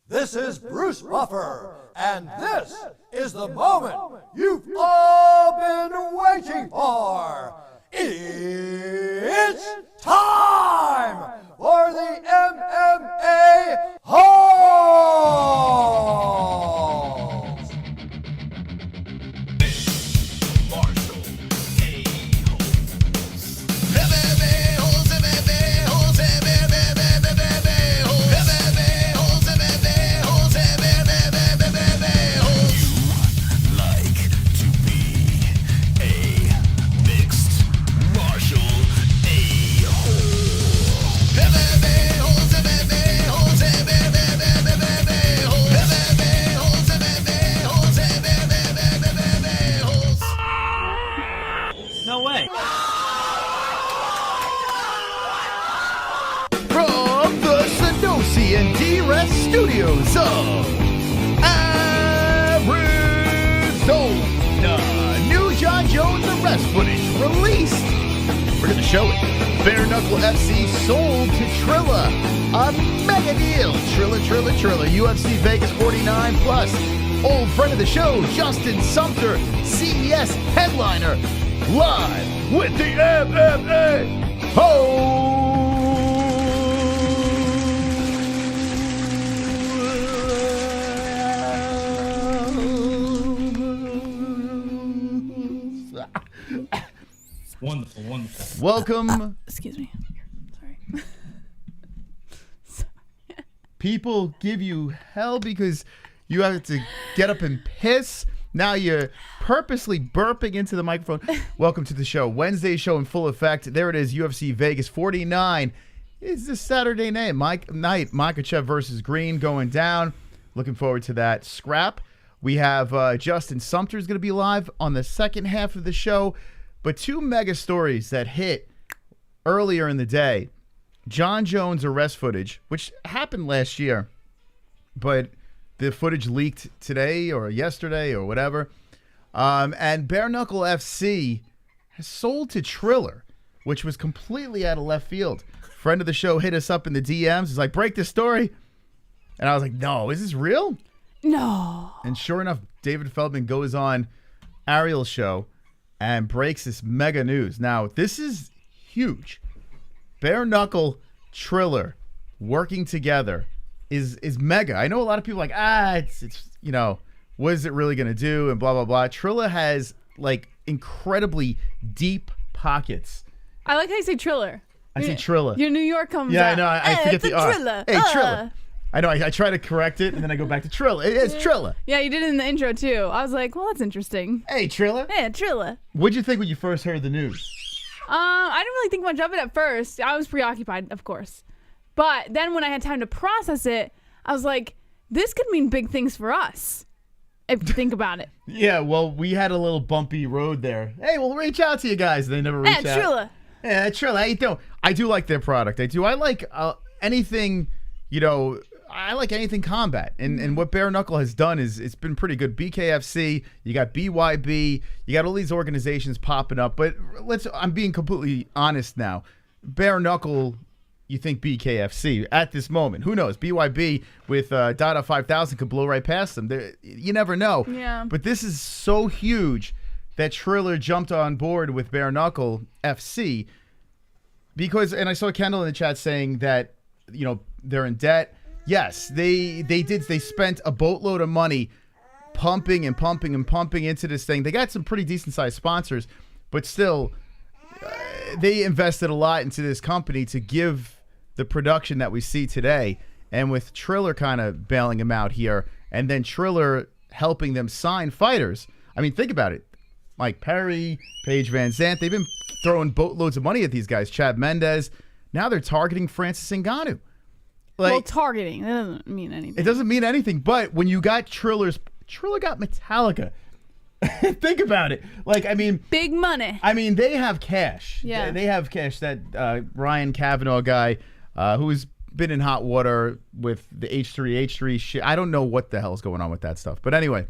This is Bruce Buffer, and this is the moment you've all been waiting for. It's time for the MMA-Holes! No way. From the Sanosi and D-Rest studios of Arizona, new Jon Jones arrest footage released. We're going to show it. Bare Knuckle FC sold to Triller. A mega deal. Triller. UFC Vegas 49 plus. Old friend of the show, Justin Sumter, CES headliner. Live with the MMA-Holes. Wonderful. Welcome. Excuse me. Sorry. People give you hell because you have to get up and piss. Now you're purposely burping into the microphone. Welcome to the show. Wednesday show in full effect. There it is, UFC Vegas 49. It's this Saturday night. Makhachev versus Green going down. Looking forward to that scrap. We have Justin Sumter is going to be live on the second half of the show. But two mega stories that hit earlier in the day. Jon Jones arrest footage, which happened last year, but the footage leaked today or yesterday or whatever. And Bare Knuckle FC has sold to Triller, which was completely out of left field. Friend of the show hit us up in the DMs. He's like, break this story. And I was like, no, is this real? No. And sure enough, David Feldman goes on Ariel's show and breaks this mega news. Now, this is huge. Bare Knuckle, Triller working together is mega. I know a lot of people are like, it's you know, what is it really going to do and blah, blah, blah. Triller has, like, incredibly deep pockets. I like how you say Triller. I say Triller. Your New York comes Yeah, out. I know. I forget it's the a R. Triller. Hey, Triller. I know. I try to correct it, and then I go back to Triller. It's Triller. Yeah, you did it in the intro, too. I was like, well, that's interesting. Hey, Triller. Yeah, Triller. What'd you think when you first heard the news? I didn't really think much of it at first. I was preoccupied, of course. But then when I had time to process it, I was like, this could mean big things for us, if you think about it. Yeah, well, we had a little bumpy road there. Hey, we'll reach out to you guys. They never reach out. Triller. Yeah, Triller. How you doing? I do like their product. I do. I like anything, you know, I like anything combat. And what Bare Knuckle has done is it's been pretty good. BKFC, you got BYB, you got all these organizations popping up. But I'm being completely honest now. Bare Knuckle, you think BKFC at this moment. Who knows? BYB with Dada 5000 could blow right past them. You never know. Yeah. But this is so huge that Triller jumped on board with Bare Knuckle FC because, and I saw Kendall in the chat saying that, you know, they're in debt. Yes, they spent a boatload of money pumping into this thing. They got some pretty decent sized sponsors, but still, they invested a lot into this company to give the production that we see today. And with Triller kind of bailing them out here, and then Triller helping them sign fighters. I mean, think about it. Mike Perry, Paige Van Zandt, they've been throwing boatloads of money at these guys. Chad Mendez. Now they're targeting Francis Ngannou. Like, Well, targeting. That doesn't mean anything. it doesn't mean anything, but when you got Triller got Metallica. Think about it. Like, I mean, Big money. I mean, they have cash. Yeah. They have cash. That Ryan Kavanaugh guy who's been in hot water with the H3 shit. I don't know what the hell's going on with that stuff. But anyway,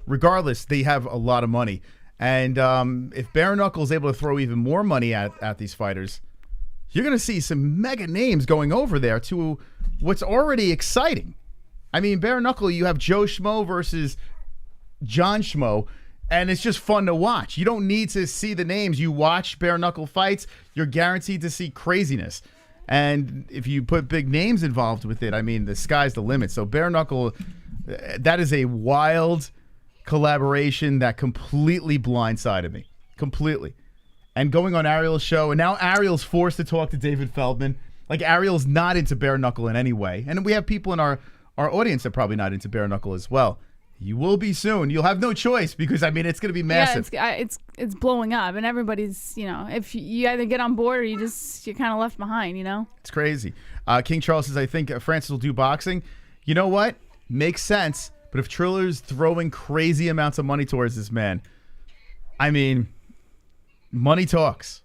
regardless, they have a lot of money. And if Bare Knuckle is able to throw even more money at these fighters, you're going to see some mega names going over there to what's already exciting. I mean, bare knuckle, you have Joe Schmo versus Jon Schmo, and it's just fun to watch. You don't need to see the names. You watch bare knuckle fights, you're guaranteed to see craziness. And if you put big names involved with it, I mean, the sky's the limit. So bare knuckle, that is a wild collaboration that completely blindsided me. Completely. And going on Ariel's show, and now Ariel's forced to talk to David Feldman. Like, Ariel's not into bare knuckle in any way. And we have people in our audience that are probably not into bare knuckle as well. You will be soon. You'll have no choice because, I mean, it's going to be massive. Yeah, it's blowing up, and everybody's, if you either get on board or you're kind of left behind, It's crazy. King Charles says, I think Francis will do boxing. You know what? Makes sense. But if Triller's throwing crazy amounts of money towards this man, I mean, money talks.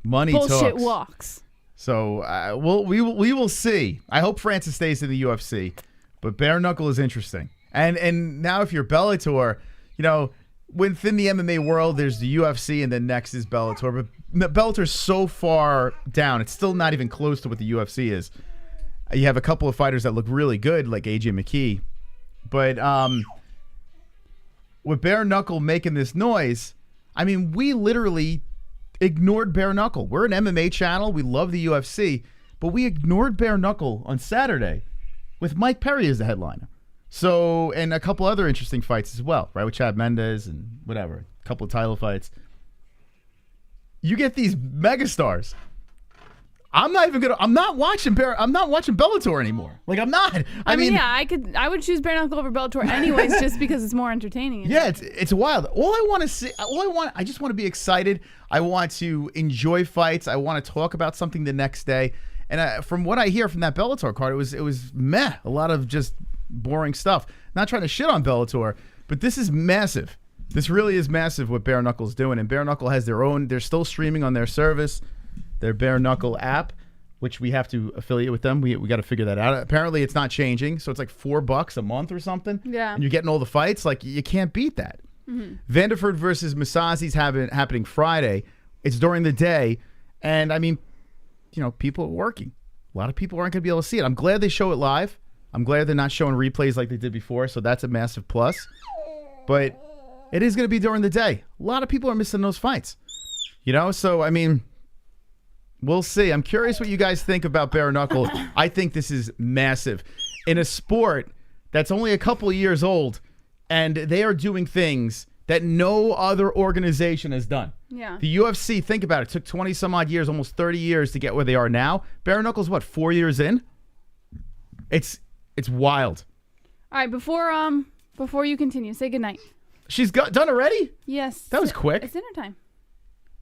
Money talks. Bullshit walks. So we will see. I hope Francis stays in the UFC, but bare knuckle is interesting. And now if you're Bellator, within the MMA world, there's the UFC, and then next is Bellator. But Bellator's so far down, it's still not even close to what the UFC is. You have a couple of fighters that look really good, like AJ McKee. But with bare knuckle making this noise, I mean, we literally ignored bare knuckle. We're an MMA channel. We love the UFC. But we ignored bare knuckle on Saturday with Mike Perry as the headliner. So, and a couple other interesting fights as well, right? With Chad Mendes and whatever, a couple of title fights. You get these megastars. I'm not watching Bellator anymore. Like, I'm not. I mean, yeah, I would choose bare knuckle over Bellator anyways, just because it's more entertaining. Yeah, it's wild. I just want to be excited. I want to enjoy fights. I want to talk about something the next day. And from what I hear from that Bellator card, it was meh. A lot of just boring stuff. Not trying to shit on Bellator, but this is massive. This really is massive what Bare Knuckle's doing. And Bare Knuckle has they're still streaming on their service, their Bare Knuckle app, which we have to affiliate with them. We got to figure that out. Apparently it's not changing, so it's like $4 a month or something. Yeah. And you're getting all the fights. Like, you can't beat that. Mm-hmm. Vanderford versus Masazi's happening Friday. It's during the day. And I mean, people are working. A lot of people aren't going to be able to see it. I'm glad they show it live. I'm glad they're not showing replays like they did before, so that's a massive plus. But it is going to be during the day. A lot of people are missing those fights. So, I mean, we'll see. I'm curious what you guys think about Bare Knuckle. I think this is massive. In a sport that's only a couple of years old, and they are doing things that no other organization has done. Yeah. The UFC, think about it, took 20-some-odd years, almost 30 years to get where they are now. Bare Knuckle's, 4 years in? It's wild. All right, before you continue, say goodnight. She's done already? Yes. That was quick. It's dinner time.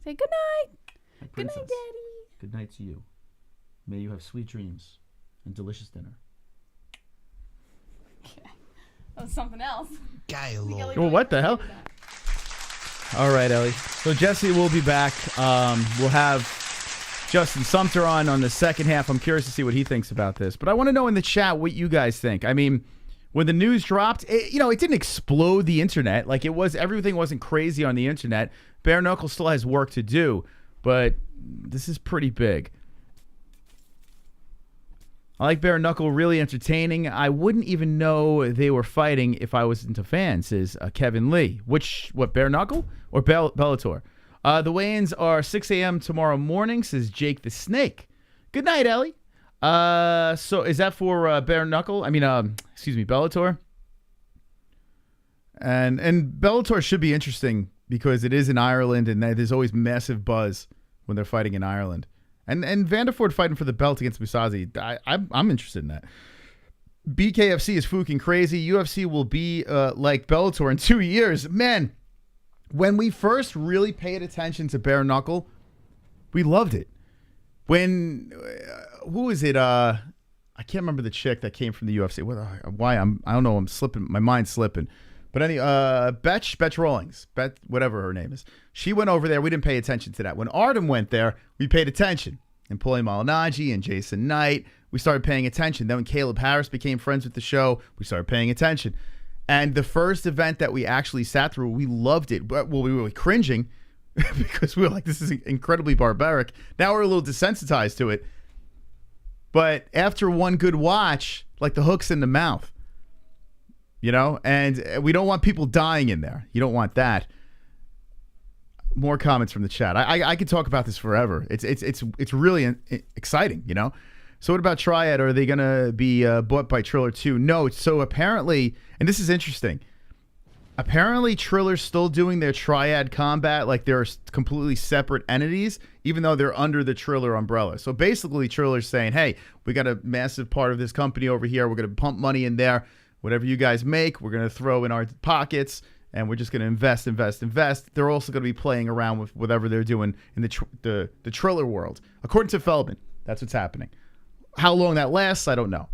Say goodnight. Hi, good night, Daddy. Good night to you. May you have sweet dreams and delicious dinner. Okay. That was something else. Well, what the hell? All right, Ellie. So Jesse will be back. We'll have Justin Sumter on the second half. I'm curious to see what he thinks about this. But I want to know in the chat what you guys think. I mean, when the news dropped, it didn't explode the internet. Like, everything wasn't crazy on the internet. Bare Knuckle still has work to do, but this is pretty big. I like Bare Knuckle, really entertaining. I wouldn't even know they were fighting if I was into fans, says Kevin Lee. What, Bare Knuckle or Bellator? The weigh-ins are 6 a.m. tomorrow morning, says Jake the Snake. Good night, Ellie. So is that for Bare Knuckle? I mean, Bellator? And Bellator should be interesting because it is in Ireland, and there's always massive buzz when they're fighting in Ireland. And Vanderford fighting for the belt against Musazi, I'm interested in that. BKFC is fucking crazy. UFC will be like Bellator in 2 years. Man, when we first really paid attention to Bare Knuckle, we loved it. When who is it? I can't remember the chick that came from the UFC. I don't know. I'm slipping. My mind's slipping. But Betch Rawlings, whatever her name is. She went over there. We didn't pay attention to that. When Artem went there, we paid attention. And Paulie Malignaggi and Jason Knight, we started paying attention. Then when Caleb Harris became friends with the show, we started paying attention. And the first event that we actually sat through, we loved it. Well, we were cringing. because we were like, this is incredibly barbaric. Now we're a little desensitized to it. But after one good watch, like the hook's in the mouth, you know, and we don't want people dying in there. You don't want that. More comments from the chat. I could talk about this forever. It's really exciting, you know. So what about Triad? Are they gonna be bought by Triller too? No. So apparently, and this is interesting. Apparently, Triller's still doing their Triad combat like they're completely separate entities, even though they're under the Triller umbrella. So basically, Triller's saying, hey, we got a massive part of this company over here. We're going to pump money in there. Whatever you guys make, we're going to throw in our pockets, and we're just going to invest. They're also going to be playing around with whatever they're doing in the Triller world. According to Feldman, that's what's happening. How long that lasts, I don't know.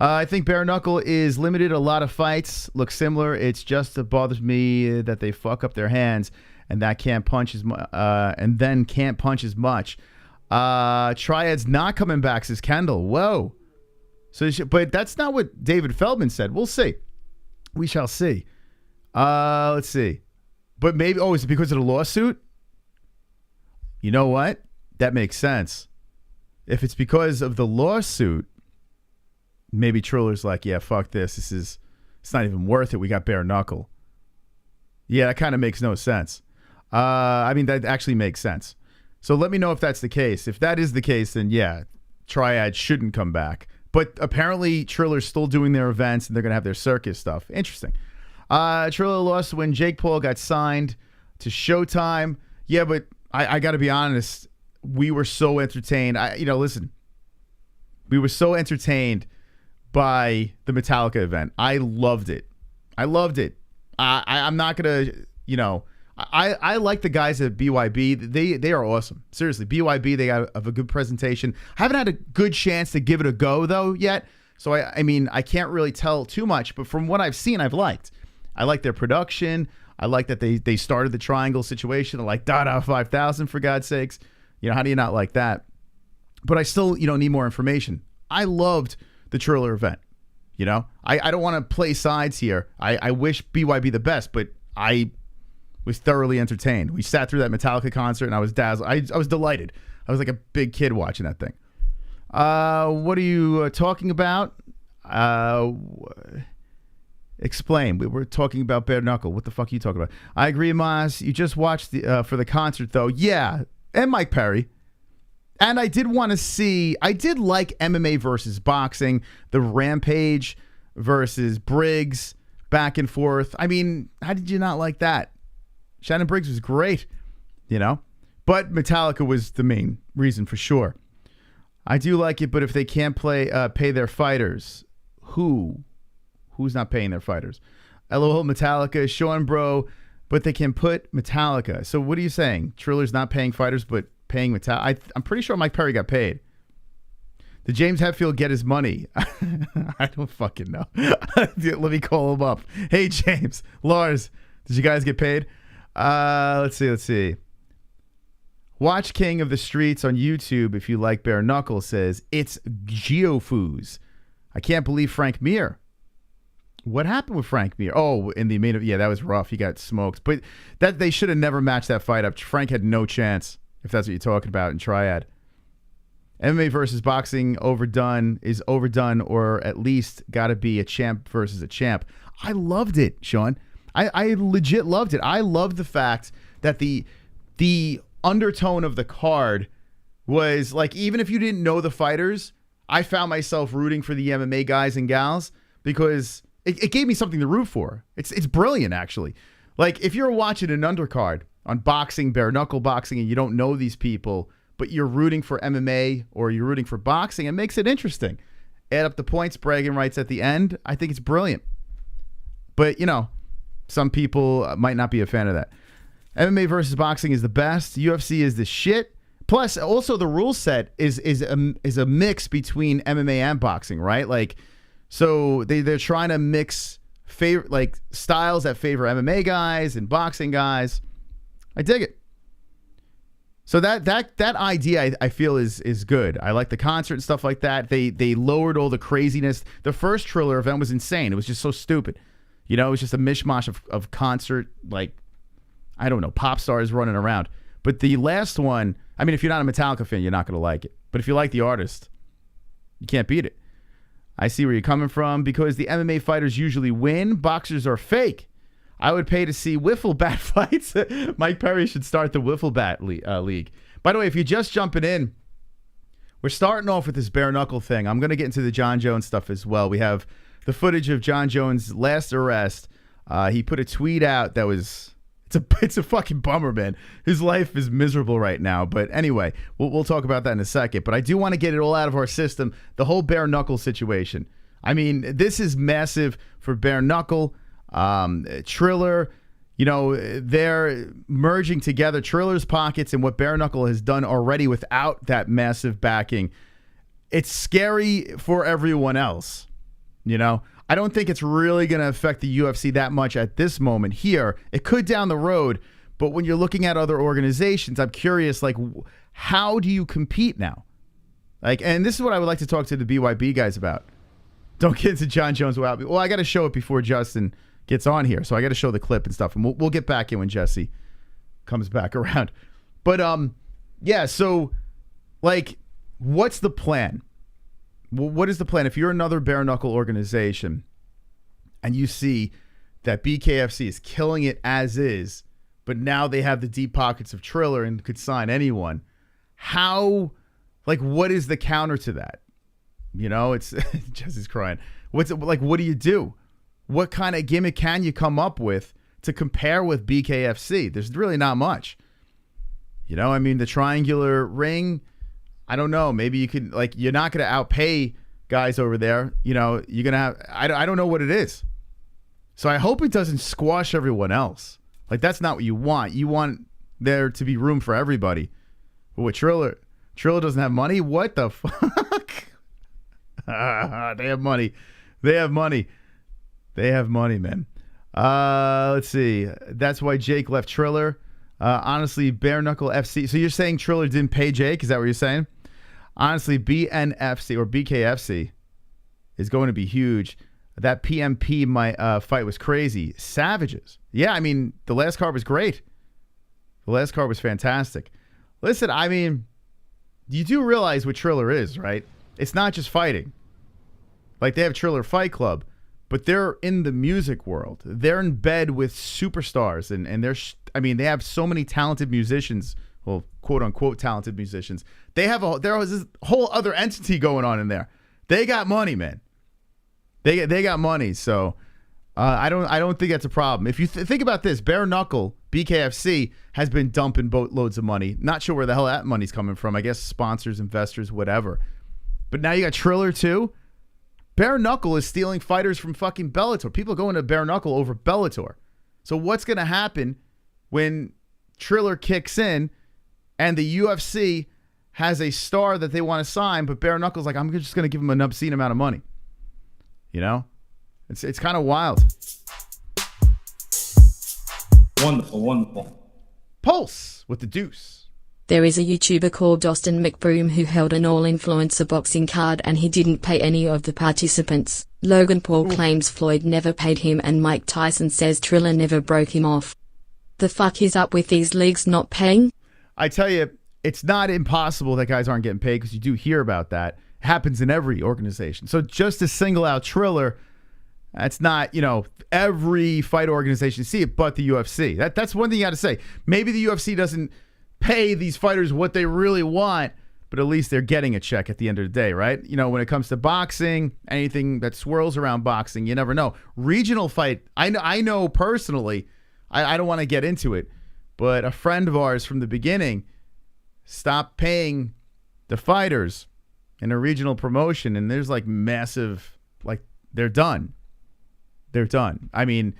I think bare knuckle is limited. A lot of fights look similar. It's just it bothers me that they fuck up their hands and that can't punch as and then can't punch as much. Triad's not coming back, says Kendall. Whoa. So, but that's not what David Feldman said. We'll see. We shall see. Let's see. But maybe, is it because of the lawsuit? You know what? That makes sense. If it's because of the lawsuit, maybe Triller's like, yeah, fuck this. It's not even worth it. We got bare knuckle. Yeah, that kind of makes no sense. I mean, that actually makes sense. So let me know if that's the case. If that is the case, then yeah, Triad shouldn't come back. But apparently Triller's still doing their events and they're going to have their circus stuff. Interesting. Triller lost when Jake Paul got signed to Showtime. Yeah, but I got to be honest. We were so entertained. Listen. We were so entertained by the Metallica event. I loved it. I'm not gonna, I like the guys at BYB. They are awesome. Seriously, BYB, they have a good presentation. I haven't had a good chance to give it a go though yet. So I mean, I can't really tell too much, but from what I've seen, I've liked. I like their production. I like that they started the triangle situation. I like Dada 5000 for God's sakes. How do you not like that? But I still, need more information. I loved the Triller event. I don't want to play sides here. I wish BYB the best, but I was thoroughly entertained. We sat through that Metallica concert and I was dazzled. I was delighted. I was like a big kid watching that thing. What are you talking about? Explain. We were talking about bare knuckle. What the fuck are you talking about? I agree, Maz. You just watched for the concert though. Yeah. And Mike Perry. And I did want to see, I did like MMA versus boxing, the Rampage versus Briggs, back and forth. I mean, how did you not like that? Shannon Briggs was great, but Metallica was the main reason for sure. I do like it, but if they can't pay their fighters, who's not paying their fighters? LOL Metallica, Sean bro, but they can put Metallica. So what are you saying? Triller's not paying fighters, but paying Metallica? I'm pretty sure Mike Perry got paid. Did James Hetfield get his money? I don't fucking know. Let me call him up. Hey, James, Lars, did you guys get paid? Let's see. Watch King of the Streets on YouTube if you like bare knuckle, says it's Geofoos. I can't believe Frank Mir. What happened with Frank Mir? Oh, in the main event, that was rough. He got smoked. But that they should have never matched that fight up. Frank had no chance, if that's what you're talking about in Triad. MMA versus boxing is overdone, or at least got to be a champ versus a champ. I loved it, Sean. I legit loved it. I loved the fact that the undertone of the card was like, even if you didn't know the fighters, I found myself rooting for the MMA guys and gals because it gave me something to root for. It's brilliant, actually. Like, if you're watching an undercard on boxing, bare knuckle boxing, and you don't know these people, but you're rooting for MMA or you're rooting for boxing, it makes it interesting. Add up the points, bragging rights at the end. I think it's brilliant. But, some people might not be a fan of that. MMA versus boxing is the best. UFC is the shit. Plus, also the rule set is a mix between MMA and boxing, right? Like, so they're trying to mix styles that favor MMA guys and boxing guys. I dig it. So that idea I feel is good. I like the concert and stuff like that. They lowered all the craziness. The first Triller event was insane. It was just so stupid. It was just a mishmash of concert. Like, I don't know, pop stars running around. But the last one, I mean, if you're not a Metallica fan, you're not going to like it. But if you like the artist, you can't beat it. I see where you're coming from. Because the MMA fighters usually win, boxers are fake. I would pay to see wiffle bat fights. Mike Perry should start the wiffle bat league. By the way, if you're just jumping in, we're starting off with this bare knuckle thing. I'm going to get into the Jon Jones stuff as well. We have the footage of Jon Jones' last arrest. He put a tweet out that was... It's a fucking bummer, man. His life is miserable right now. But anyway, we'll talk about that in a second. But I do want to get it all out of our system. The whole bare knuckle situation. I mean, this is massive for bare knuckle. Triller, you know, they're merging together Triller's pockets and what bare knuckle has done already without that massive backing. It's scary for everyone else, you know. I don't think it's really going to affect the UFC that much at this moment here. It could down the road, but when you're looking at other organizations, I'm curious, like, how do you compete now? Like, and this is what I would like to talk to the BYB guys about. Don't get into Jon Jones without me. Well, I got to show it before Justin gets on here, so I got to show the clip and stuff, and we'll get back in when Jesse comes back around. But yeah. So, like, what's the plan? What is the plan? If you're another bare knuckle organization and you see that BKFC is killing it as is, but now they have the deep pockets of Triller and could sign anyone, how, like, what is the counter to that? You know, it's Jesse's crying. What's it like? What do you do? What kind of gimmick can you come up with to compare with BKFC? There's really not much. You know, I mean, the triangular ring, I don't know. Maybe you could, like, you're not going to outpay guys over there. You know, you're going to have, I don't know what it is. So I hope it doesn't squash everyone else. Like, that's not what you want. You want there to be room for everybody. But with Triller doesn't have money? What the fuck? They have money. They have money. They have money, man. Let's see. That's why Jake left Triller. Honestly, Bare Knuckle FC. So you're saying Triller didn't pay Jake? Is that what you're saying? Honestly, BNFC or BKFC is going to be huge. That PMP fight was crazy. Savages. Yeah, I mean, the last card was great. The last card was fantastic. Listen, I mean, you do realize what Triller is, right? It's not just fighting. Like, they have Triller Fight Club, but they're in the music world. They're in bed with superstars, and I mean, they have so many talented musicians, well, quote unquote talented musicians. There was this whole other entity going on in there. They got money, man. They got money, so I don't think that's a problem. If you think about this, Bare Knuckle BKFC has been dumping boatloads of money. Not sure where the hell that money's coming from. I guess sponsors, investors, whatever. But now you got Triller too. Bare Knuckle is stealing fighters from fucking Bellator. People are going to Bare Knuckle over Bellator. So what's going to happen when Triller kicks in and the UFC has a star that they want to sign, but Bare Knuckle's like, I'm just going to give him an obscene amount of money. You know? It's kind of wild. Wonderful, wonderful. Pulse with the deuce. There is a YouTuber called Justin McBroom who held an all-influencer boxing card and he didn't pay any of the participants. Logan Paul claims Floyd never paid him and Mike Tyson says Triller never broke him off. The fuck is up with these leagues not paying? I tell you, it's not impossible that guys aren't getting paid because you do hear about that. It happens in every organization. So just to single out Triller, that's not, you know, every fight organization see it, but the UFC. That's one thing you got to say. Maybe the UFC doesn't pay these fighters what they really want, but at least they're getting a check at the end of the day, right? You know, when it comes to boxing, anything that swirls around boxing, you never know. Regional fight, I know personally, I don't want to get into it, but a friend of ours from the beginning stopped paying the fighters in a regional promotion, and there's like massive, like, they're done. They're done. I mean,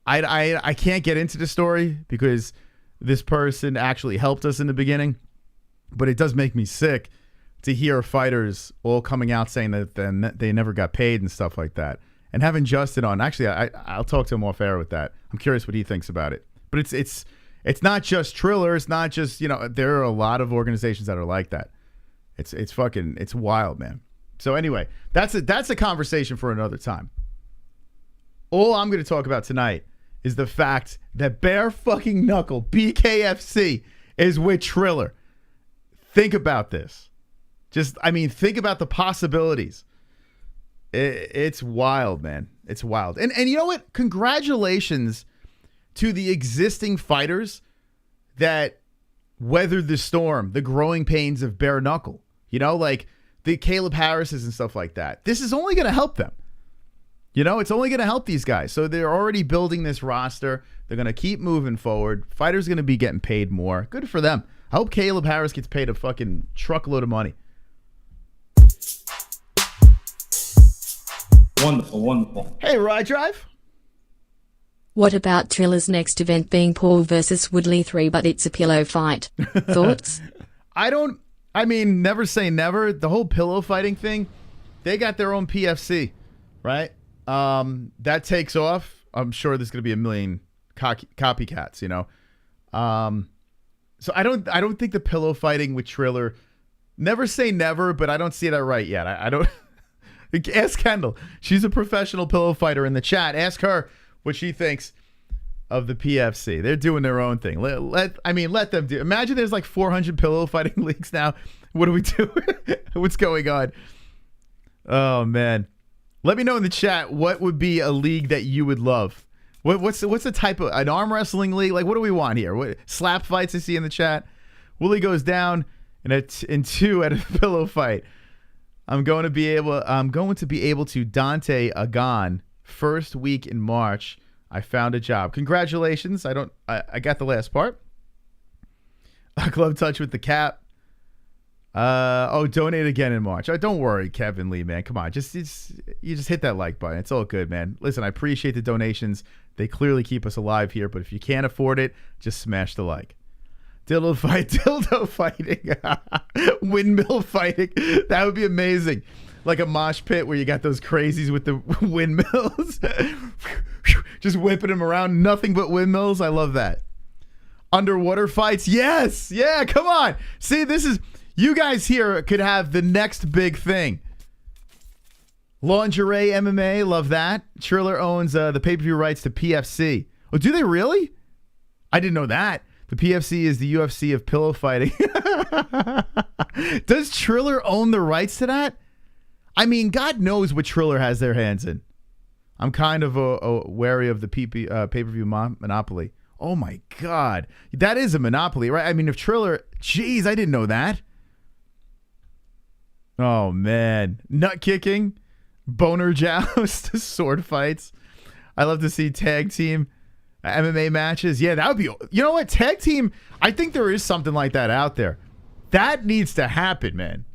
I can't get into the story because this person actually helped us in the beginning, but it does make me sick to hear fighters all coming out saying that they never got paid and stuff like that. And having Justin on, actually, I'll talk to him off air with that. I'm curious what he thinks about it. But it's not just Triller. It's not just, you know, there are a lot of organizations that are like that. It's wild, man. So anyway, that's a conversation for another time. All I'm going to talk about tonight is the fact that bare fucking knuckle BKFC is with Triller. Think about this. Think about the possibilities. It's wild, man. It's wild. And you know what? Congratulations to the existing fighters that weathered the storm, the growing pains of bare knuckle. You know, like the Caleb Harrises and stuff like that. This is only going to help them. You know, it's only going to help these guys. So they're already building this roster. They're going to keep moving forward. Fighters going to be getting paid more. Good for them. I hope Caleb Harris gets paid a fucking truckload of money. Wonderful, wonderful. Hey, Ride Drive. What about Triller's next event being Paul versus Woodley 3, but it's a pillow fight? Thoughts? Never say never. The whole pillow fighting thing, they got their own PFC, right? That takes off. I'm sure there's going to be a million copycats, you know? So I don't think the pillow fighting with Triller, never say never, but I don't see that right yet. I don't. Ask Kendall. She's a professional pillow fighter in the chat. Ask her what she thinks of the PFC. They're doing their own thing. Let them do. Imagine there's like 400 pillow fighting leagues now. What do we do? What's going on? Oh man. Let me know in the chat what would be a league that you would love. What's the type of an arm wrestling league? Like, what do we want here? What slap fights I see in the chat? Willie goes down in 2 at a pillow fight. I'm going to be able to Dante Agon first week in March. I found a job. Congratulations. I got the last part. A glove touch with the cap. Donate again in March. Don't worry, Kevin Lee, man. Come on. You just hit that like button. It's all good, man. Listen, I appreciate the donations. They clearly keep us alive here, but if you can't afford it, just smash the like. Dildo fighting. Windmill fighting. That would be amazing. Like a mosh pit where you got those crazies with the windmills. Just whipping them around. Nothing but windmills. I love that. Underwater fights. Yes. Yeah, come on. See, you guys here could have the next big thing. Lingerie MMA. Love that. Triller owns the pay-per-view rights to PFC. Oh, do they really? I didn't know that. The PFC is the UFC of pillow fighting. Does Triller own the rights to that? I mean, God knows what Triller has their hands in. I'm kind of wary of the pay-per-view monopoly. Oh, my God. That is a monopoly, right? I mean, if Triller... Jeez, I didn't know that. Oh, man. Nut kicking. Boner joust. Sword fights. I love to see tag team... MMA matches. Yeah, that would be... You know what? Tag team, I think there is something like that out there. That needs to happen, man.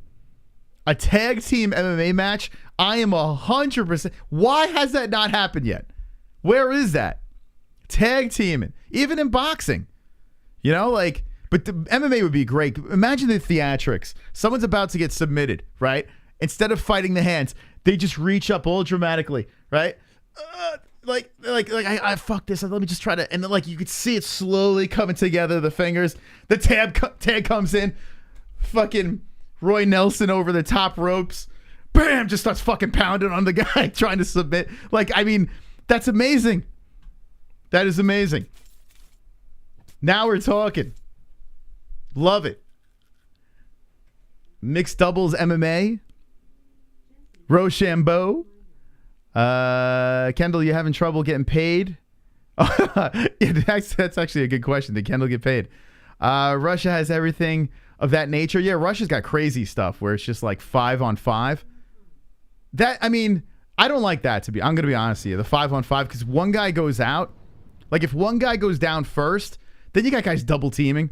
A tag team MMA match, I am 100%... Why has that not happened yet? Where is that? Tag teaming. Even in boxing. You know, like... But the MMA would be great. Imagine the theatrics. Someone's about to get submitted, right? Instead of fighting the hands, they just reach up all dramatically, right? I fuck this. Let me just try to, and then, like, you could see it slowly coming together. The fingers, the tag comes in, fucking Roy Nelson over the top ropes, bam, just starts fucking pounding on the guy trying to submit. Like, I mean, that's amazing. That is amazing. Now we're talking. Love it. Mixed doubles MMA. Rochambeau. Kendall, you having trouble getting paid? That's actually a good question. Did Kendall get paid? Russia has everything of that nature. Yeah, Russia's got crazy stuff where it's just like 5-on-5. That, I mean, I don't like that. I'm going to be honest with you. The 5-on-5, because one guy goes out. Like, if one guy goes down first, then you got guys double teaming.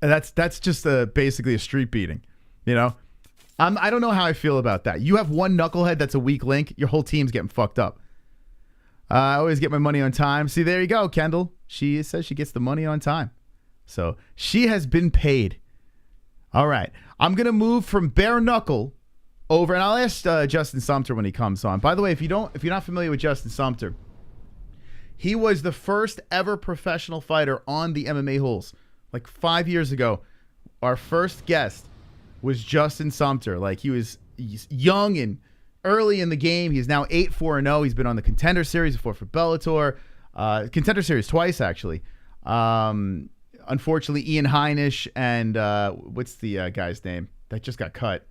And that's just basically a street beating, you know? I don't know how I feel about that. You have one knucklehead that's a weak link. Your whole team's getting fucked up. I always get my money on time. See, there you go, Kendall. She says she gets the money on time. So she has been paid. All right. I'm going to move from bare knuckle over, and I'll ask Justin Sumter when he comes on. By the way, if you're not familiar with Justin Sumter, he was the first ever professional fighter on the MMA-Holes. Like 5 years ago, our first guest was Justin Sumter. Like, he's young and early in the game. He's now 8-4-0. He's been on the Contender Series, fought for Bellator. Contender Series twice, actually. Unfortunately, Ian Heinisch and what's the guy's name that just got cut?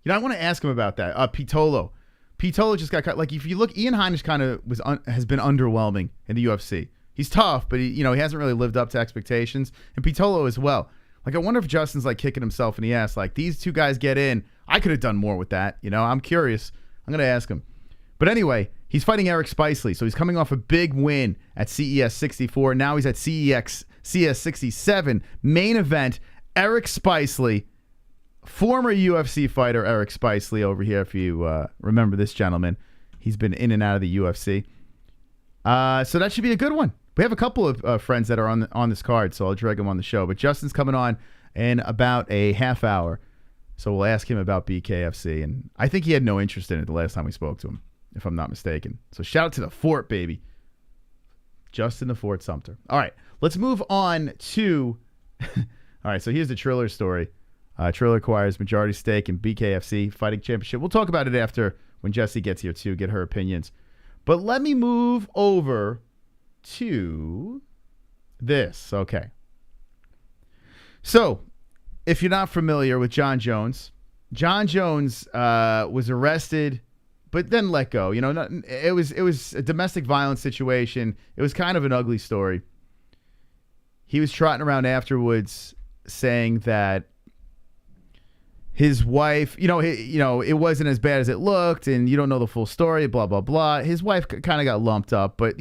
You know, I want to ask him about that. Pitolo. Pitolo just got cut. Like, if you look, Ian Heinisch kind of has been underwhelming in the UFC. He's tough, but he hasn't really lived up to expectations. And Pitolo as well. Like, I wonder if Justin's like kicking himself in the ass. Like, these two guys get in. I could have done more with that. You know, I'm curious. I'm going to ask him. But anyway, he's fighting Eric Spicely. So he's coming off a big win at CES 64. Now he's at CS 67. Main event, Eric Spicely. Former UFC fighter Eric Spicely over here, if you remember this gentleman. He's been in and out of the UFC. So that should be a good one. We have a couple of friends that are on this card, so I'll drag them on the show. But Justin's coming on in about a half hour, so we'll ask him about BKFC. And I think he had no interest in it the last time we spoke to him, if I'm not mistaken. So shout out to the Fort, baby. Justin the Fort Sumter. All right, let's move on to... All right, so here's the Triller story. Triller acquires majority stake in BKFC Fighting Championship. We'll talk about it after when Jessie gets here, too, get her opinions. But let me move over to this. Okay. So, if you're not familiar with Jon Jones, Jon Jones was arrested, but then let go. You know, it was a domestic violence situation. It was kind of an ugly story. He was trotting around afterwards saying that his wife, it wasn't as bad as it looked, and you don't know the full story, blah, blah, blah. His wife kind of got lumped up, but,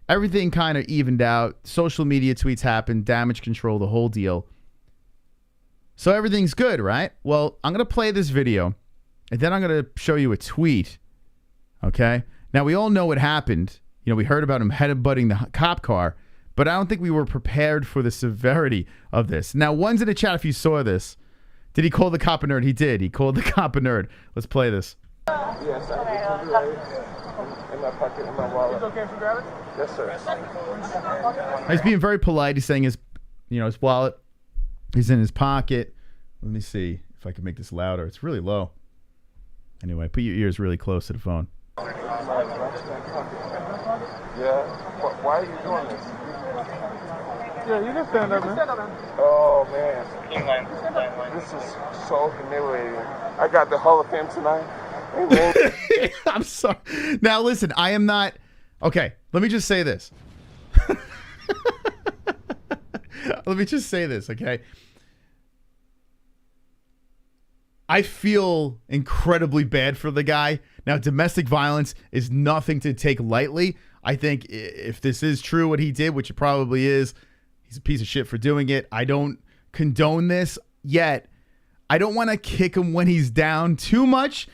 everything kind of evened out. Social media tweets happened, damage control, the whole deal. So everything's good, right? Well, I'm going to play this video, and then I'm going to show you a tweet, okay? Now, we all know what happened. We heard about him headbutting the cop car, but I don't think we were prepared for the severity of this. Now, one's in the chat if you saw this. Did he call the cop a nerd? He did. He called the cop a nerd. Let's play this. Yes, I have it in my pocket, in my wallet. Is it okay if you grab it? Yes, sir. He's being very polite. He's saying his wallet is in his pocket. Let me see if I can make this louder. It's really low. Anyway, put your ears really close to the phone. Yeah. Why are you doing this? Yeah, you can stand up, man. Oh, man. This is so humiliating. I got the Hall of Fame tonight. Amen. I'm sorry. Now, listen, I am not... Okay, let me just say this. Okay? I feel incredibly bad for the guy. Now, domestic violence is nothing to take lightly. I think if this is true, what he did, which it probably is, he's a piece of shit for doing it. I don't condone this yet. I don't want to kick him when he's down too much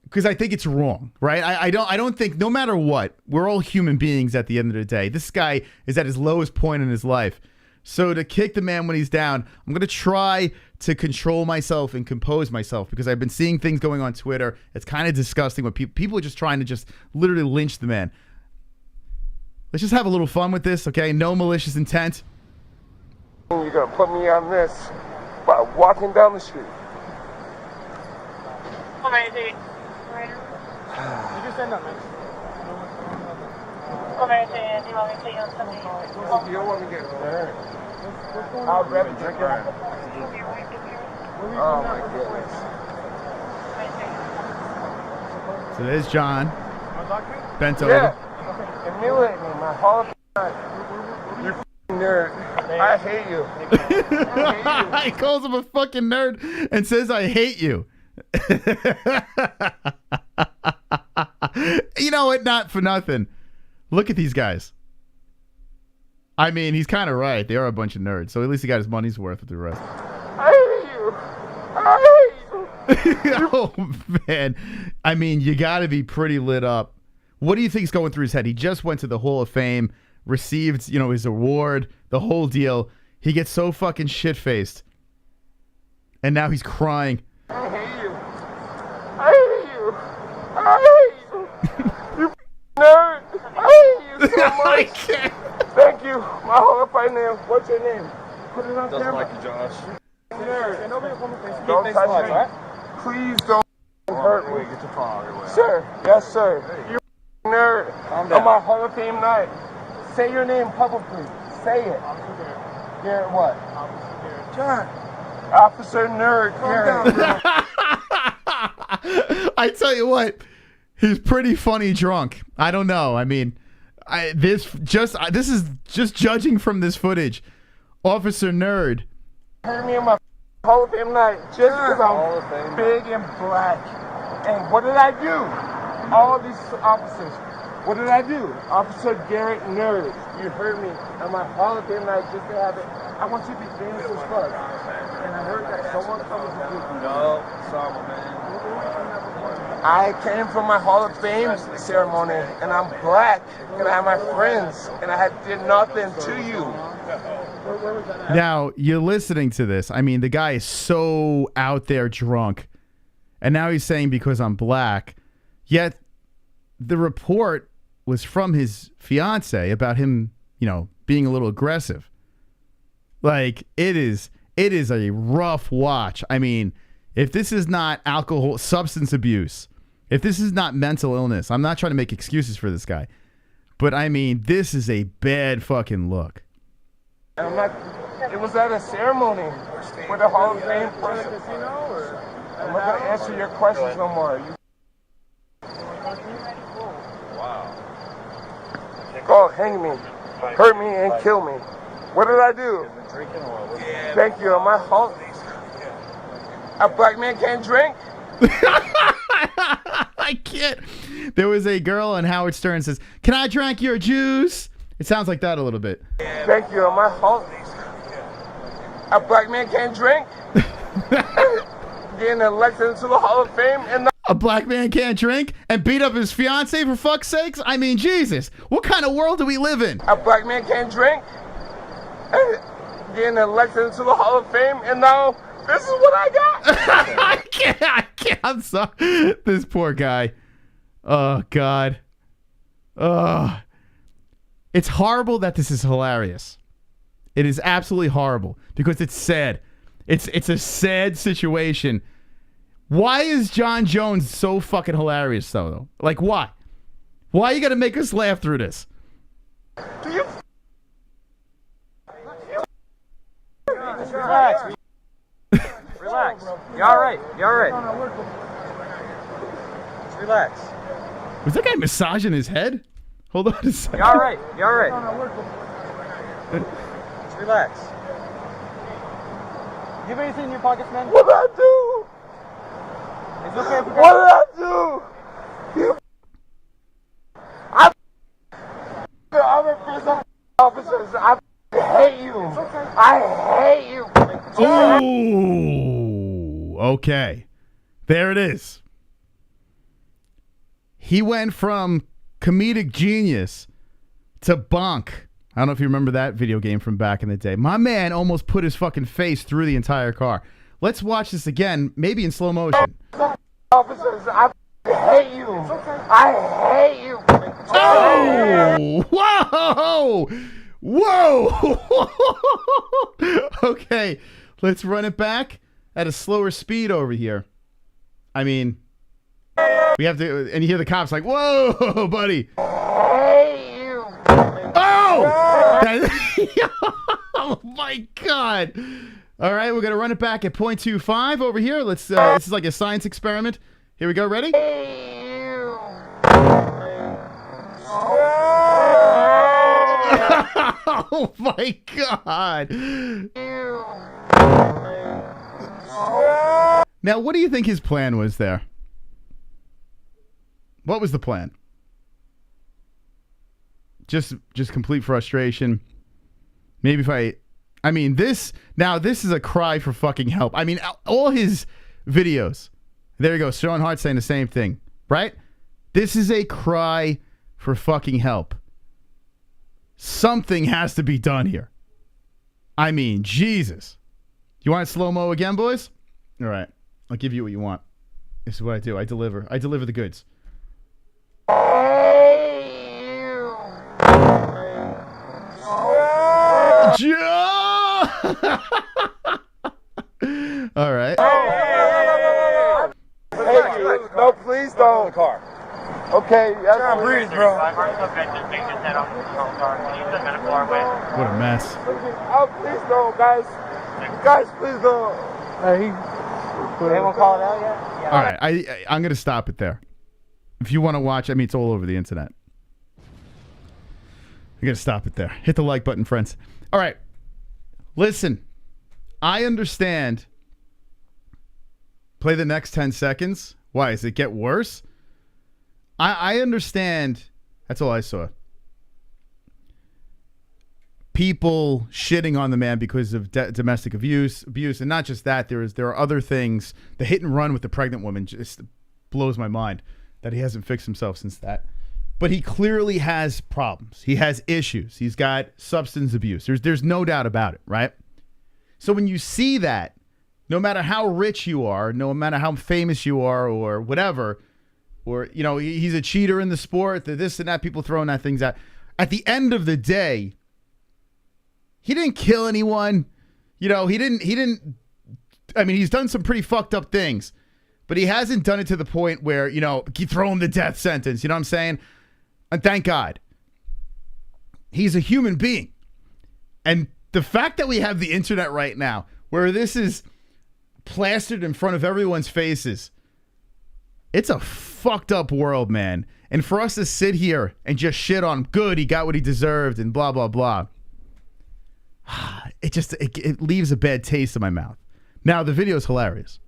because I think it's wrong, right? I don't think, no matter what, we're all human beings at the end of the day. This guy is at his lowest point in his life. So to kick the man when he's down, I'm going to try to control myself and compose myself because I've been seeing things going on Twitter. It's kind of disgusting when people are just trying to just literally lynch the man. Let's just have a little fun with this, okay? No malicious intent. You're going to put me on this by walking down the street. Amazing. You can stand up, man. Amazing. Do you want me to put you on something? You don't want me to get hurt. I'll grab a drink. Oh, my goodness. So there's John. Bent over. Yeah. Humiliate me, my Hall of Fame. You're a nerd. I hate you. I hate you. He calls him a fucking nerd and says, I hate you. You know what? Not for nothing. Look at these guys. I mean, he's kind of right. They are a bunch of nerds. So at least he got his money's worth with the rest. I hate you. I hate you. Oh, man. I mean, you got to be pretty lit up. What do you think's going through his head? He just went to the Hall of Fame, received, his award, the whole deal. He gets so fucking shit-faced. And now he's crying. I hate you. I hate you. I hate you. You nerd. I hate you so much. I can't. Thank you. My Hall of Fame name. What's your name? Put it on camera. Josh. Nerd. Don't touch me. please don't hurt me. Get your phone out of your way. Sir, yes, sir. You nerd. On my Hall of Fame night. Say your name publicly. Say it. Garrett what? John. Officer Nerd. Garrett. I tell you what, he's pretty funny drunk. I don't know. I mean, this is just judging from this footage. Officer Nerd. Heard me in my Hall of Fame night just because I'm big and black. And what did I do? All these officers. What did I do? Officer Garrett Nerd. You heard me on my Hall of Fame night just to have it. I want you to be famous as fuck. And I heard that someone comes to you. No, sorry, man. I came from my Hall of Fame ceremony, and I'm black, and I have my friends, and I did nothing to you. Now, you're listening to this. I mean, the guy is so out there drunk. And now he's saying because I'm black. Yet, the report was from his fiance about him, being a little aggressive. Like, it is a rough watch. I mean, if this is not alcohol, substance abuse, if this is not mental illness, I'm not trying to make excuses for this guy. But, I mean, this is a bad fucking look. It was at a ceremony with a Hall of Fame person. I'm not going to answer your questions no more. Wow. Go hang me, hurt me, and kill me. What did I do? Thank you. My Hall. A black man can't drink? I can't. There was a girl on Howard Stern says, "Can I drink your juice?" It sounds like that a little bit. Thank you. My Hall. A black man can't drink? Getting elected into the Hall of Fame and a black man can't drink and beat up his fiance for fuck's sakes? I mean, Jesus, what kind of world do we live in? A black man can't drink? Getting elected into the Hall of Fame and now this is what I got? I can't. I'm sorry. This poor guy. Oh, God. It's horrible that this is hilarious. It is absolutely horrible because it's sad. It's a sad situation. Why is Jon Jones so fucking hilarious, though? Like, why? Why you gotta make us laugh through this? Relax. Relax. You alright? You alright? Just relax. Was that guy massaging his head? Hold on a second. You alright? You alright? Just relax. You have anything in your pockets, man? What did I do? Is it okay if What did I do? The other police officers, I hate you. I hate you. Ooh, okay. There it is. He went from comedic genius to bonk. I don't know if you remember that video game from back in the day. My man almost put his fucking face through the entire car. Let's watch this again, maybe in slow motion. Officers, I hate you. I hate you. Oh! Whoa! Whoa! Okay, let's run it back at a slower speed over here. I mean, we have to, and you hear the cops like, "Whoa, buddy!" Hate you. Oh! Oh my God! All right, we're gonna run it back at 0.25 over here. Let's. This is like a science experiment. Here we go. Ready? Oh my God! Now, what do you think his plan was there? What was the plan? Just complete frustration. Maybe if I mean, this is a cry for fucking help. I mean, all his videos. There you go. Sean Hart saying the same thing, right? This is a cry for fucking help. Something has to be done here. I mean, Jesus. You want slow-mo again, boys? All right. I'll give you what you want. This is what I do. I deliver. I deliver the goods. All right. Okay, that's Can't breathe, bro. What a mess. Oh, please don't, guys. Guys, please don't. Anyone call it out yet? Yeah. All right, I'm going to stop it there. If you want to watch, I mean, it's all over the internet. I'm going to stop it there. Hit the like button, friends. All right. Listen, I understand. Play the next 10 seconds. Why? Does it get worse? I understand. That's all I saw. People shitting on the man because of domestic abuse, and not just that. There are other things. The hit and run with the pregnant woman just blows my mind that he hasn't fixed himself since that. But he clearly has problems. He has issues. He's got substance abuse. There's no doubt about it, right? So when you see that, no matter how rich you are, no matter how famous you are, or whatever, or he's a cheater in the sport, this and that, people throwing that things out. At the end of the day, he didn't kill anyone. He didn't. I mean, he's done some pretty fucked up things, but he hasn't done it to the point where, you throw him the death sentence. You know what I'm saying? And thank God. He's a human being. And the fact that we have the internet right now, where this is plastered in front of everyone's faces, it's a fucked up world, man. And for us to sit here and just shit on good, he got what he deserved and blah, blah, blah. It leaves a bad taste in my mouth. Now, the video is hilarious.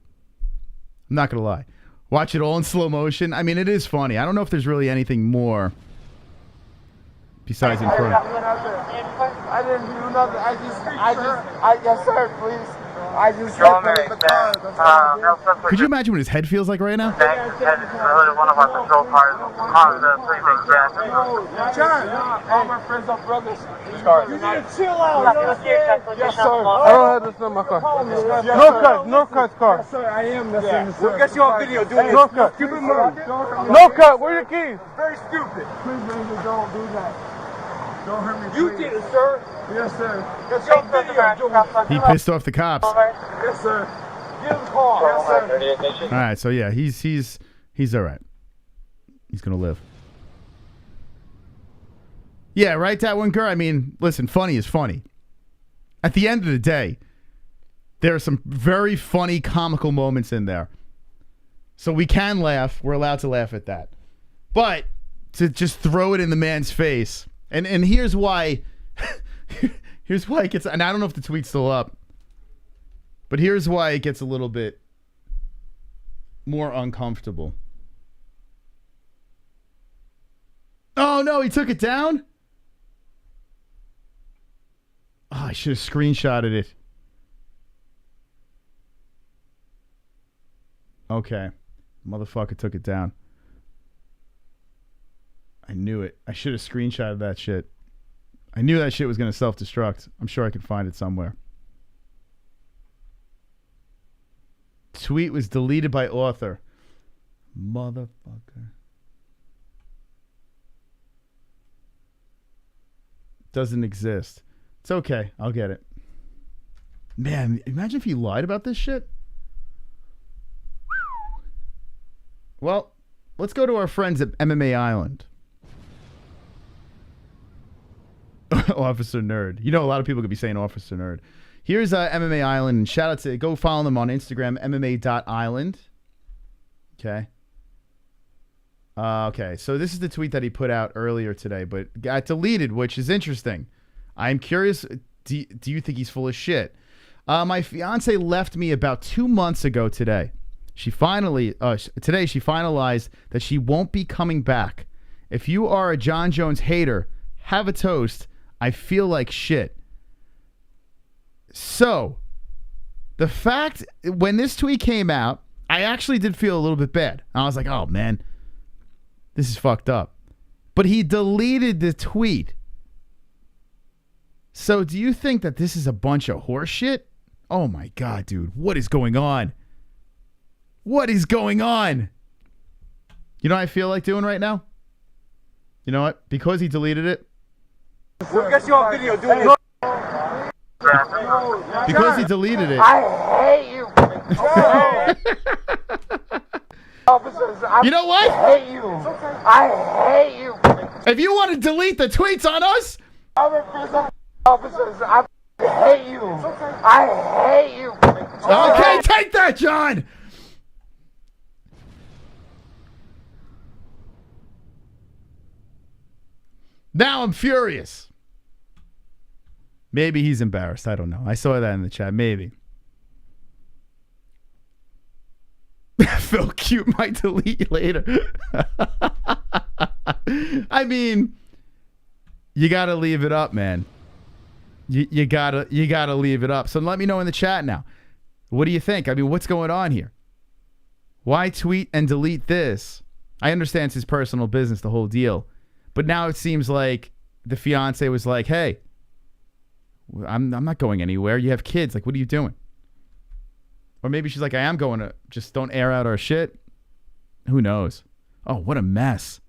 I'm not going to lie. Watch it all in slow motion. I mean, it is funny. I don't know if there's really anything more besides in front. I didn't do nothing. Yes, sir, please. I just got the car. Could you imagine what his head feels like right now? One of our patrol cars on the precinct. John, all my friends are brothers. You need to chill out. You understand? Yes, sir. I don't have this in my car. No cut car. Yes, sir, I am. We'll get you on video doing this. No cut. Keep it moving. No cut. Where are your keys? Very stupid. Please, baby, don't do that. Don't hurt me. You did it, sir. Yes, sir. That's your video. He pissed off the cops. Yes, sir. Get him call. Yes, sir. All right, so yeah, he's all right. He's gonna live. Yeah, right, that one girl. I mean, listen, funny is funny. At the end of the day, there are some very funny, comical moments in there. So we can laugh. We're allowed to laugh at that. But to just throw it in the man's face, and here's why. Here's why it gets, and I don't know if the tweet's still up, but here's why it gets a little bit more uncomfortable. Oh no, he took it down? Oh, I should have screenshotted it. Okay. Motherfucker took it down. I knew it. I should have screenshotted that shit. I knew that shit was going to self-destruct. I'm sure I could find it somewhere. Tweet was deleted by author. Motherfucker. Doesn't exist. It's okay. I'll get it. Man, imagine if he lied about this shit. Well, let's go to our friends at MMA Island. Officer Nerd. You know, a lot of people could be saying Officer Nerd. Here's MMA Island. And shout out to, go follow them on Instagram, MMA.island. Okay. Okay, so this is the tweet that he put out earlier today, but got deleted, which is interesting. I'm curious, do you think he's full of shit? My fiance left me about 2 months ago today. Today she finalized that she won't be coming back. If you are a Jon Jones hater, have a toast. I feel like shit. So, the fact, when this tweet came out, I actually did feel a little bit bad. I was like, oh man, this is fucked up. But he deleted the tweet. So do you think that this is a bunch of horse shit? Oh my God, dude. What is going on? What is going on? You know what I feel like doing right now? You know what? Because he deleted it. We'll get you on video doing it. Because he deleted it. I hate you. Officers, You know what? I hate you. I hate you. If you want to delete the tweets on us, Officers, I hate you. I hate you. okay, take that, John. Now I'm furious. Maybe he's embarrassed. I don't know. I saw that in the chat. Maybe. Phil Cute might delete later. I mean, you gotta leave it up, man. You gotta leave it up. So let me know in the chat now. What do you think? I mean, what's going on here? Why tweet and delete this? I understand it's his personal business, the whole deal. But now it seems like the fiance was like, hey, I'm not going anywhere. You have kids. Like, what are you doing? Or maybe she's like, I am going to. Just don't air out our shit. Who knows? Oh, what a mess.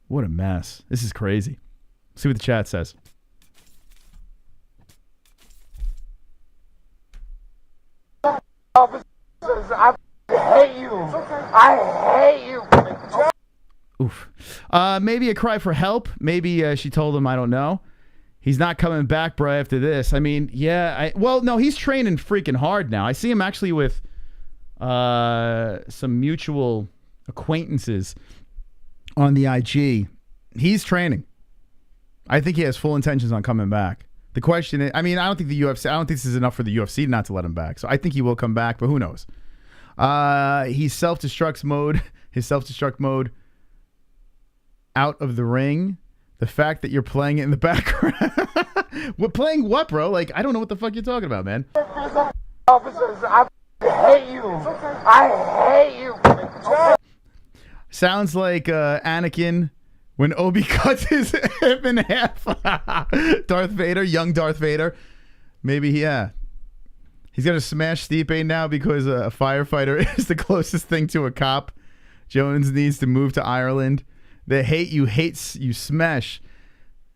What a mess. This is crazy. See what the chat says. Officers, I hate you. I hate you. Oof. Maybe a cry for help. Maybe she told him, I don't know. He's not coming back, bro, after this. I mean, yeah. Well, no, he's training freaking hard now. I see him actually with some mutual acquaintances on the IG. He's training. I think he has full intentions on coming back. The question is, I mean, I don't think this is enough for the UFC not to let him back. So I think he will come back, but who knows? He's self-destruct mode. His self-destruct mode out of the ring. The fact that you're playing it in the background. We're playing what, bro? Like, I don't know what the fuck you're talking about, man. Officers, I hate you. I hate you. Sounds like Anakin when Obi cuts his hip in half. Darth Vader, young Darth Vader. Maybe, yeah. He's going to smash Stipe now because a firefighter is the closest thing to a cop. Jones needs to move to Ireland. The hate you hates you smash.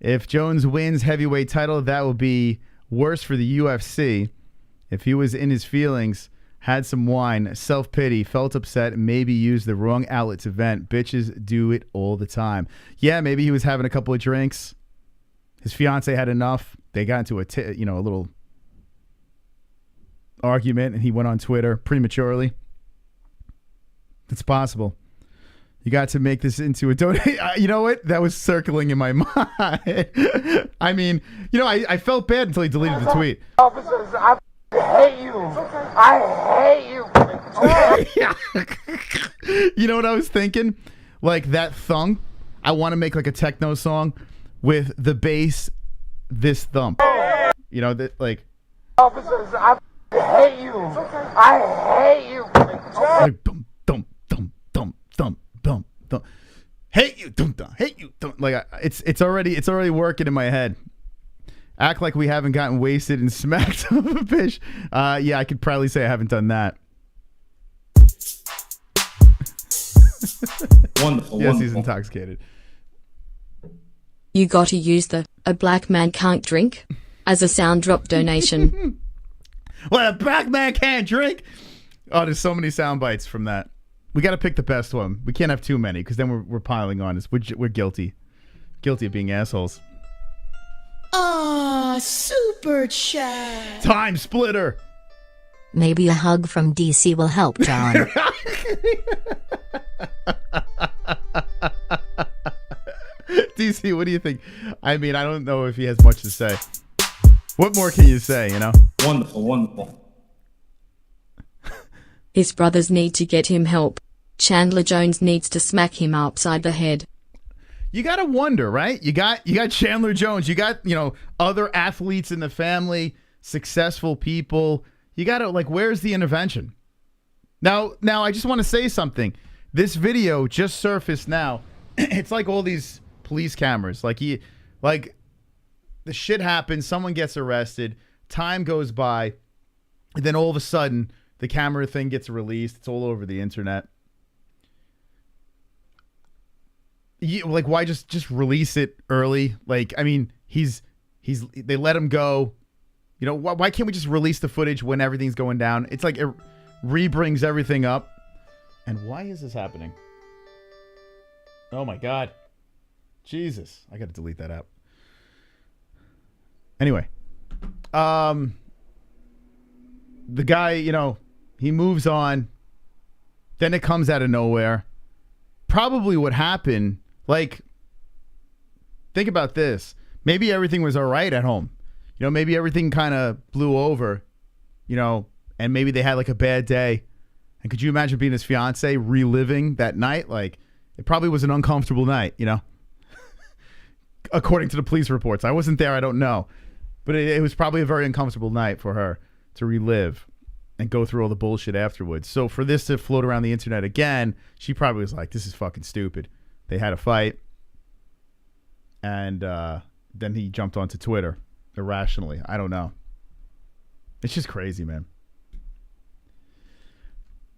If Jones wins heavyweight title, that will be worse for the UFC. If he was in his feelings, had some wine, self-pity, felt upset, maybe used the wrong outlet to vent. Bitches do it all the time. Yeah, maybe he was having a couple of drinks. His fiance had enough. They got into a little argument, and he went on Twitter prematurely. It's possible. You got to make this into a donate. You know what? That was circling in my mind. I mean, I felt bad until he deleted the tweet. Officers, I hate you. I hate you. You know what I was thinking? Like that thump. I want to make like a techno song with the bass, this thump. You know, that like. Officers, I hate you. I hate you. Like dum dum dum dum dum. Dum, dum. Hate you, dum, dum. Hate you, dum. Like it's already working in my head. Act like we haven't gotten wasted and smacked of a fish. Yeah, I could probably say I haven't done that. Wonderful. Yes, wonderful. he's intoxicated. You gotta use the "a black man can't drink" as a sound drop donation. Well, a black man can't drink. Oh, there's so many sound bites from that. We got to pick the best one. We can't have too many because then we're piling on. We're guilty. Guilty of being assholes. Super chat. Time splitter. Maybe a hug from DC will help, John. DC, what do you think? I mean, I don't know if he has much to say. What more can you say, Wonderful, wonderful. His brothers need to get him help. Chandler Jones needs to smack him upside the head. You got to wonder, right? You got Chandler Jones. You got, other athletes in the family, successful people. You got to, where's the intervention? Now, I just want to say something. This video just surfaced now. It's like all these police cameras. The shit happens. Someone gets arrested. Time goes by. And then all of a sudden, the camera thing gets released. It's all over the internet. Why just release it early? They let him go. Why can't we just release the footage when everything's going down? It's like it re-brings everything up. And why is this happening? Oh my God. Jesus. I got to delete that app. Anyway. The guy, you know, he moves on. Then it comes out of nowhere. Probably what happened, like, think about this. Maybe everything was all right at home. You know, maybe everything kind of blew over, you know, and maybe they had like a bad day. And could you imagine being his fiance, reliving that night? Like, it probably was an uncomfortable night, you know, according to the police reports. I wasn't there. I don't know. But it was probably a very uncomfortable night for her to relive and go through all the bullshit afterwards. So for this to float around the internet again, she probably was like, this is fucking stupid. They had a fight. And then he jumped onto Twitter irrationally. I don't know. It's just crazy, man.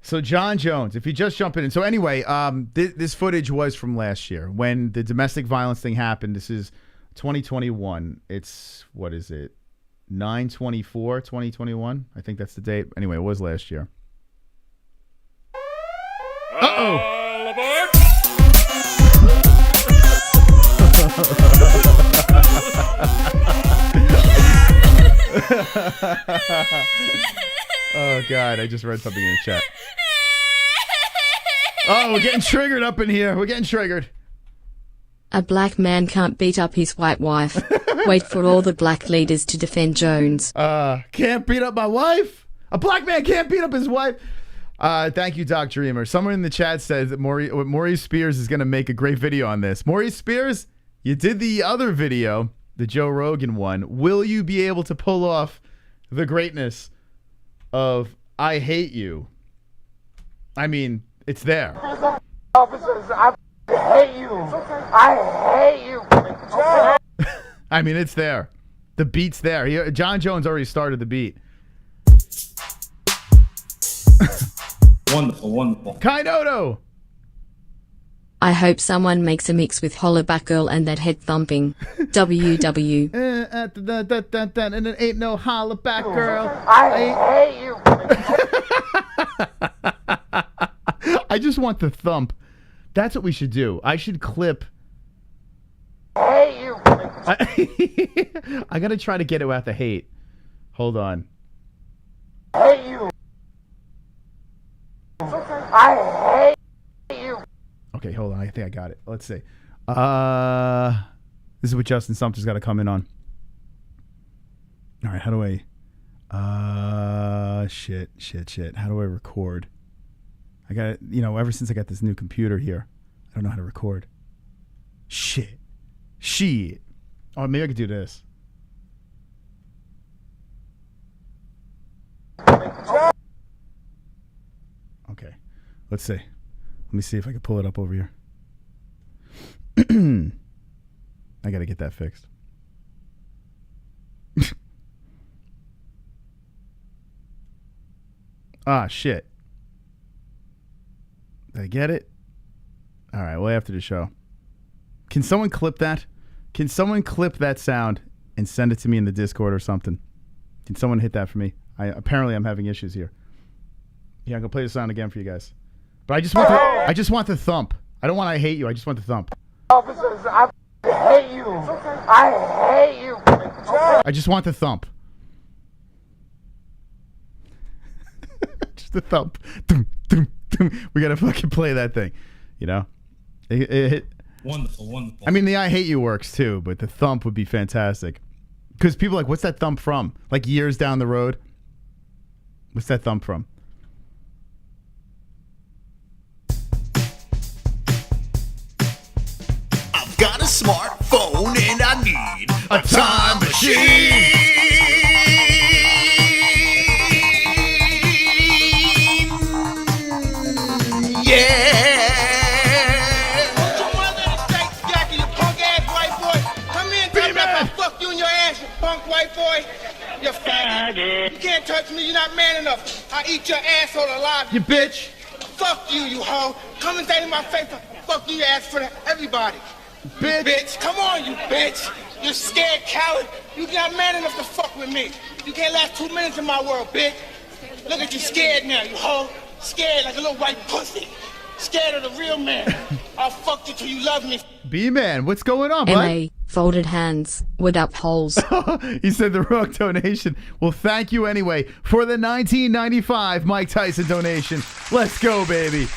So Jon Jones, if you just jump in. So anyway, this footage was from last year when the domestic violence thing happened. This is 2021. It's, what is it? 9/24/2021. I think that's the date. Anyway, it was last year. Uh-oh. All aboard. Oh, God. I just read something in the chat. Oh, we're getting triggered up in here. We're getting triggered. A black man can't beat up his white wife. Wait for all the black leaders to defend Jones. Can't beat up my wife? A black man can't beat up his wife? Thank you, Doc Dreamer. Someone in the chat says that Maurice Spears is going to make a great video on this. Maurice Spears, you did the other video, the Joe Rogan one. Will you be able to pull off the greatness of I Hate You? I mean, it's there. Officers, I hate you. I hate you. I mean, it's there. The beat's there. Jon Jones already started the beat. Wonderful, wonderful. Kainoto! I hope someone makes a mix with Hollaback Girl and that head thumping. WW. And it ain't no Hollaback Girl. I hate you. I just want the thump. That's what we should do. I should clip. Hate you. I gotta try to get it without the hate. Hold on. Hate you. I hate you. Okay, hold on. I think I got it. Let's see. This is what Justin Sumter's got to come in on. All right, how do I... shit. How do I record? I got it, you know, ever since I got this new computer here, I don't know how to record. Shit. Oh, maybe I could do this. Okay, let's see. Let me see if I can pull it up over here. I got to get that fixed. Ah, shit. Did I get it? All right, well, after the show. Can someone clip that? Can someone clip that sound and send it to me in the Discord or something? Can someone hit that for me? Apparently I'm having issues here. Yeah, I'm going to play the sound again for you guys. But I just want the thump. I don't want I hate you. I just want the thump. Officers, I hate you. I hate you. I just want the thump. Just the thump. We got to fucking play that thing. You know? Wonderful. I mean, the I hate you works too, but the thump would be fantastic. Because people are like, what's that thump from? Like years down the road. What's that thump from? I've got a smartphone and I need a time machine. You faggot. You can't touch me, you're not man enough. I eat your asshole alive. You bitch. Fuck you, you hoe. Come and say in my face, fuck you, ass for everybody. Bitch. You bitch. Come on, you bitch. You scared coward. You're not man enough to fuck with me. You can't last 2 minutes in my world, bitch. Look at you scared now, you hoe. Scared like a little white pussy. Scared of the real man. I'll fuck you till you love me. B-Man, what's going on, bud? MA, folded hands, wood up holes. He said the wrong donation. Well, thank you anyway for the $19.95 Mike Tyson donation. Let's go, baby.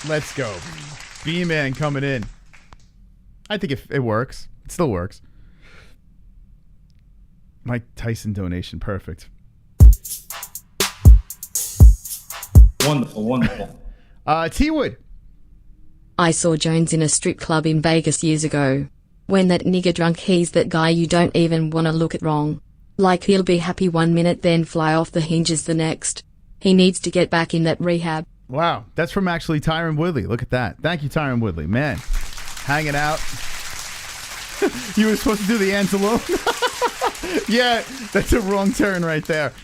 Let's go. B-Man coming in. I think it works. It still works. Mike Tyson donation. Perfect. Wonderful, wonderful. T-Wood. I saw Jones in a strip club in Vegas years ago. When that nigger drunk, he's that guy you don't even wanna look at wrong. Like he'll be happy 1 minute then fly off the hinges the next. He needs to get back in that rehab. Wow, that's from actually Tyron Woodley. Look at that. Thank you, Tyron Woodley. Man, hanging out. You were supposed to do the Anzalone. Yeah, that's a wrong turn right there.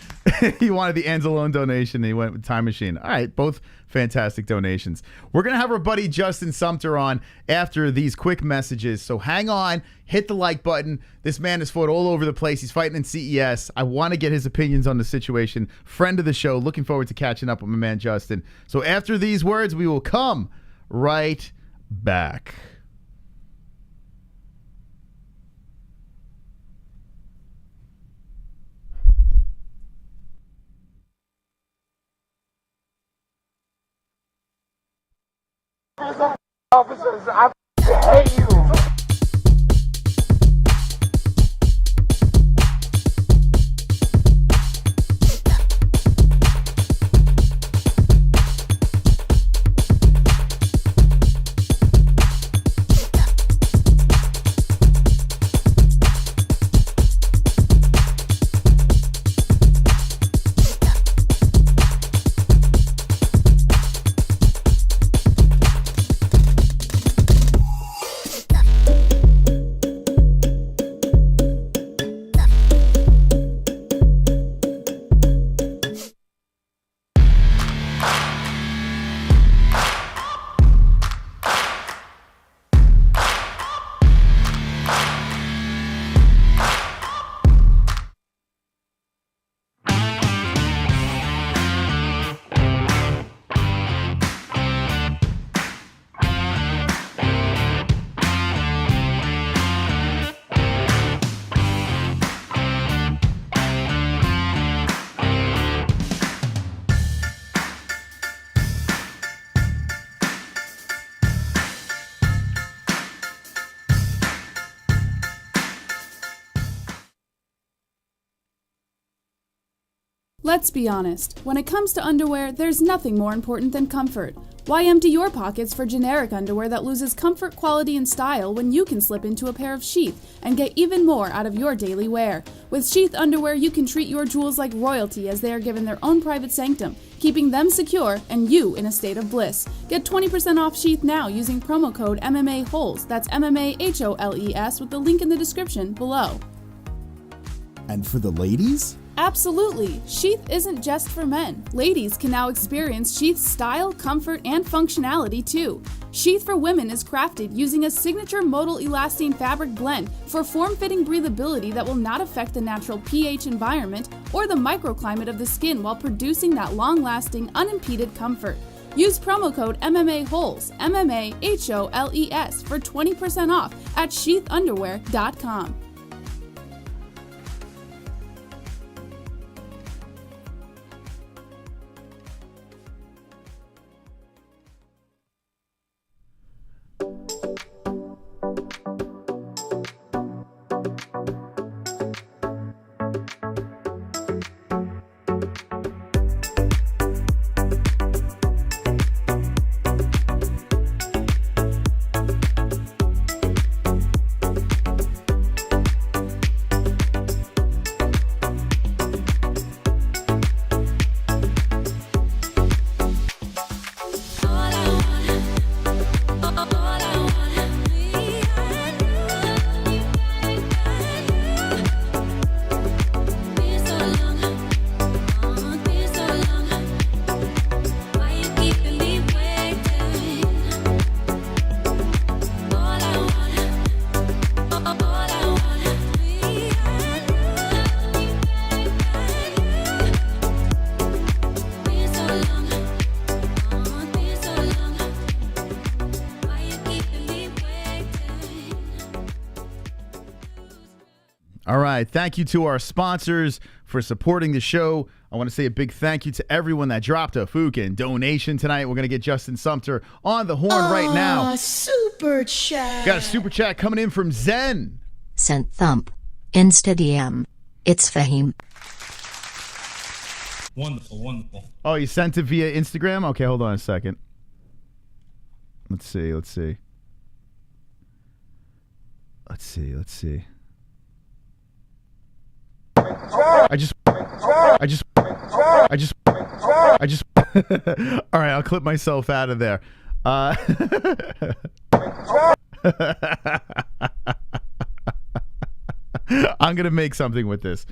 He wanted the Anzalone donation, and he went with Time Machine. All right, both fantastic donations. We're going to have our buddy Justin Sumter on after these quick messages, so hang on, hit the like button. This man has fought all over the place. He's fighting in CES. I want to get his opinions on the situation. Friend of the show, looking forward to catching up with my man Justin. So after these words, we will come right back. Officers, I hate you. Let's be honest, when it comes to underwear, there's nothing more important than comfort. Why empty your pockets for generic underwear that loses comfort, quality, and style when you can slip into a pair of Sheath and get even more out of your daily wear? With Sheath underwear, you can treat your jewels like royalty as they are given their own private sanctum, keeping them secure and you in a state of bliss. Get 20% off Sheath now using promo code MMA-Holes. That's MMA-HOLES with the link in the description below. And for the ladies? Absolutely! Sheath isn't just for men. Ladies can now experience Sheath's style, comfort, and functionality too. Sheath for women is crafted using a signature modal elastane fabric blend for form-fitting breathability that will not affect the natural pH environment or the microclimate of the skin while producing that long-lasting, unimpeded comfort. Use promo code MMA-Holes, MMA-HOLES for 20% off at sheathunderwear.com. All right. Thank you to our sponsors for supporting the show. I want to say a big thank you to everyone that dropped a fucking donation tonight. We're going to get Justin Sumter on the horn right now. Super chat. Got a super chat coming in from Zen. Sent thump. Insta DM. It's Fahim. Wonderful, wonderful. Oh, you sent it via Instagram? Okay, hold on a second. Let's see. I just all right, I'll clip myself out of there. I'm gonna make something with this.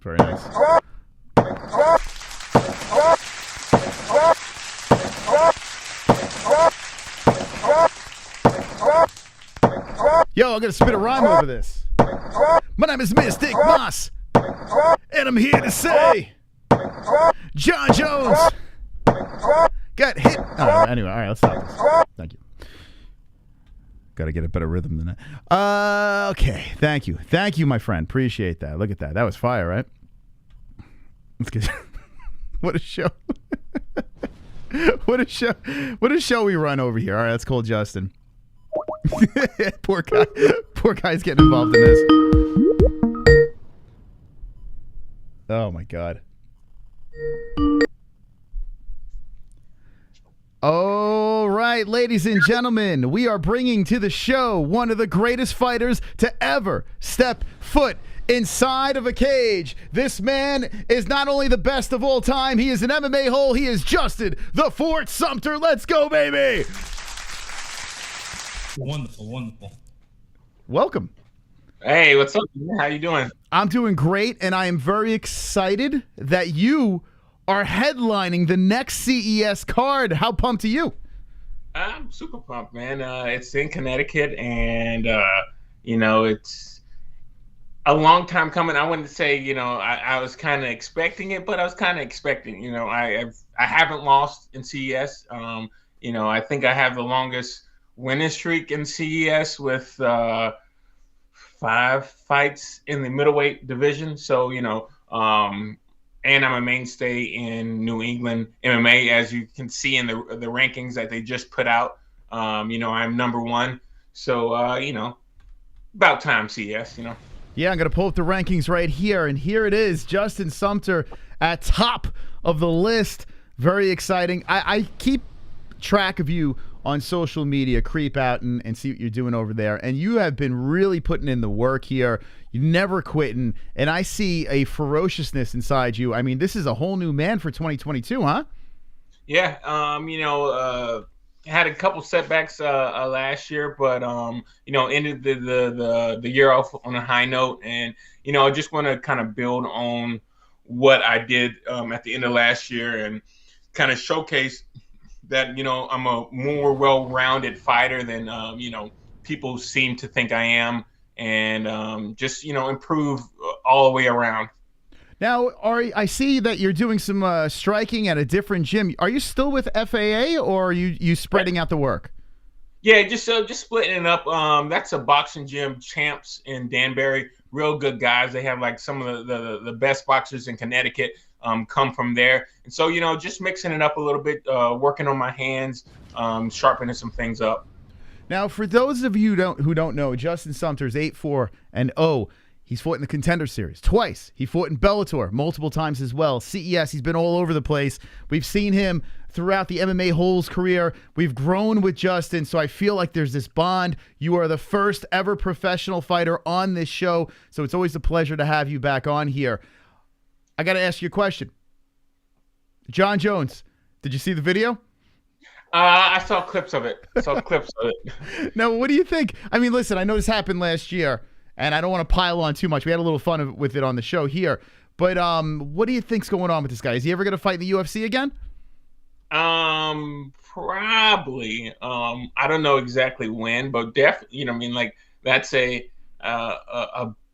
Very nice. Yo, I'm gonna spit a rhyme over this. My name is Mystic Moss, and I'm here to say, Jon Jones got hit. Anyway, all right, let's stop this. Thank you. Got to get a better rhythm than that. Okay, thank you, my friend. Appreciate that. Look at that. That was fire, right? Let's get. What a show! What a show we run over here. All right, let's call Justin. Poor guy's getting involved in this. Oh my God. All right, ladies and gentlemen, we are bringing to the show one of the greatest fighters to ever step foot inside of a cage. This man is not only the best of all time, he is an MMA hole. He is Justin the Fort Sumter. Let's go, baby. Wonderful, wonderful. Welcome. Hey, what's up? How you doing? I'm doing great, and I am very excited that you are headlining the next CES card. How pumped are you? I'm super pumped, man. It's in Connecticut, and it's a long time coming. I wouldn't say, I was kind of expecting it, but I was kind of expecting. I haven't lost in CES. I think I have the longest winning streak in CES with 5 fights in the middleweight division. So, and I'm a mainstay in New England MMA, as you can see in the rankings that they just put out. I'm #1. So, about time, CES, Yeah, I'm going to pull up the rankings right here, and here it is. Justin Sumter at top of the list. Very exciting. I keep track of you on social media, creep out and see what you're doing over there. And you have been really putting in the work here. You're never quitting. And I see a ferociousness inside you. I mean, this is a whole new man for 2022, huh? Yeah. Had a couple setbacks last year, but ended the year off on a high note. And I just want to kind of build on what I did at the end of last year and kind of showcase that I'm a more well-rounded fighter than people seem to think I am, and just improve all the way around. Now, I see that you're doing some striking at a different gym. Are you still with FAA, or are you spreading out the work? Yeah, just splitting it up. That's a boxing gym, Champs in Danbury. Real good guys. They have like some of the best boxers in Connecticut come from there. And so, just mixing it up a little bit, working on my hands, sharpening some things up. Now, for those of you who don't know, Justin Sumter's 8-4-0. He's fought in the Contender Series twice. He fought in Bellator multiple times as well. CES, he's been all over the place. We've seen him throughout the MMA-Holes career. We've grown with Justin, so I feel like there's this bond. You are the first ever professional fighter on this show, so it's always a pleasure to have you back on here. I got to ask you a question. Jon Jones, did you see the video? I saw clips of it. Now, what do you think? I mean, listen, I know this happened last year, and I don't want to pile on too much. We had a little fun with it on the show here. But what do you think's going on with this guy? Is he ever going to fight in the UFC again? Probably. I don't know exactly when, but definitely, that's a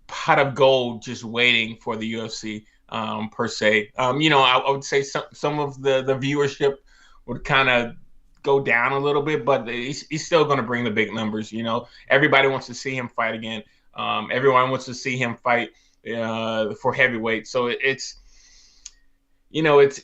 pot of gold just waiting for the UFC. per se. You know, I would say some of the viewership would kind of go down a little bit, but he's still going to bring the big numbers. You know, everybody wants to see him fight again. Everyone wants to see him fight for heavyweight. So it's, you know, it's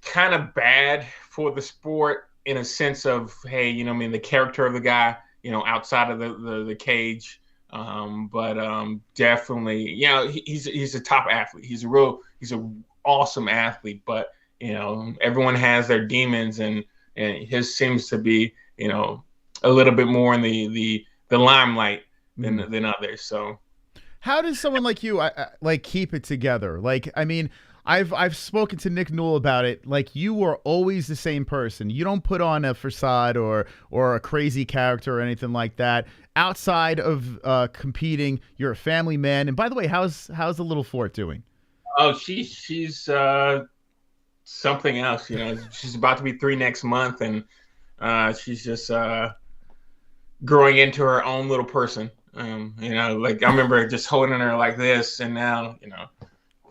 kind of bad for the sport in a sense of, hey, you know, I mean, the character of the guy, you know, outside of the cage. But definitely, you know, he's a top athlete. He's an awesome athlete, but, you know, everyone has their demons, and his seems to be, you know, a little bit more in the limelight than others. So how does someone like you like keep it together? Like, I mean, I've spoken to Nick Newell about it. Like, you are always the same person. You don't put on a facade or a crazy character or anything like that. Outside of competing, you're a family man. And by the way, how's the little fort doing? Oh, she's something else. You know, she's about to be 3 next month, and she's just growing into her own little person. You know, like, I remember just holding her like this, and now, you know,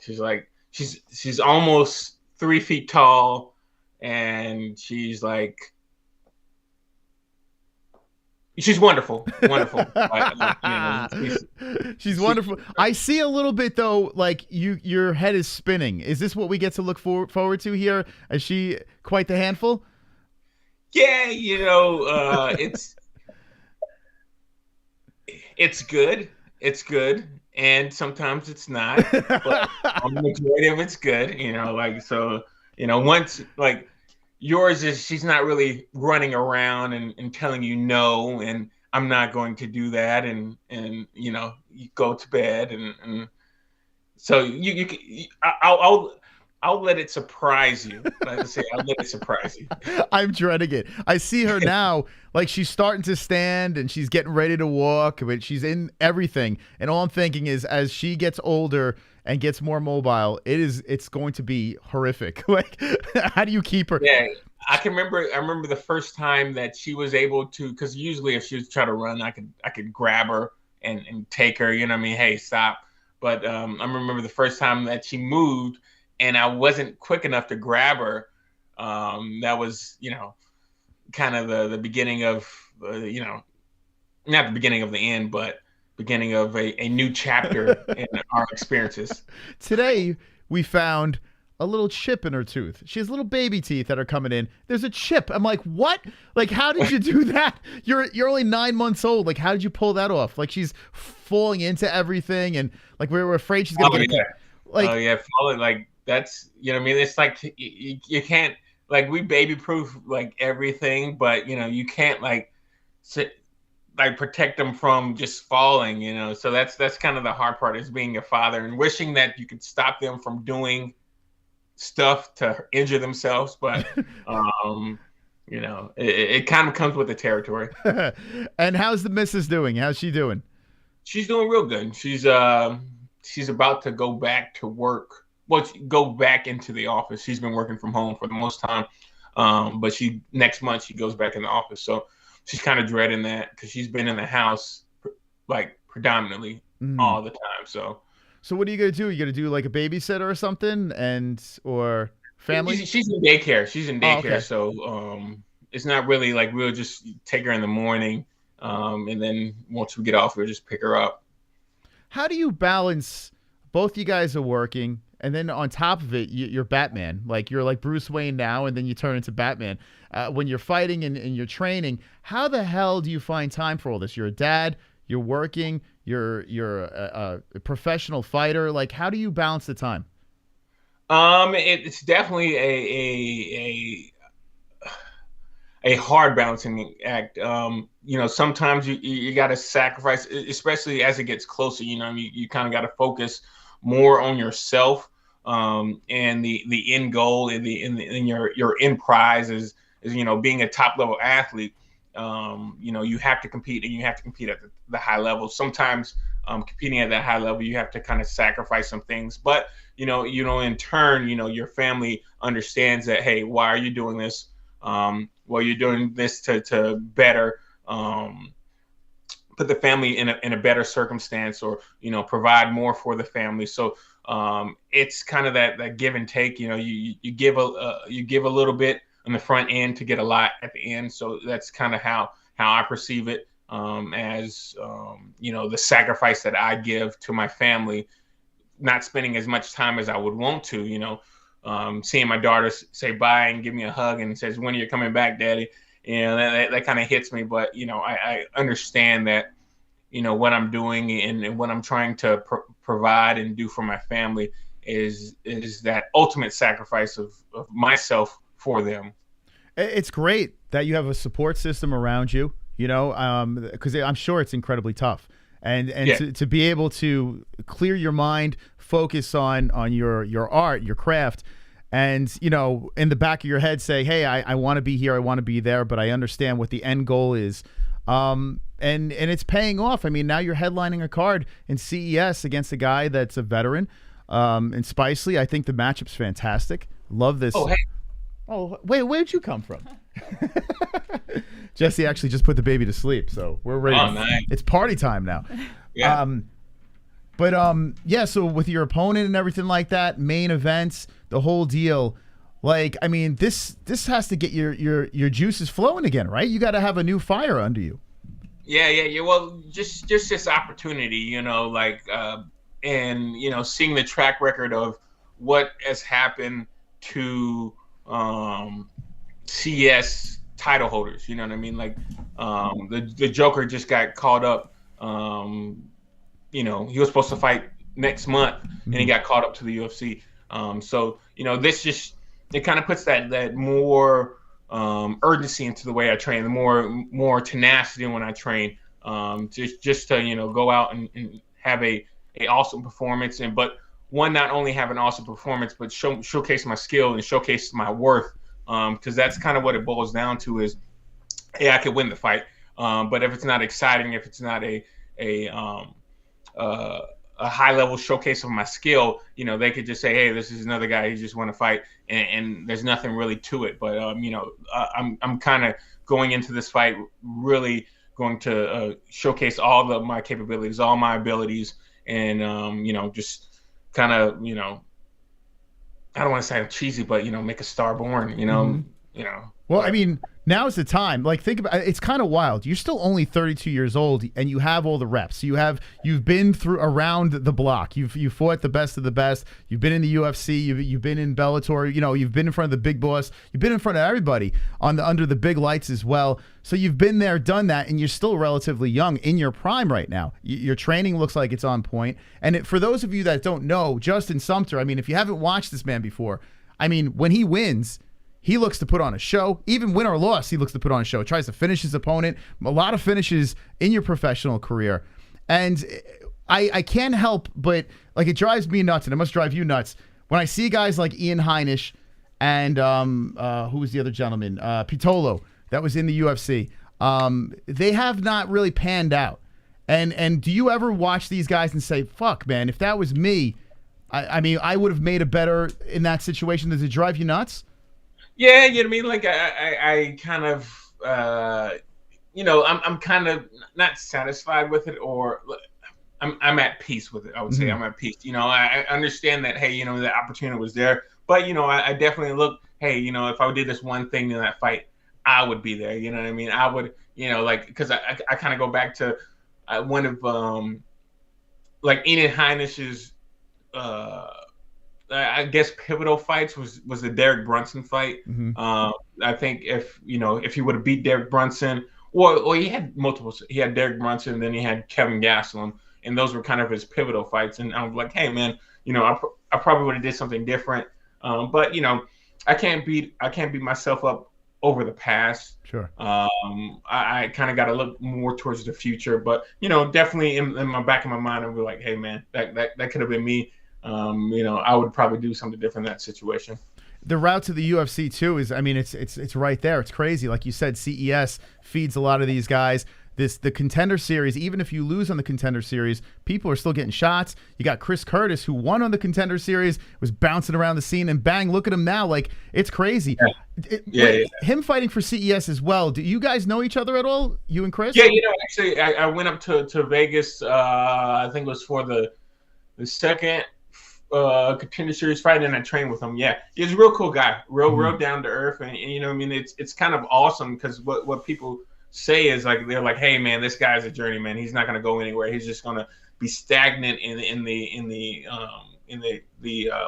she's like, she's almost 3 feet tall, and she's like, she's wonderful. You know, she's wonderful. I see a little bit though, like your head is spinning. Is this what we get to look forward to here? Is she quite the handful? Yeah, you know, it's good. It's good. And sometimes it's not, but the majority of it's good, you know, like, so, you know, once, like, yours is, she's not really running around and telling you no, and I'm not going to do that, and you know, you go to bed, and so I'll let it surprise you. Like I say, I'll let it surprise you. I'm dreading it. I see her now, like, she's starting to stand and she's getting ready to walk, but she's in everything. And all I'm thinking is, as she gets older and gets more mobile, it's going to be horrific. Like, how do you keep her? Yeah, I remember the first time that she was able to, because usually if she was trying to run, I could grab her and take her. You know what I mean? Hey, stop. But I remember the first time that she moved, and I wasn't quick enough to grab her. That was, you know, kind of the beginning of, you know, not the beginning of the end, but beginning of a new chapter in our experiences. Today, we found a little chip in her tooth. She has little baby teeth that are coming in. There's a chip. I'm like, what? Like, how did you do that? You're only 9 months old. Like, how did you pull that off? Like, she's falling into everything, and like, we were afraid she's gonna get like, oh yeah, falling, like, that's, you know what I mean? It's like, you can't, like, we baby proof like everything, but, you know, you can't like protect them from just falling, you know? So that's kind of the hard part, is being a father and wishing that you could stop them from doing stuff to injure themselves. But, you know, it kind of comes with the territory. And how's the missus doing? How's she doing? She's doing real good. She's about to go back to work. Well, go back into the office. She's been working from home for the most time, but next month she goes back in the office. So she's kind of dreading that, because she's been in the house like predominantly all the time. So what are you gonna do? You gonna do like a babysitter or something, or family? She's in daycare. She's in daycare. Oh, okay. So it's not really like, we'll just take her in the morning, and then once we get off, we'll just pick her up. How do you balance? Both you guys are working, and then on top of it, you're Batman. Like, you're like Bruce Wayne now, and then you turn into Batman. When you're fighting and you're training, how the hell do you find time for all this? You're a dad, you're working, you're a professional fighter. Like, how do you balance the time? It's definitely a hard balancing act. You know, sometimes you got to sacrifice, especially as it gets closer. You know, you kind of got to focus more on yourself, and the end goal and your end prize is, you know, being a top level athlete. You know, you have to compete, and you have to compete at the high level. Sometimes competing at that high level, you have to kind of sacrifice some things, but you know, in turn, you know, your family understands that, hey, why are you doing this? Well, you're doing this to better put the family in a better circumstance, or provide more for the family. So it's kind of that give and take. You give a little bit on the front end to get a lot at the end. So that's kind of how I perceive it, as the sacrifice that I give to my family, not spending as much time as I would want to. Seeing my daughter say bye and give me a hug and says, "When are you coming back, Daddy?" That kind of hits me. But I understand that what I'm doing and what I'm trying to provide and do for my family is that ultimate sacrifice of myself for them. It's great that you have a support system around you, because I'm sure it's incredibly tough. And Yeah. to be able to clear your mind, focus on your art, your craft, and in the back of your head say, hey, I want to be here, I want to be there, but I understand what the end goal is. And it's paying off. I mean, now you're headlining a card in CES against a guy that's a veteran. And Spicely, I think the matchup's fantastic. Love this. Oh, hey. Oh, wait, where'd you come from? Jesse actually just put the baby to sleep, so we're ready. Oh, nice. It's party time now. Yeah. Yeah, so with your opponent and everything like that, main events, the whole deal, this has to get your juices flowing again, right? You got to have a new fire under you. Yeah. Well, just this opportunity, and seeing the track record of what has happened to CES title holders. You know what I mean? The Joker just got caught up. He was supposed to fight next month, and he got caught up to the UFC. So this it kind of puts that more urgency into the way I train, the more tenacity when I train, just to go out and have a awesome performance, but not only have an awesome performance, but showcase my skill and showcase my worth, because that's kind of what it boils down to is, hey, I could win the fight, but if it's not exciting, if it's not a high level showcase of my skill, they could just say, hey, this is another guy who just want to fight, and there's nothing really to it. But I'm kind of going into this fight really going to showcase all of my capabilities, all my abilities, and just kind of I don't want to say I'm cheesy, but make a star born. Well, I mean, now's the time. Think about it's kind of wild. You're still only 32 years old, and you have all the reps. You've been around the block. You've fought the best of the best. You've been in the UFC. You've been in Bellator. You've been in front of the big boss. You've been in front of everybody under the big lights as well. So you've been there, done that, and you're still relatively young in your prime right now. Your training looks like it's on point. And for those of you that don't know, Justin Sumter, if you haven't watched this man before, when he wins, he looks to put on a show. Even win or loss, he looks to put on a show. Tries to finish his opponent. A lot of finishes in your professional career. And I can't help but, it drives me nuts, and it must drive you nuts, when I see guys like Ian Heinisch and who was the other gentleman? Pitolo, that was in the UFC. They have not really panned out. And do you ever watch these guys and say, fuck, man, if that was me, I would have made it better in that situation? Does it drive you nuts? Yeah, you know what I mean? I kind of, I'm kind of not satisfied with it, or I'm at peace with it. I would say I'm at peace. I understand that, hey, the opportunity was there, but I definitely look, hey, if I did this one thing in that fight, I would be there. You know what I mean? I would, because I kind of go back to one of Ian Heinisch's, I guess pivotal fights was the Derek Brunson fight. I think if he would have beat Derek Brunson, or he had multiple. He had Derek Brunson, and then he had Kevin Gastelum, and those were kind of his pivotal fights. And I was like, hey man, I probably would have did something different. But I can't beat myself up over the past. Sure. I kind of got to look more towards the future. But definitely in my back of my mind, I'll be like, hey man, that could have been me. I would probably do something different in that situation. The route to the UFC too is, it's right there. It's crazy. Like you said, CES feeds a lot of these guys. the Contender Series, even if you lose on the Contender Series, people are still getting shots. You got Chris Curtis, who won on the Contender Series, was bouncing around the scene, and bang, look at him now. Like, it's crazy. Him fighting for CES as well. Do you guys know each other at all, you and Chris? Yeah, actually, I went up to Vegas, I think it was for the second Contender Series fight, and I trained with him. Yeah, he's a real cool guy, real down to earth, and I mean, it's kind of awesome because what people say is like, they're like, hey man, this guy's a journeyman. He's not going to go anywhere. He's just going to be stagnant in the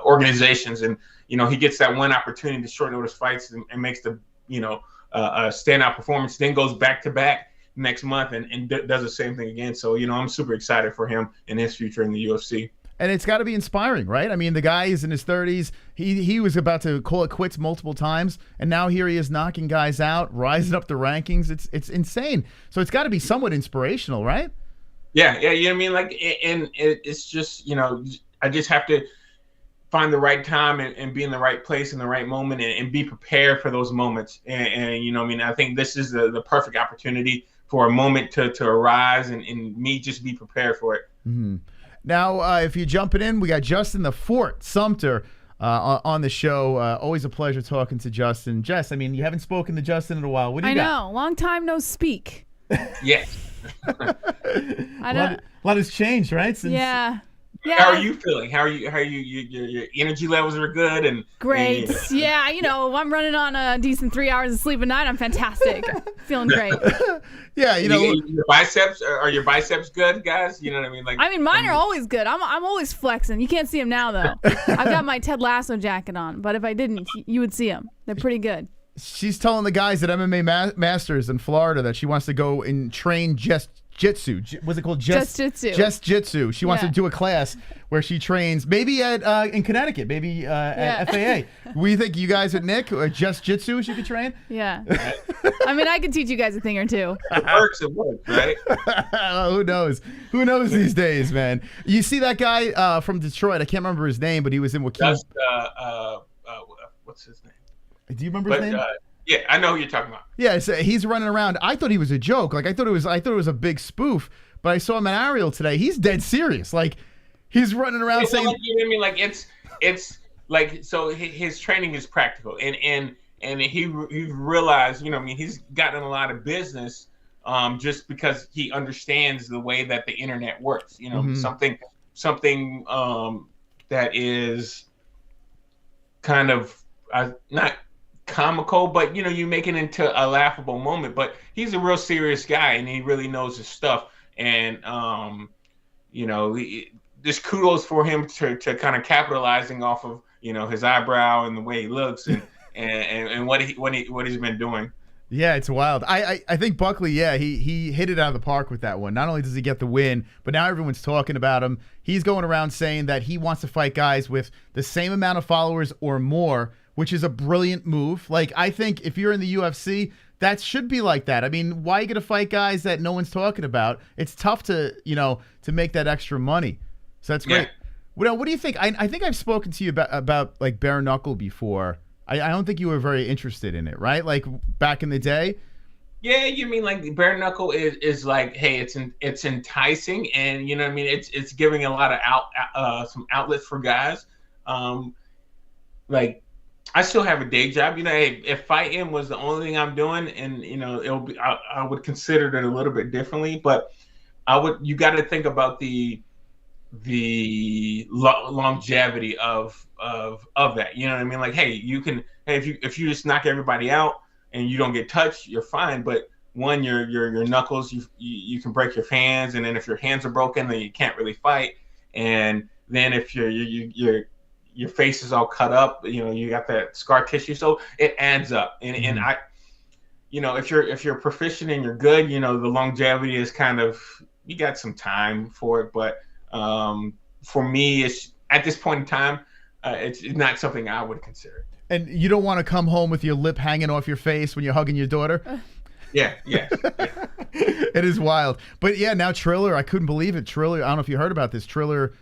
organizations, and he gets that one opportunity to short notice fights and makes the standout performance, then goes back to back next month and does the same thing again. So I'm super excited for him and his future in the UFC. And it's got to be inspiring, right? I mean, the guy is in his 30s. He was about to call it quits multiple times, and now here he is knocking guys out, rising up the rankings. It's insane. So it's got to be somewhat inspirational, right? Yeah, you know what I mean? Like, and it's just, I just have to find the right time and be in the right place in the right moment and be prepared for those moments. And I mean, I think this is the perfect opportunity for a moment to arise and me just be prepared for it. Mm-hmm. Now, if you're jumping in, we got Justin the Fort Sumter on the show. Always a pleasure talking to Justin. Jess, I mean, you haven't spoken to Justin in a while. What do you got? I know. Long time no speak. Yes. A lot has changed, right? Since... Yeah. How are you feeling? How are you? Your energy levels are good and great. Yeah, I'm running on a decent 3 hours of sleep a night. I'm fantastic. Feeling great. Yeah, your biceps are your biceps good, guys? You know what I mean? Like, mine are always good. I'm always flexing. You can't see them now though. I've got my Ted Lasso jacket on, but if I didn't, you would see them. They're pretty good. She's telling the guys at MMA Masters in Florida that she wants to go and train Jitsu. What's it called? Just Jitsu. She wants to do a class where she trains, maybe at in Connecticut, maybe at FAA. We think you guys at Nick or Just Jitsu she could train? Yeah. I mean, I could teach you guys a thing or two. It works, right? Who knows? Who knows these days, man? You see that guy from Detroit? I can't remember his name, but he was in Wakil. What's his name? Do you remember his name? Yeah, I know who you're talking about. Yeah, so he's running around. I thought he was a joke. Like I thought it was a big spoof. But I saw him at Ariel today. He's dead serious. Like he's running around saying, you know what I mean? Like it's like, so his training is practical, and he realized, I mean, he's gotten a lot of business just because he understands the way that the internet works. Something that is kind of not comical, but you make it into a laughable moment. But he's a real serious guy, and he really knows his stuff. And just kudos for him to kind of capitalizing off of his eyebrow and the way he looks and what he's been doing. Yeah, it's wild. I think Buckley, he hit it out of the park with that one. Not only does he get the win, but now everyone's talking about him. He's going around saying that he wants to fight guys with the same amount of followers or more, which is a brilliant move. Like, I think if you're in the UFC, that should be like that. I mean, why are you going to fight guys that no one's talking about? It's tough to make that extra money. So that's great. Yeah. What do you think? I think I've spoken to you about like bare knuckle before. I don't think you were very interested in it, right? Like back in the day. Yeah, you mean like bare knuckle is like, hey, it's enticing, and you know what I mean. It's giving a lot of some outlets for guys. Like, I still have a day job. Hey, if fighting was the only thing I'm doing, and it'll be, I would consider it a little bit differently. But you got to think about the longevity of that. You know what I mean? Like, hey, if you just knock everybody out and you don't get touched, you're fine. But one, your knuckles, you can break your hands, and then if your hands are broken, then you can't really fight. And then if your face is all cut up, you got that scar tissue, so it adds up. And I, if you're proficient and you're good, the longevity is kind of, you got some time for it. But for me, it's at this point in time, it's not something I would consider. And you don't want to come home with your lip hanging off your face when you're hugging your daughter? Yeah. It is wild. But yeah, now Triller, I couldn't believe it. Triller, I don't know if you heard about this. Triller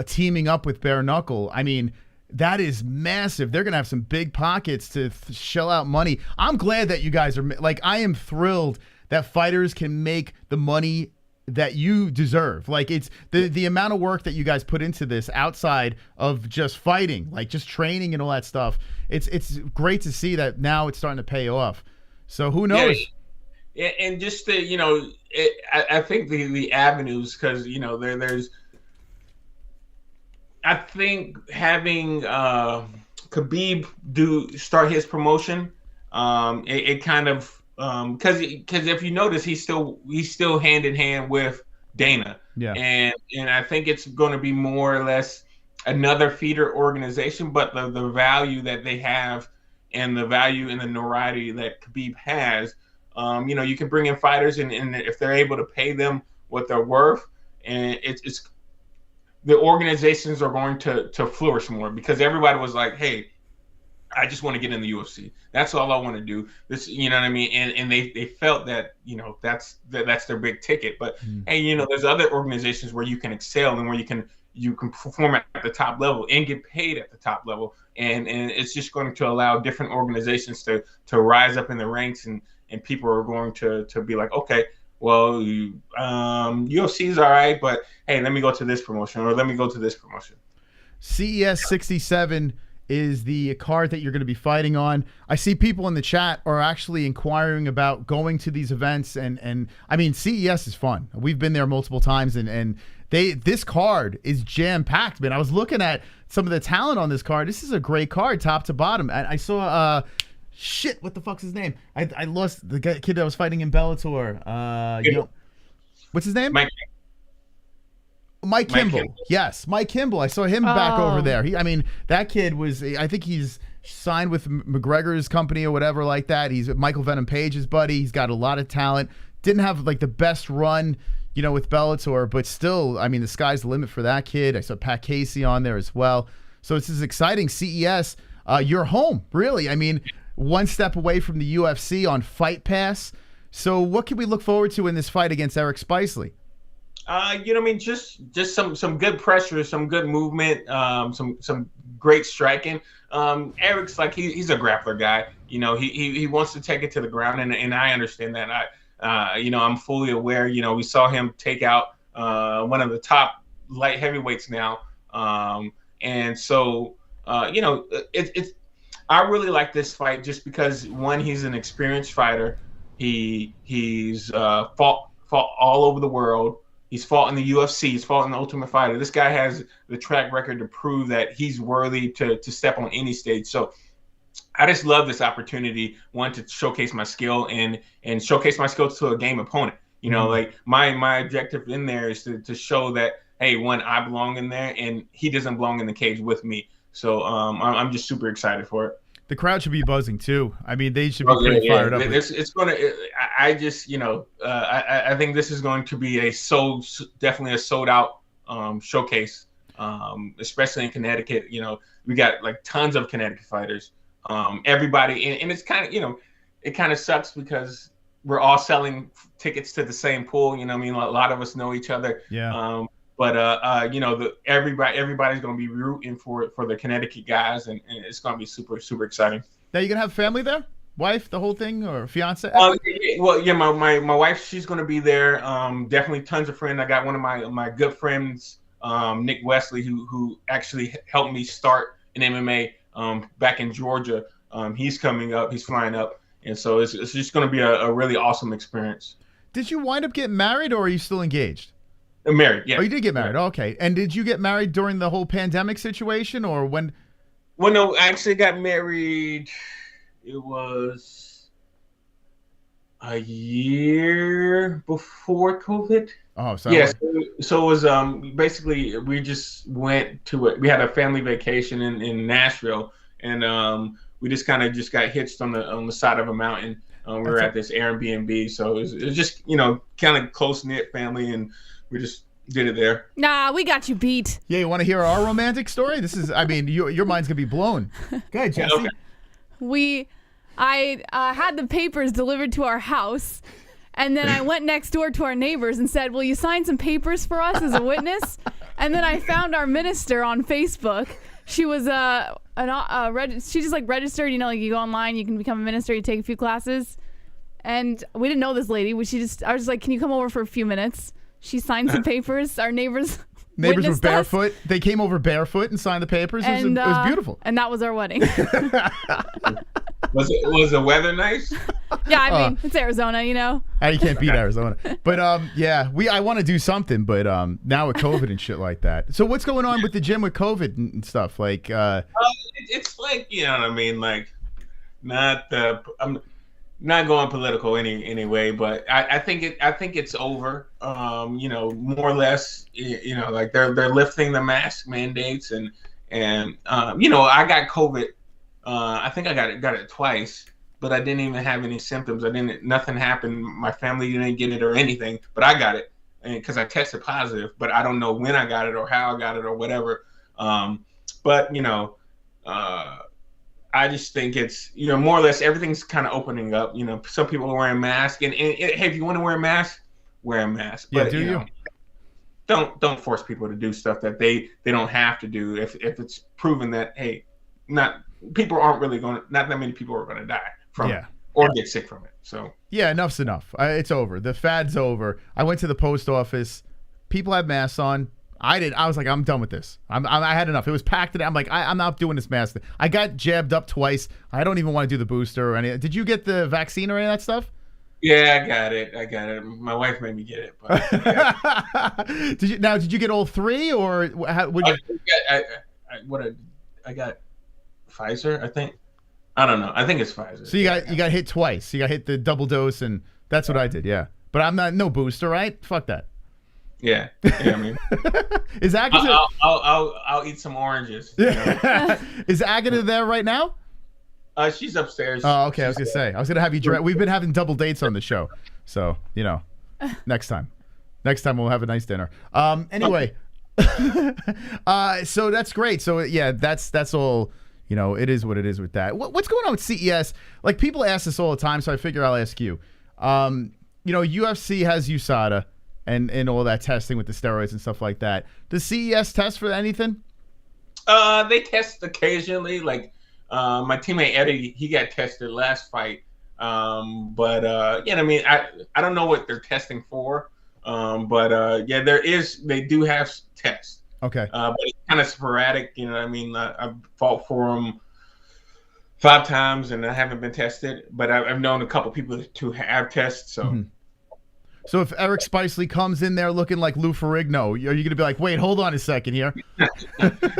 teaming up with bare knuckle. I mean, that is massive. They're going to have some big pockets to shell out money. I'm glad that you guys are, like, I am thrilled that fighters can make the money that you deserve. Like, it's the amount of work that you guys put into this outside of just fighting, like just training and all that stuff. It's great to see that now it's starting to pay off. So who knows? Yeah, and just the, you know, I think the avenues, because, you know, there's, I think having Khabib start his promotion, it kind of, because if you notice, he's still hand in hand with Dana. Yeah. And I think it's going to be more or less another feeder organization, but the value that they have and the value and the notoriety that Khabib has, you know, you can bring in fighters, and if they're able to pay them what they're worth, and it's the organizations are going to flourish more, because everybody was like, hey, I just want to get in the UFC. That's all I want to do. This, you know what I mean? And they felt that, you know, that's their big ticket. But hey, you know, there's other organizations where you can excel and where you can perform at the top level and get paid at the top level. And it's just going to allow different organizations to rise up in the ranks, and people are going to be like, okay, well, UFC is all right, but hey, let me go to this promotion, or let me go to this promotion. CES 67 is the card that you're going to be fighting on. I see people in the chat are actually inquiring about going to these events, and I mean, CES is fun. We've been there multiple times, and this card is jam-packed, man. I was looking at some of the talent on this card. This is a great card, top to bottom. I saw shit, what the fuck's his name? I lost the kid that was fighting in Bellator. You know, what's his name? Mike Kimball. Yes, Mike Kimball. I saw him back over there. I mean, that kid was, I think he's signed with McGregor's company or whatever like that. He's Michael Venom Page's buddy. He's got a lot of talent. Didn't have like the best run, you know, with Bellator, but still, I mean, the sky's the limit for that kid. I saw Pat Casey on there as well. So it's this exciting CES. You're home, really. I mean, one step away from the UFC on Fight Pass. So what can we look forward to in this fight against Eric Spicely? You know what I mean? Just some good pressure, some good movement, some great striking. Eric's like, he's a grappler guy. You know, he wants to take it to the ground, and I understand that. You know, I'm fully aware. You know, we saw him take out one of the top light heavyweights now, and so you know, I really like this fight just because, one, he's an experienced fighter. He's fought all over the world. He's fought in the UFC. He's fought in the Ultimate Fighter. This guy has the track record to prove that he's worthy to step on any stage. So I just love this opportunity, one, to showcase my skill and showcase my skills to a game opponent. You know, like my objective in there is to show that, hey, one, I belong in there, and he doesn't belong in the cage with me. So I'm just super excited for it. The crowd should be buzzing too. I mean, they should be pretty fired up. It's gonna. I just, you know, I think this is going to be definitely a sold out showcase, especially in Connecticut. You know, we got like tons of Connecticut fighters. Everybody, and it's kind of, you know, it kind of sucks because we're all selling tickets to the same pool. You know what I mean? A lot of us know each other. Yeah. But you know, everybody's going to be rooting for the Connecticut guys, and it's going to be super, super exciting. Now, you gonna have family there, wife, the whole thing, or fiance? Well, yeah, my wife, she's going to be there. Definitely tons of friends. I got one of my good friends, Nick Wesley, who actually helped me start in MMA back in Georgia. He's coming up. He's flying up, and so it's just going to be a really awesome experience. Did you wind up getting married, or are you still engaged? Married, yeah. Oh, you did get married. Okay. And did you get married during the whole pandemic situation, or when? Well, no, I actually got married. It was a year before COVID. Oh, so yes. Yeah, so it was basically, we just went to it. We had a family vacation in Nashville, and we just kind of got hitched on the side of a mountain. We were at this Airbnb, so it was just, you know, kind of close knit family, and we just did it there. Nah, we got you beat. Yeah, you want to hear our romantic story? This is, I mean, your mind's gonna be blown. Go ahead, Jesse. Okay. I had the papers delivered to our house, and then I went next door to our neighbors and said, "Will you sign some papers for us as a witness?" And then I found our minister on Facebook. She was she just like registered. You know, like you go online, you can become a minister, you take a few classes. And we didn't know this lady. I was just like, can you come over for a few minutes? She signed some papers. Our neighbors were barefoot. They came over barefoot and signed the papers. It was beautiful. And that was our wedding. Was the weather nice? Yeah, I mean, it's Arizona, you know. You can't beat Arizona. But yeah, I want to do something, but now with COVID and shit like that. So what's going on with the gym with COVID and stuff? Like it's like, you know what I mean, like I'm not going political anyway, but I think it's over. You know, more or less, you know, like they're lifting the mask mandates and you know, I got COVID. I think I got it twice, but I didn't even have any symptoms. Nothing happened. My family didn't get it or anything, but I got it because I tested positive, but I don't know when I got it or how I got it or whatever. But you know, I just think it's, you know, more or less everything's kind of opening up. You know, some people are wearing masks, and hey, if you want to wear a mask, wear a mask. Yeah, but, do you? Know, don't force people to do stuff that they don't have to do if it's proven that, hey, not that many people are going to die from it or get sick from it. So yeah, enough's enough. It's over. The fad's over. I went to the post office. People had masks on. I was like, I'm done with this. I had enough. It was packed today. I'm like, I'm not doing this mask thing. I got jabbed up twice. I don't even want to do the booster or anything. Did you get the vaccine or any of that stuff? Yeah, I got it. My wife made me get it. But, yeah. Did you get all three or how would you? I got Pfizer, I think. I don't know. I think it's Pfizer. So you got hit twice. You got hit the double dose, and that's what I did. Yeah, but I'm not no booster, right? Fuck that. Yeah, I mean, is Agatha? I'll eat some oranges. Yeah. Is Agatha there right now? She's upstairs. Oh, okay. I was gonna say. I was gonna have you. We've been having double dates on the show, so you know, next time we'll have a nice dinner. Anyway, so that's great. So yeah, that's all. You know, it is what it is with that. What's going on with CES? Like people ask this all the time, so I figure I'll ask you. You know, UFC has USADA. And all that testing with the steroids and stuff like that. Does CES test for anything? They test occasionally. Like my teammate Eddie, he got tested last fight. But yeah, I mean, I don't know what they're testing for. But yeah, they do have tests. Okay. But it's kind of sporadic. You know what I mean? I've fought for them 5 times and I haven't been tested. But I've known a couple people to have tests. So. Mm-hmm. So if Eric Spicely comes in there looking like Lou Ferrigno, are you going to be like, wait, hold on a second here?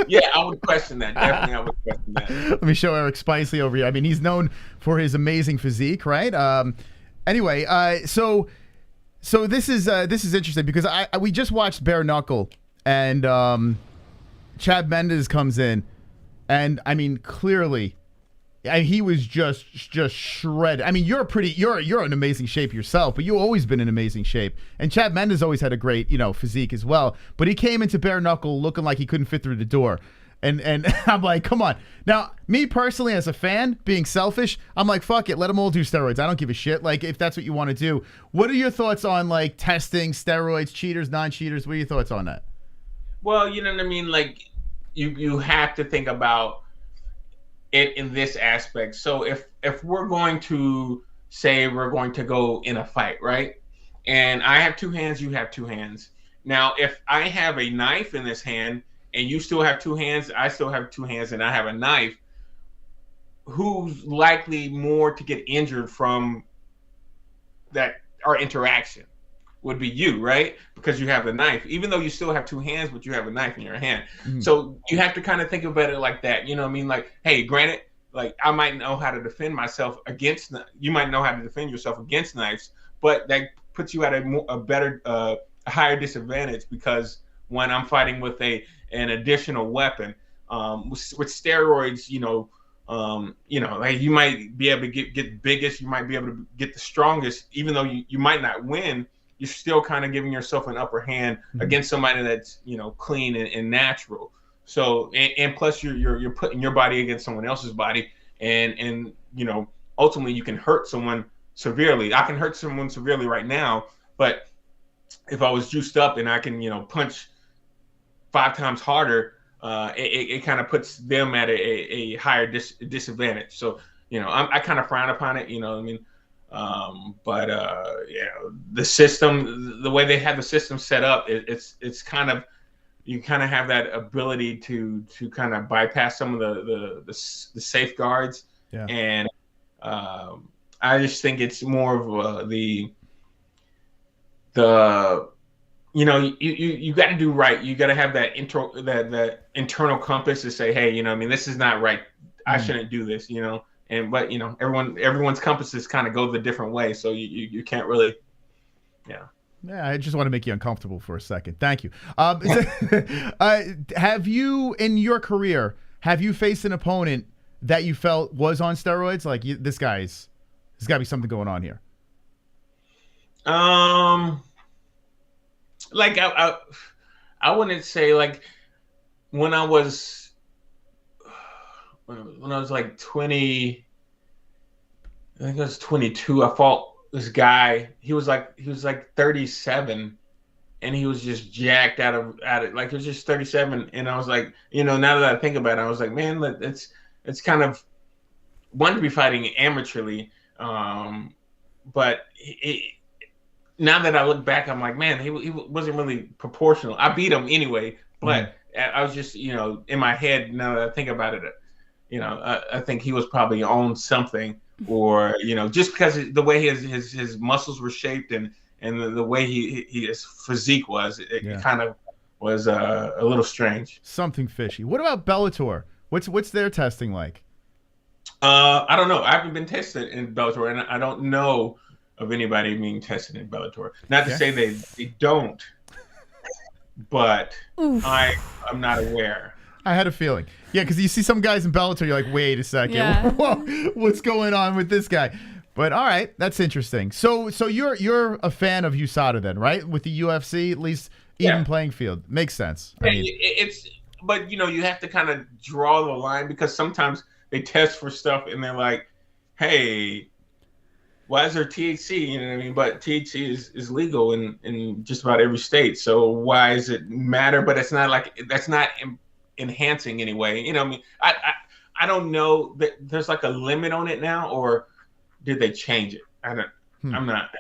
Yeah, I would question that. Definitely, I would question that. Let me show Eric Spicely over here. I mean, he's known for his amazing physique, right? Anyway, so this is interesting because we just watched Bare Knuckle and Chad Mendes comes in, and I mean clearly. He was just shredded. I mean, you're in amazing shape yourself, but you've always been in amazing shape. And Chad Mendes always had a great, you know, physique as well. But he came into Bare Knuckle looking like he couldn't fit through the door. And I'm like, come on. Now, me personally as a fan, being selfish, I'm like, fuck it, let them all do steroids. I don't give a shit. Like, if that's what you want to do. What are your thoughts on, like, testing, steroids, cheaters, non-cheaters? What are your thoughts on that? Well, you know what I mean? Like, you have to think about it in this aspect. So if we're going to say we're going to go in a fight, right? And I have 2 hands, you have 2 hands. Now, if I have a knife in this hand and you still have 2 hands, I still have 2 hands and I have a knife, who's likely more to get injured from that, our interaction? Would be you, right? Because you have the knife, even though you still have 2 hands, but you have a knife in your hand. Mm-hmm. So you have to kind of think about it like that. You know what I mean? Like, hey, granted, like I might know how to defend myself against, you might know how to defend yourself against knives, but that puts you at a higher disadvantage because when I'm fighting with an additional weapon, with steroids, you know, like you might be able to get the biggest, you might be able to get the strongest, even though you might not win. You're still kind of giving yourself an upper hand against somebody that's, you know, clean and natural. So, and plus you're putting your body against someone else's body and, you know, ultimately you can hurt someone severely. I can hurt someone severely right now, but if I was juiced up and I can, you know, punch 5 times harder, it kind of puts them at a higher disadvantage. So, you know, I kind of frown upon it, you know what I mean? But the system, the way they have the system set up, it's kind of, you kind of have that ability to kind of bypass some of the safeguards. Yeah. And I just think it's more of the you got to do right. You got to have that internal compass to say, hey, I mean, this is not right. I shouldn't do this, but everyone's compasses kind of go the different way. So you can't really, Yeah, I just want to make you uncomfortable for a second. Thank you. Have you, in your career, faced an opponent that you felt was on steroids? Like, there's got to be something going on here. Like I wouldn't say, like, when I was like 20, I think I was 22. I fought this guy. He was like 37, and he was just jacked out of like, he was just 37. And I was like, now that I think about it, I was like, man, it's kind of one to be fighting amateurly, but now that I look back, I'm like, man, he wasn't really proportional. I beat him anyway, but I was just, in my head, now that I think about it, I think he was probably on something, or, just because the way his muscles were shaped and the way his physique was, it kind of was a little strange. Something fishy. What about Bellator? What's their testing like? I don't know. I haven't been tested in Bellator, and I don't know of anybody being tested in Bellator. Not to say they don't, but I'm not aware. I had a feeling. Yeah, because you see some guys in Bellator, you're like, wait a second. Yeah. Whoa, what's going on with this guy? But all right, that's interesting. So you're a fan of USADA then, right? With the UFC, at least even playing field. Makes sense. Yeah, I mean, but you have to kind of draw the line, because sometimes they test for stuff and they're like, hey, why is there THC? You know what I mean? But THC is legal in just about every state. So why does it matter? But it's not like, that's not enhancing anyway. I mean, I don't know that there's like a limit on it now, or did they change it? I'm not.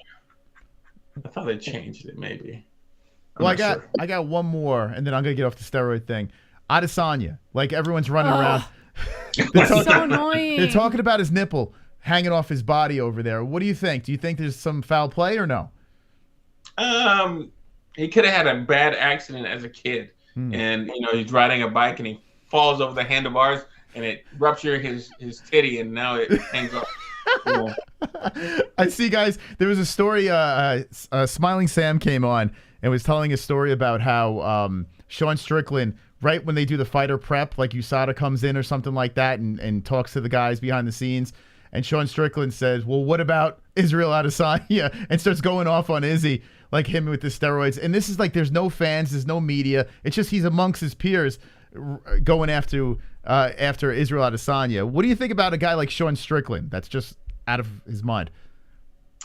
I thought they changed it maybe. I got one more, and then I'm gonna get off the steroid thing. Adesanya, like, everyone's running around. So annoying. They're talking about his nipple hanging off his body over there. What do you think? Do you think there's some foul play or no? He could have had a bad accident as a kid, and he's riding a bike and he falls over the handlebars and it ruptured his titty, and now it hangs off. I see, guys. There was a story. Smiling Sam came on and was telling a story about how Sean Strickland, right when they do the fighter prep, like USADA comes in or something like that, and talks to the guys behind the scenes. And Sean Strickland says, well, what about Israel Adesanya? And starts going off on Izzy, like him with the steroids. And this is like, there's no fans, there's no media. It's just he's amongst his peers going after Israel Adesanya. What do you think about a guy like Sean Strickland that's just out of his mind?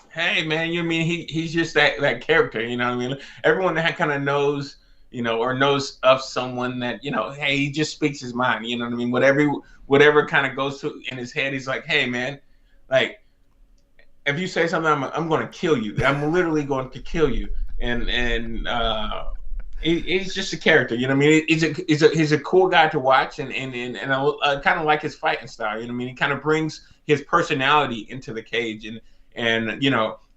Hey, man, he's just that character, what I mean? Everyone that kind of knows, or knows of someone that, hey, he just speaks his mind, what I mean? Whatever kind of goes to in his head, he's like, hey, man, like, if you say something, I'm going to kill you. I'm literally going to kill you. And he's just a character, I mean? He's a cool guy to watch, and I kind of like his fighting style, I mean? He kind of brings his personality into the cage, and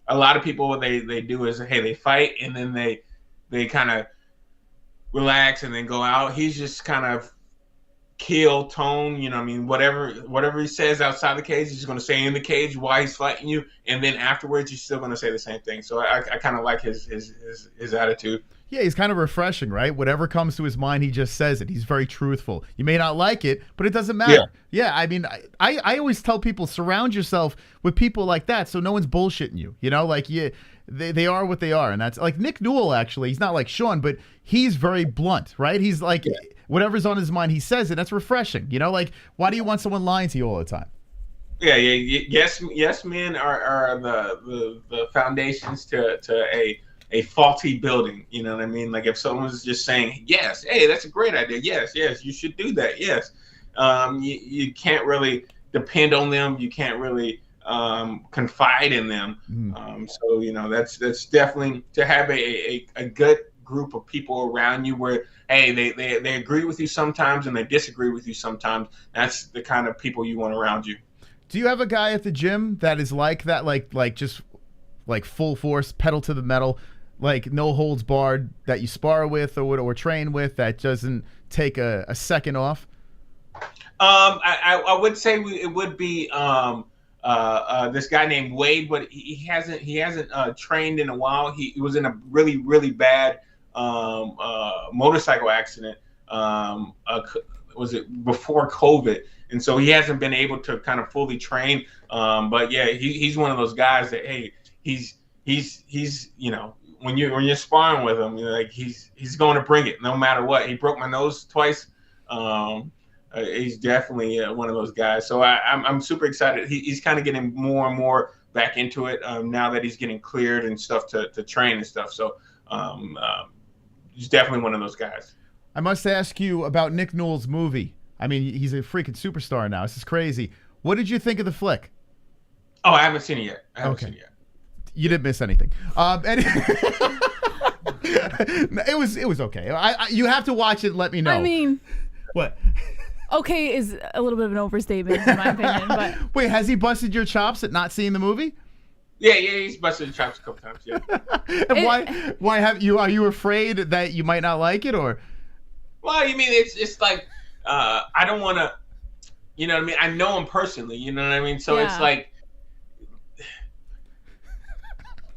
a lot of people, what they do is, hey, they fight, and then they kind of relax and then go out. He's just kind of kill tone, I mean, whatever he says outside the cage, he's going to say in the cage why he's fighting you, and then afterwards he's still going to say the same thing. So I kind of like his attitude. Yeah, he's kind of refreshing, right? Whatever comes to his mind, he just says it. He's very truthful. You may not like it, but it doesn't matter. Yeah, I mean, I always tell people, surround yourself with people like that so no one's bullshitting you. Like, they are what they are. And that's like Nick Newell, actually. He's not like Sean, but he's very blunt, right? He's like, whatever's on his mind, he says it. That's refreshing. Like, why do you want someone lying to you all the time? Yeah. Yes, men are the foundations to a faulty building. You know what I mean? Like, if someone's just saying, yes, hey, that's a great idea. Yes, you should do that. Yes. You can't really depend on them. You can't really confide in them. So that's definitely to have a good group of people around you where they agree with you sometimes and they disagree with you sometimes. That's the kind of people you want around you. Do you have a guy at the gym that is like that, like just like full force, pedal to the metal, like no holds barred, that you spar with or train with, that doesn't take a second off? I would say it would be this guy named Wade, but he hasn't trained in a while. He was in a really, really bad motorcycle accident. Was it before COVID? And so he hasn't been able to kind of fully train. But yeah, he's one of those guys that he's when you're sparring with him, like he's going to bring it no matter what. He broke my nose twice. He's definitely one of those guys. So I'm super excited. He's kind of getting more and more back into it now that he's getting cleared and stuff to train and stuff. So he's definitely one of those guys. I must ask you about Nick Newell's movie. I mean, he's a freaking superstar now. This is crazy. What did you think of the flick? Oh, I haven't seen it yet. You didn't miss anything. It was okay. You have to watch it and let me know. I mean, what? Okay is a little bit of an overstatement in my opinion. But wait, has he busted your chops at not seeing the movie? Yeah, he's busted the chops a couple times. Yeah. And why have you? Are you afraid that you might not like it, or? Well, you mean it's like I don't want to, you know what I mean? I know him personally, you know what I mean? So it's like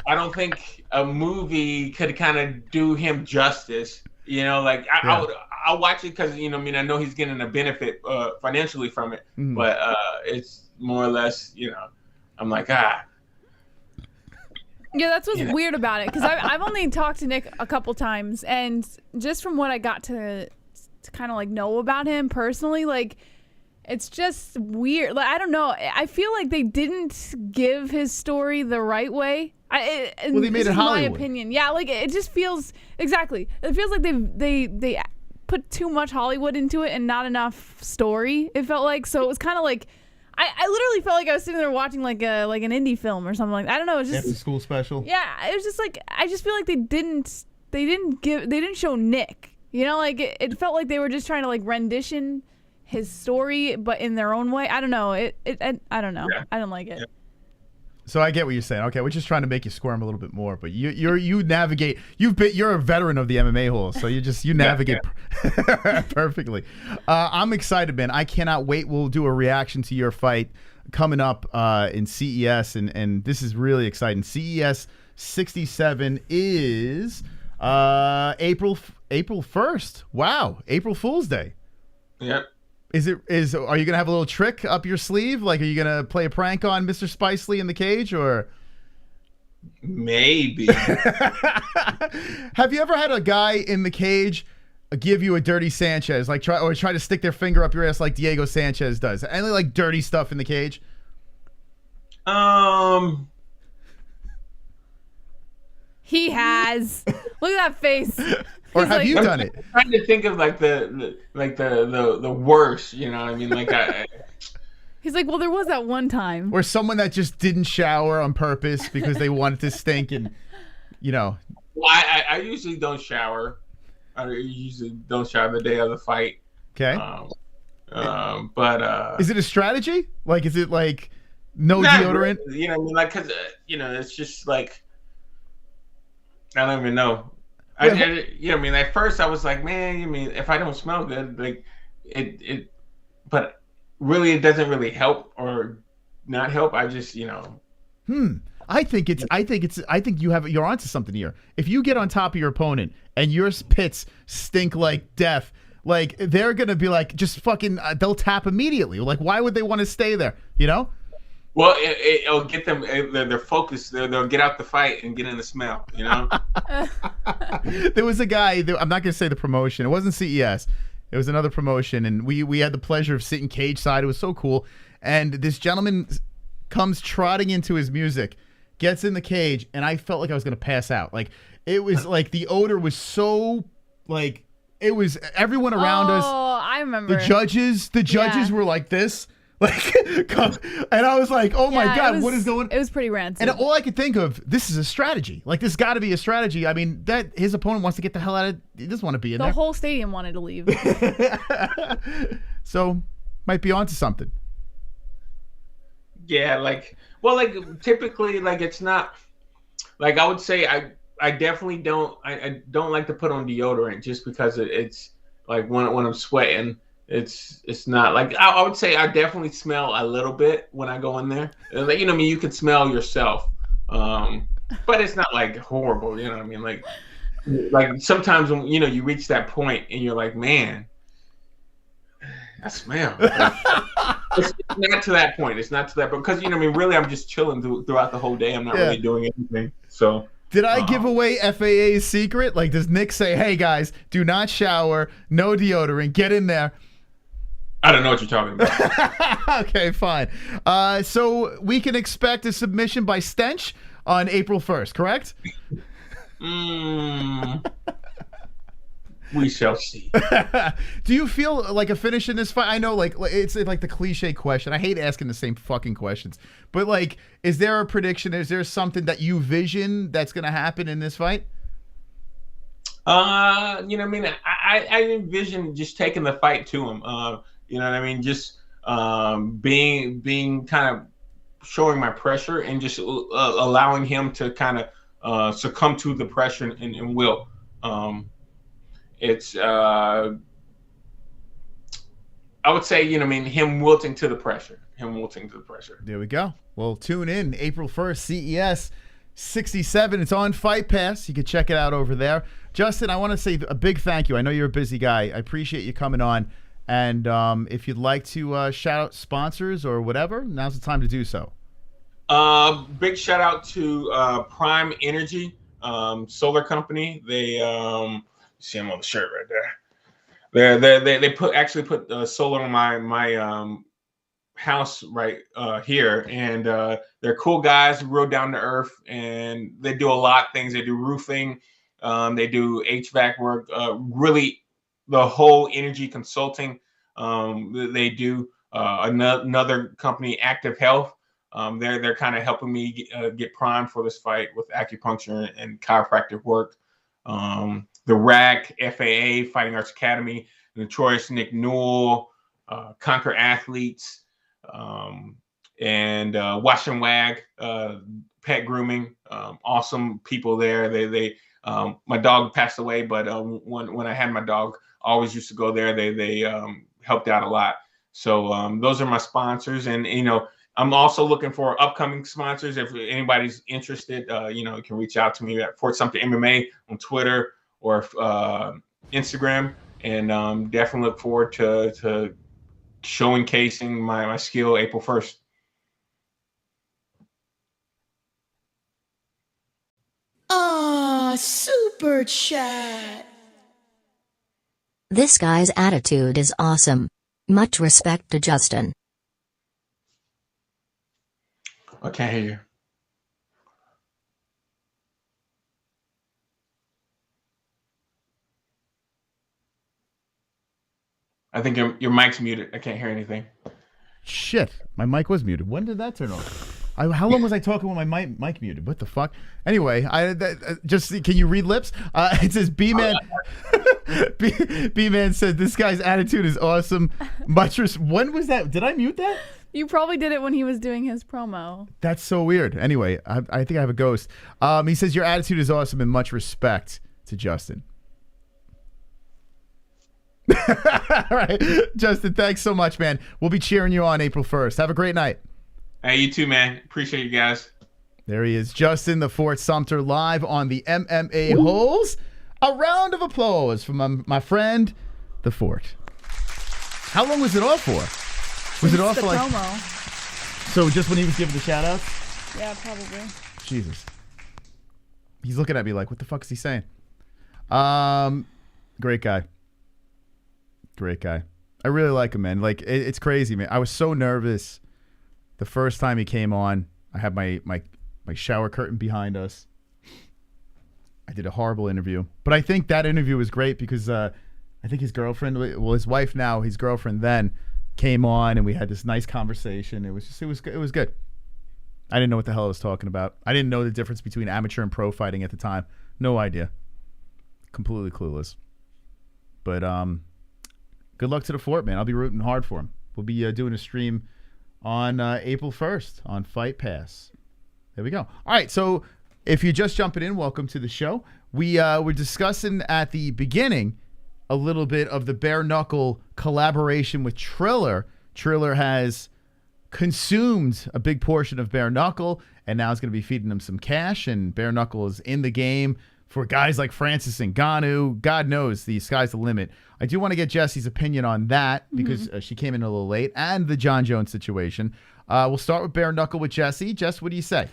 I don't think a movie could kind of do him justice. You know, like I'll watch it because I know he's getting a benefit financially from it, but it's more or less, I'm like Yeah, that's what's weird about it, because I've only talked to Nick a couple times, and just from what I got to kind of like know about him personally, like it's just weird. Like I don't know. I feel like they didn't give his story the right way. They made it Hollywood. My opinion. Yeah, like it just feels exactly. It feels like they put too much Hollywood into it and not enough story. It felt like, so it was kind of like. I literally felt like I was sitting there watching like an indie film or something like that. I don't know. It was just after school special. Yeah, it was just like I just feel like they didn't show Nick. Like it felt like they were just trying to like rendition his story, but in their own way. I don't know. I don't know. Yeah. I don't like it. Yeah. So I get what you're saying. Okay, we're just trying to make you squirm a little bit more, but you navigate. You're a veteran of the MMA-Holes, so you navigate perfectly. I'm excited, man. I cannot wait. We'll do a reaction to your fight coming up in CES, and this is really exciting. CES 67 is April 1st. Wow, April Fool's Day. Yep. Are you gonna have a little trick up your sleeve? Like, are you gonna play a prank on Mr. Spicely in the cage, or maybe? Have you ever had a guy in the cage give you a dirty Sanchez, like try to stick their finger up your ass like Diego Sanchez does? Any like dirty stuff in the cage? He has. Look at that face. Or have you done it? I'm trying to think of like the worst, you know what I mean? Like he's like, well, there was that one time. Or someone that just didn't shower on purpose because they wanted to stink and, Well, I usually don't shower. I usually don't shower the day of the fight. Okay. But is it a strategy? Like, is it like no deodorant? Really, you know what I mean? Like, cause it's just like I don't even know. At first I was like, man, if I don't smell good, like but really it doesn't really help or not help. I just, I think you're onto something here. If you get on top of your opponent and your pits stink like death, like they're going to be like, just fucking, they'll tap immediately. Like, why would they want to stay there? Well, it'll get them. They're focused. They'll get out the fight and get in the smell. There was a guy. I'm not gonna say the promotion. It wasn't CES. It was another promotion, and we had the pleasure of sitting cage side. It was so cool. And this gentleman comes trotting into his music, gets in the cage, and I felt like I was gonna pass out. Like it was like the odor was so like it was everyone around us. Oh, I remember. The judges were like this. Like, and I was like, oh my God, what is going on? It was pretty rancid. And all I could think of, this is a strategy. Like, this got to be a strategy. I mean, that his opponent wants to get the hell out of, he doesn't want to be in the there. whole stadium wanted to leave. So, might be onto something. Yeah, like, well, like, typically, like, it's not, like, I would say I definitely don't, I don't like to put on deodorant just because it's, like, when I'm sweating, it's not like I would say I definitely smell a little bit when I go in there. Like, you know what I mean? You could smell yourself, but it's not like horrible. You know what I mean? Like sometimes when you reach that point and you're like, man, I smell. It's not to that point. It's not to that because you know what I mean. Really, I'm just chilling throughout the whole day. I'm not really doing anything. So. Did I give away FAA's secret? Like, does Nick say, hey, guys, do not shower, no deodorant, get in there? I don't know what you're talking about. Okay, fine. So we can expect a submission by Stench on April 1st, correct? We shall see. Do you feel like a finish in this fight? I know, like, it's like the cliche question. I hate asking the same fucking questions. But, like, is there a prediction? Is there something that you vision that's going to happen in this fight? You know what I mean? I envision just taking the fight to him. You know what I mean? Just being kind of showing my pressure and just allowing him to kind of succumb to the pressure and will. It's I would say, you know what I mean, him wilting to the pressure. There we go. Well, tune in April 1st, CES 67. It's on Fight Pass. You can check it out over there. Justin, I want to say a big thank you. I know you're a busy guy. I appreciate you coming on. And if you'd like to shout out sponsors or whatever, now's the time to do so. Big shout out to Prime Energy, solar company. They see them on the shirt right there. They actually put solar on my house right here, and they're cool guys, real down to earth, and they do a lot of things. They do roofing, they do HVAC work, really the whole energy consulting. They do another company, Active Health. They're kind of helping me get primed for this fight with acupuncture and chiropractic work. The RAC, FAA, Fighting Arts Academy, Notorious Nick Newell, Conquer Athletes, and Wash and Wag, Pet Grooming. Awesome people there. They my dog passed away, but when I had my dog, I always used to go there. They helped out a lot. So those are my sponsors, and you know, I'm also looking for upcoming sponsors. If anybody's interested, you know, you can reach out to me at Fort Sumter MMA on Twitter or Instagram, and definitely look forward to showcasing my skill April 1st. Super chat. This guy's attitude is awesome. Much respect to Justin. I can't hear you. I think your mic's muted. I can't hear anything. Shit, my mic was muted. When did that turn off? How long was I talking with my mic muted? What the fuck? Anyway, just can you read lips? It says B-Man. B-Man said this guy's attitude is awesome. When was that? Did I mute that? You probably did it when he was doing his promo. That's so weird. Anyway, I think I have a ghost. He says your attitude is awesome and much respect to Justin. All right, Justin, thanks so much, man. We'll be cheering you on April 1st. Have a great night. Hey, you too, man. Appreciate you guys. There he is, Justin, the Fort Sumter, live on the MMA-Holes. A round of applause from my friend, the Fort. How long was it off for? Was it off for like promo? So just when he was giving the shout outs? Yeah, probably. Jesus. He's looking at me like, what the fuck is he saying? Great guy. Great guy. I really like him, man. Like, it's crazy, man. I was so nervous the first time he came on. I had my shower curtain behind us. I did a horrible interview. But I think that interview was great because I think his girlfriend, well, his wife now, his girlfriend then, came on and we had this nice conversation. It was good. I didn't know what the hell I was talking about. I didn't know the difference between amateur and pro fighting at the time. No idea. Completely clueless. But good luck to the Fort, man. I'll be rooting hard for him. We'll be doing a stream on April 1st on Fight Pass. There we go. All right, so if you're just jumping in, welcome to the show. We were discussing at the beginning a little bit of the bare knuckle collaboration with Triller. Triller has consumed a big portion of bare knuckle, and now it's going to be feeding them some cash, and bare knuckle is in the game for guys like Francis Ngannou. God knows the sky's the limit. I do want to get Jesse's opinion on that because she came in a little late, and the Jon Jones situation. We'll start with bare knuckle with Jesse. Jess, what do you say?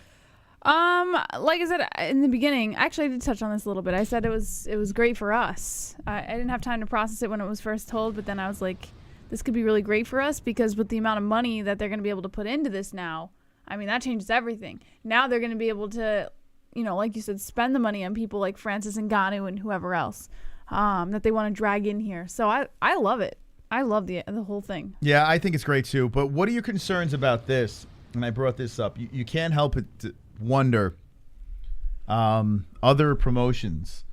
Like I said in the beginning, actually I did touch on this a little bit. I said it was great for us. I didn't have time to process it when it was first told, but then I was like, this could be really great for us because with the amount of money that they're going to be able to put into this now, I mean, that changes everything. Now they're going to be able to, you know, like you said, spend the money on people like Francis Ngannou and whoever else that they want to drag in here. So I love it. I love the whole thing. Yeah, I think it's great too. But what are your concerns about this? And I brought this up. You can't help but to wonder other promotions.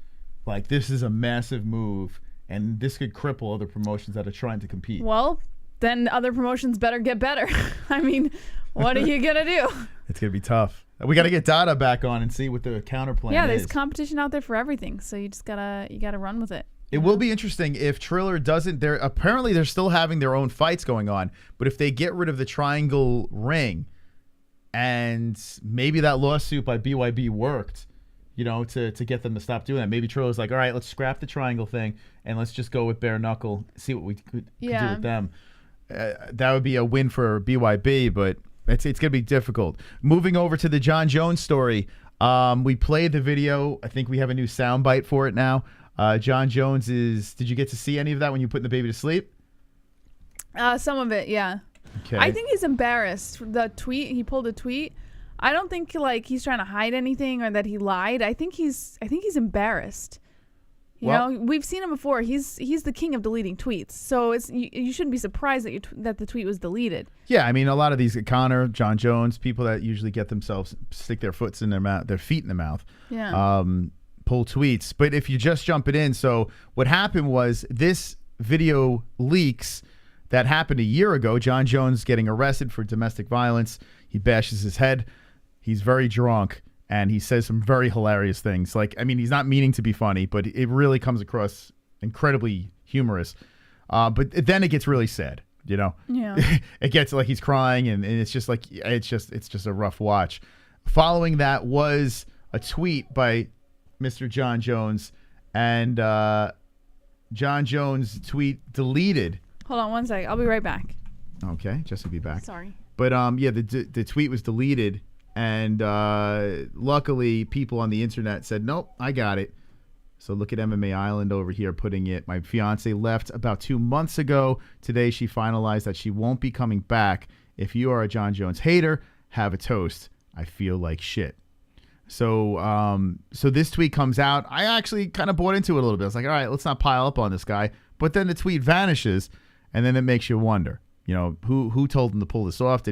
Like, this is a massive move, and this could cripple other promotions that are trying to compete. Well, then other promotions better get better. I mean, what are you going to do? It's going to be tough. We got to get Dada back on and see what the counter plan is. Yeah, there's competition out there for everything, so you just gotta run with it. It will be interesting if Triller doesn't. Apparently they're still having their own fights going on, but if they get rid of the triangle ring, and maybe that lawsuit by BYB worked, you know, to get them to stop doing that. Maybe Triller's like, all right, let's scrap the triangle thing and let's just go with bare knuckle, see what we could do with them. That would be a win for BYB, but it's going to be difficult. Moving over to the Jon Jones story, we played the video. I think we have a new soundbite for it now. Jon Jones is. Did you get to see any of that when you put the baby to sleep? Some of it, yeah. Okay. I think he's embarrassed. The tweet, he pulled a tweet. I don't think like he's trying to hide anything or that he lied. I think he's embarrassed. You know, we've seen him before. He's the king of deleting tweets. So it's you shouldn't be surprised that the tweet was deleted. Yeah, I mean, a lot of these Conor, Jon Jones, people that usually get themselves stick their feet in their mouth. Yeah. Pull tweets. But if you just jump it in, so what happened was this video leaks that happened a year ago. Jon Jones getting arrested for domestic violence. He bashes his head. He's very drunk, and he says some very hilarious things. Like, I mean, he's not meaning to be funny, but it really comes across incredibly humorous. But then it gets really sad, you know? Yeah. It gets like he's crying, and it's just like, it's just a rough watch. Following that was a tweet by Mr. Jon Jones, and Jon Jones' tweet deleted. Hold on one second. I'll be right back. Okay, Jess will be back. Sorry. But yeah, the tweet was deleted, and luckily people on the internet said, nope, I got it. So look at MMA Island over here putting it. My fiance left about 2 months ago. Today she finalized that she won't be coming back. If you are a Jon Jones hater, have a toast. I feel like shit. So so this tweet comes out. I actually kind of bought into it a little bit. I was like, all right, let's not pile up on this guy. But then the tweet vanishes, and then it makes you wonder, you know, who told him to pull this off?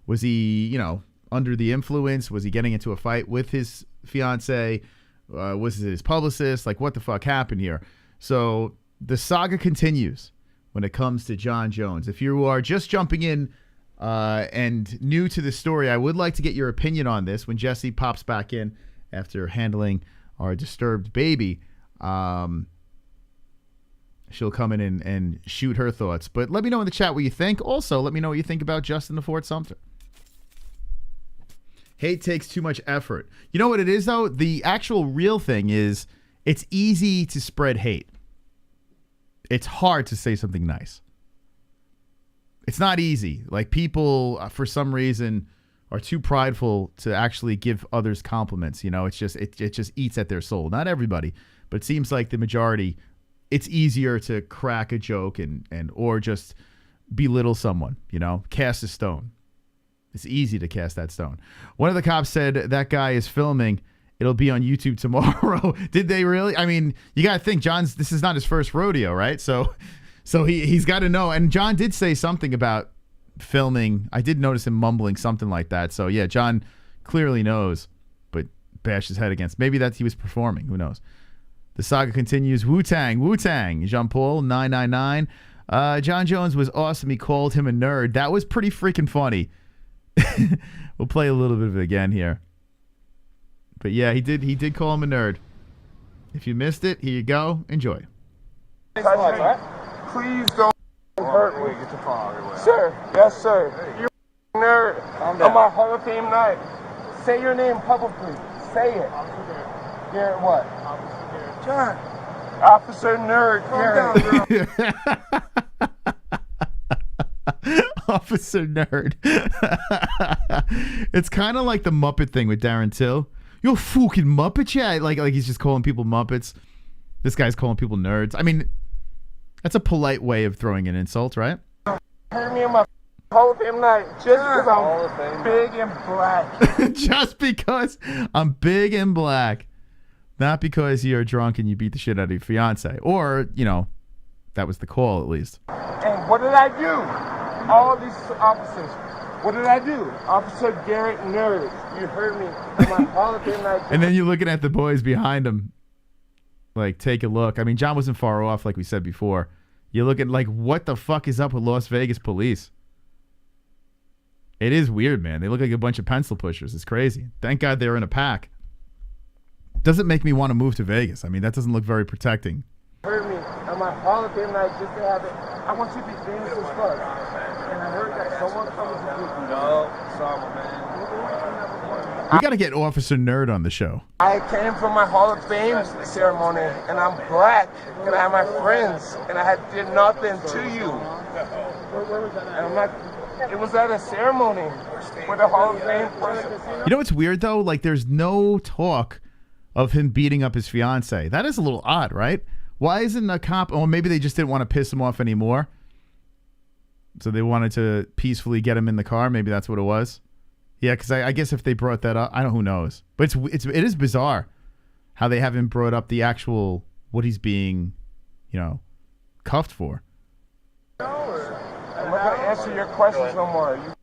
Was he, you know, under the influence? Was he getting into a fight with his fiance? Was it his publicist? Like, what the fuck happened here? So the saga continues when it comes to Jon Jones. If you are just jumping in and new to the story, I would like to get your opinion on this when Jesse pops back in after handling our disturbed baby. She'll come in and shoot her thoughts. But let me know in the chat what you think. Also, let me know what you think about Justin Sumter. Hate takes too much effort. You know what it is, though? The actual real thing is it's easy to spread hate. It's hard to say something nice. It's not easy. Like, people, for some reason, are too prideful to actually give others compliments. You know, it just eats at their soul. Not everybody, but it seems like the majority. It's easier to crack a joke and or just belittle someone, you know, cast a stone. It's easy to cast that stone. One of the cops said that guy is filming. It'll be on YouTube tomorrow. Did they really? I mean, you got to think, this is not his first rodeo, right? So So he's got to know. And John did say something about filming. I did notice him mumbling something like that. So yeah, John clearly knows, but bashed his head against. Maybe that he was performing. Who knows? The saga continues. Wu-Tang. Jean-Paul 999. Jon Jones was awesome. He called him a nerd. That was pretty freaking funny. We'll play a little bit of it again here. But yeah, he did call him a nerd. If you missed it, here you go. Enjoy. Please don't hurt me. Get your phone. Sir, yes, sir. You're a nerd. On my Hall of Fame night. Say your name publicly. Say it. Garrett what? John. Officer Nerd. Garrett. Officer Nerd. It's kind of like the Muppet thing with Darren Till. You're a fucking Muppet, yeah. Like he's just calling people Muppets. This guy's calling people nerds. I mean, that's a polite way of throwing an insult, right? Heard me in my Hall of Fame night just because I'm big and black. Just because I'm big and black. Not because you're drunk and you beat the shit out of your fiance. Or, you know, that was the call at least. And what did I do? All these officers. What did I do? Officer Garrett Nerd. You heard me in my Hall of Fame night. And then you're looking at the boys behind him. Like, take a look. I mean, John wasn't far off, like we said before. You look at, like, what the fuck is up with Las Vegas police? It is weird, man. They look like a bunch of pencil pushers. It's crazy. Thank God they're in a pack. Doesn't make me want to move to Vegas. I mean, that doesn't look very protecting. Heard me on my Hall of Fame night just to have it. I want you to be famous as fuck. And I heard that someone comes to you. No, sorry, man. We got to get Officer Nerd on the show. I came from my Hall of Fame ceremony, and I'm black, and I have my friends, and I did nothing to you. And I'm not. It was at a ceremony with a Hall of Fame person. You know what's weird though? Like, there's no talk of him beating up his fiance. That is a little odd, right? Why isn't a cop? Or maybe they just didn't want to piss him off anymore, so they wanted to peacefully get him in the car. Maybe that's what it was. Yeah, because I guess if they brought that up, I don't. Who knows? But it is bizarre how they haven't brought up the actual what he's being, you know, cuffed for. I'm not gonna answer your questions no more.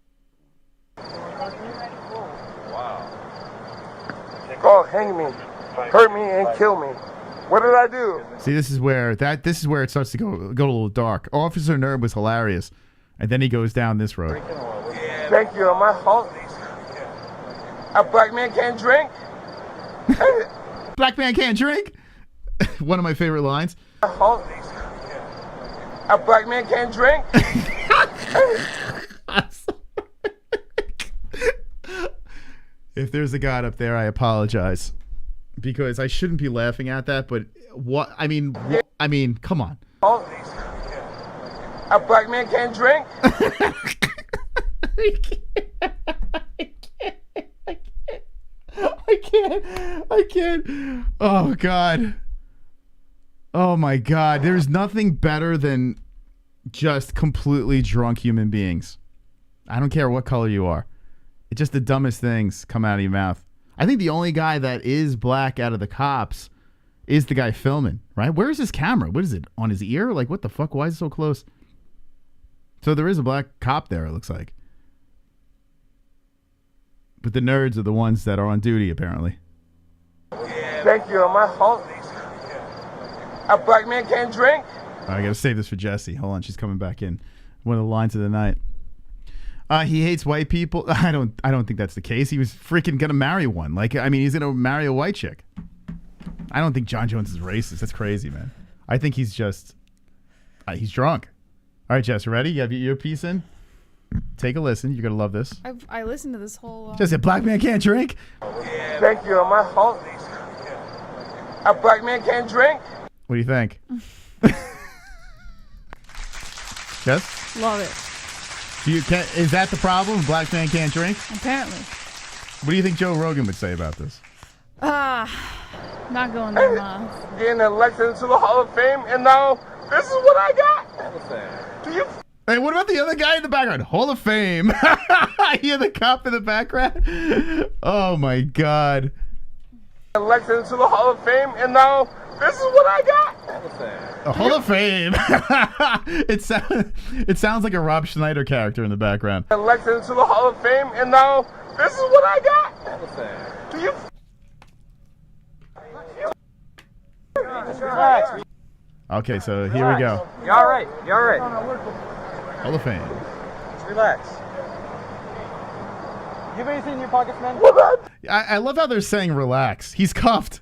Go hang me, hurt me, and kill me. What did I do? See, this is where it starts to go a little dark. Officer Nerd was hilarious, and then he goes down this road. Thank you. My home. A black man can't drink. Black man can't drink. One of my favorite lines. A black man can't drink. If there's a God up there, I apologize, because I shouldn't be laughing at that. But what I mean, come on. A black man can't drink. I can't. Oh God. Oh my God. There's nothing better than just completely drunk human beings. I don't care what color you are. It's just the dumbest things come out of your mouth. I think the only guy that is black out of the cops is the guy filming, right? Where is his camera? What is it? On his ear? Like, what the fuck? Why is it so close? So there is a black cop there, it looks like. But the nerds are the ones that are on duty, apparently. Thank you. My home. A black man can't drink. I gotta save this for Jessie. Hold on, she's coming back in. One of the lines of the night. He hates white people. I don't think that's the case. He was freaking gonna marry one. Like, I mean, he's gonna marry a white chick. I don't think Jon Jones is racist. That's crazy, man. I think he's just he's drunk. All right, Jess, ready? You have your earpiece in? Take a listen. You're gonna love this. I listened to this whole. Just a black man can't drink. Thank you. My home. A black man can't drink. What do you think? Jess? Love it. Is that the problem? Black man can't drink? Apparently. What do you think Joe Rogan would say about this? Not going there, Miles. Getting elected into the Hall of Fame, and now this is what I got. Do you? Hey, what about the other guy in the background? Hall of Fame. I hear the cop in the background. Oh my God. Elected into the Hall of Fame, and now This is what I got. A Hall of Fame. It sounds like a Rob Schneider character in the background. Elected into the Hall of Fame, and now this is what I got. Do you? Okay, so here we go. You all right? You all right? Hall of Fame. Just relax. You have anything in your pockets, man? I love how they're saying relax. He's cuffed.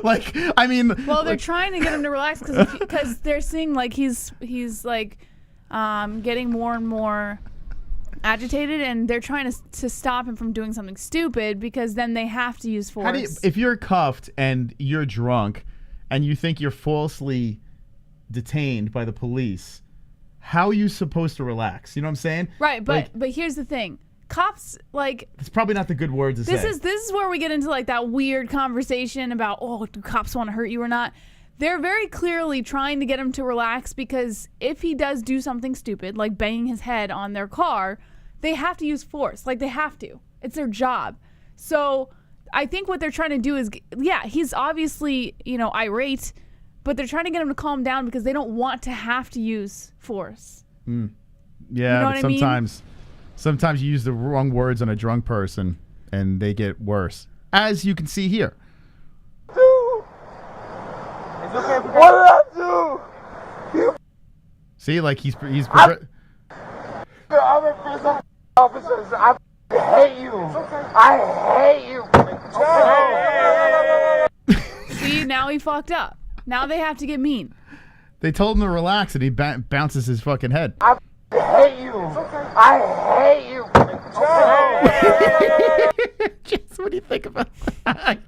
Like, I mean. Well, they're trying to get him to relax because they're seeing like he's like getting more and more agitated, and they're trying to stop him from doing something stupid because then they have to use force. If you're cuffed and you're drunk and you think you're falsely detained by the police, how are you supposed to relax? You know what I'm saying? Right, but here's the thing. Cops, like, it's probably not the good word to say. This is where we get into like that weird conversation about, oh, do cops want to hurt you or not? They're very clearly trying to get him to relax because if he does do something stupid, like banging his head on their car, they have to use force. Like, they have to. It's their job. So I think what they're trying to do is, yeah, he's obviously, irate, but they're trying to get him to calm down because they don't want to have to use force. Yeah, you know but sometimes you use the wrong words on a drunk person and they get worse, as you can see here. What did I do? See, like he's I'm in prison officers. I hate you. I hate you. See, now he fucked up. Now they have to get mean. They told him to relax and he bounces his fucking head. I hate you. I hate you. Just what do you think about that?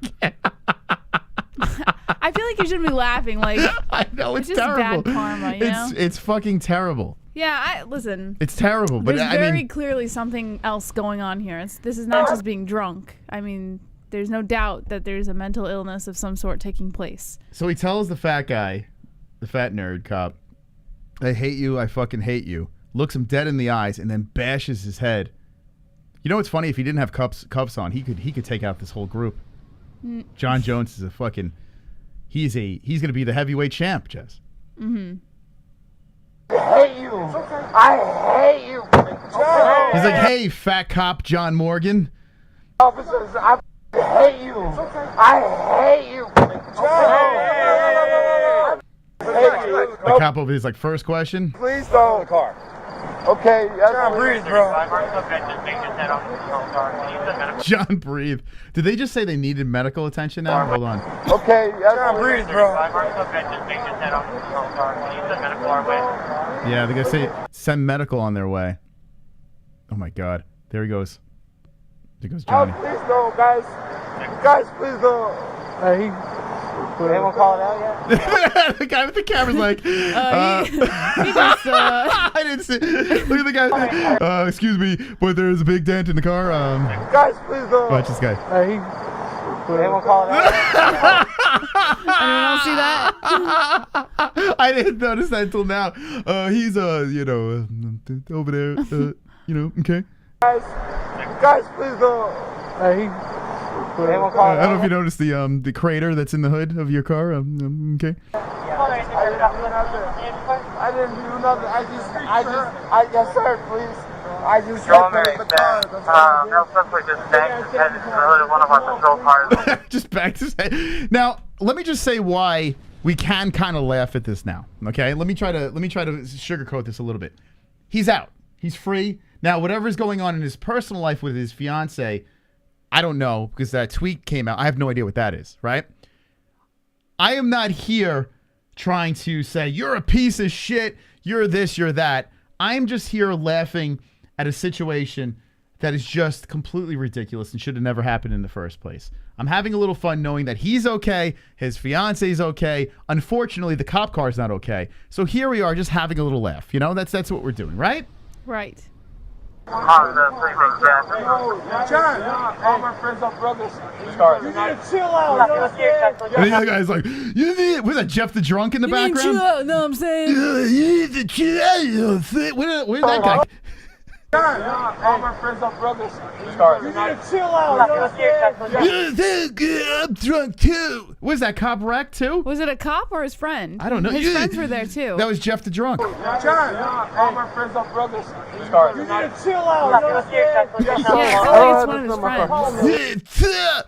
I feel like you shouldn't be laughing. Like, I know it's just terrible. Bad karma, you know? It's fucking terrible. Yeah, listen. It's terrible, but there's very clearly something else going on here. This is not just being drunk. I mean, there's no doubt that there's a mental illness of some sort taking place. So he tells the fat guy, the fat nerd cop, I hate you, I fucking hate you. Looks him dead in the eyes and then bashes his head. You know what's funny? If he didn't have cuffs on, he could take out this whole group. Jon Jones is a fucking he's gonna be the heavyweight champ, Jess. I hate you. I hate you. He's like, hey, fat cop John Morgan. Officers, I hate you. I hate you. The cop over here's like, first question. Please don't. The car. Okay, John, breathe, bro. John, breathe. Did they just say they needed medical attention now? Hold on. Okay, John, breathe, bro. Yeah, they're gonna say send medical on their way. Oh my God, there he goes. There goes Johnny. Oh, please don't, guys. Guys, please don't. Anyone call it out yet? The guy with the camera's like, he just, I didn't see. Look at the guy. Excuse me, but there's a big dent in the car. Guys, please don't. Watch this guy. Anyone call it out yet? Anyone else see that? I didn't notice that until now. He's over there. Okay. Guys, please don't. I don't know if you noticed the crater that's in the hood of your car. Okay. I didn't do nothing. Yes, sir, please. I just got the car. Just back to say. Now, let me just say why we can kind of laugh at this now. Okay, let me try to sugarcoat this a little bit. He's out. He's free now. Whatever's going on in his personal life with his fiance, I don't know, because that tweet came out. I have no idea what that is, right? I am not here trying to say, you're a piece of shit, you're this, you're that. I'm just here laughing at a situation that is just completely ridiculous and should have never happened in the first place. I'm having a little fun knowing that he's okay, his fiance's okay. Unfortunately, the cop car's not okay. So here we are just having a little laugh. You know, that's what we're doing, right? Right. John, all my friends are brothers. You need to chill out. You know what I'm saying? And the other guy's like, was that Jeff the drunk in the background? Chill out, know what I'm saying? You need to chill out. Where did that guy? All my friends are brothers. You need to chill out. I'm drunk too. Was that cop wrecked too? Was it a cop or his friend? I don't know. His friends were there too. That was Jeff the drunk. John, all my friends are brothers. You need to chill out. Yeah, it sounds like it's one of his friends.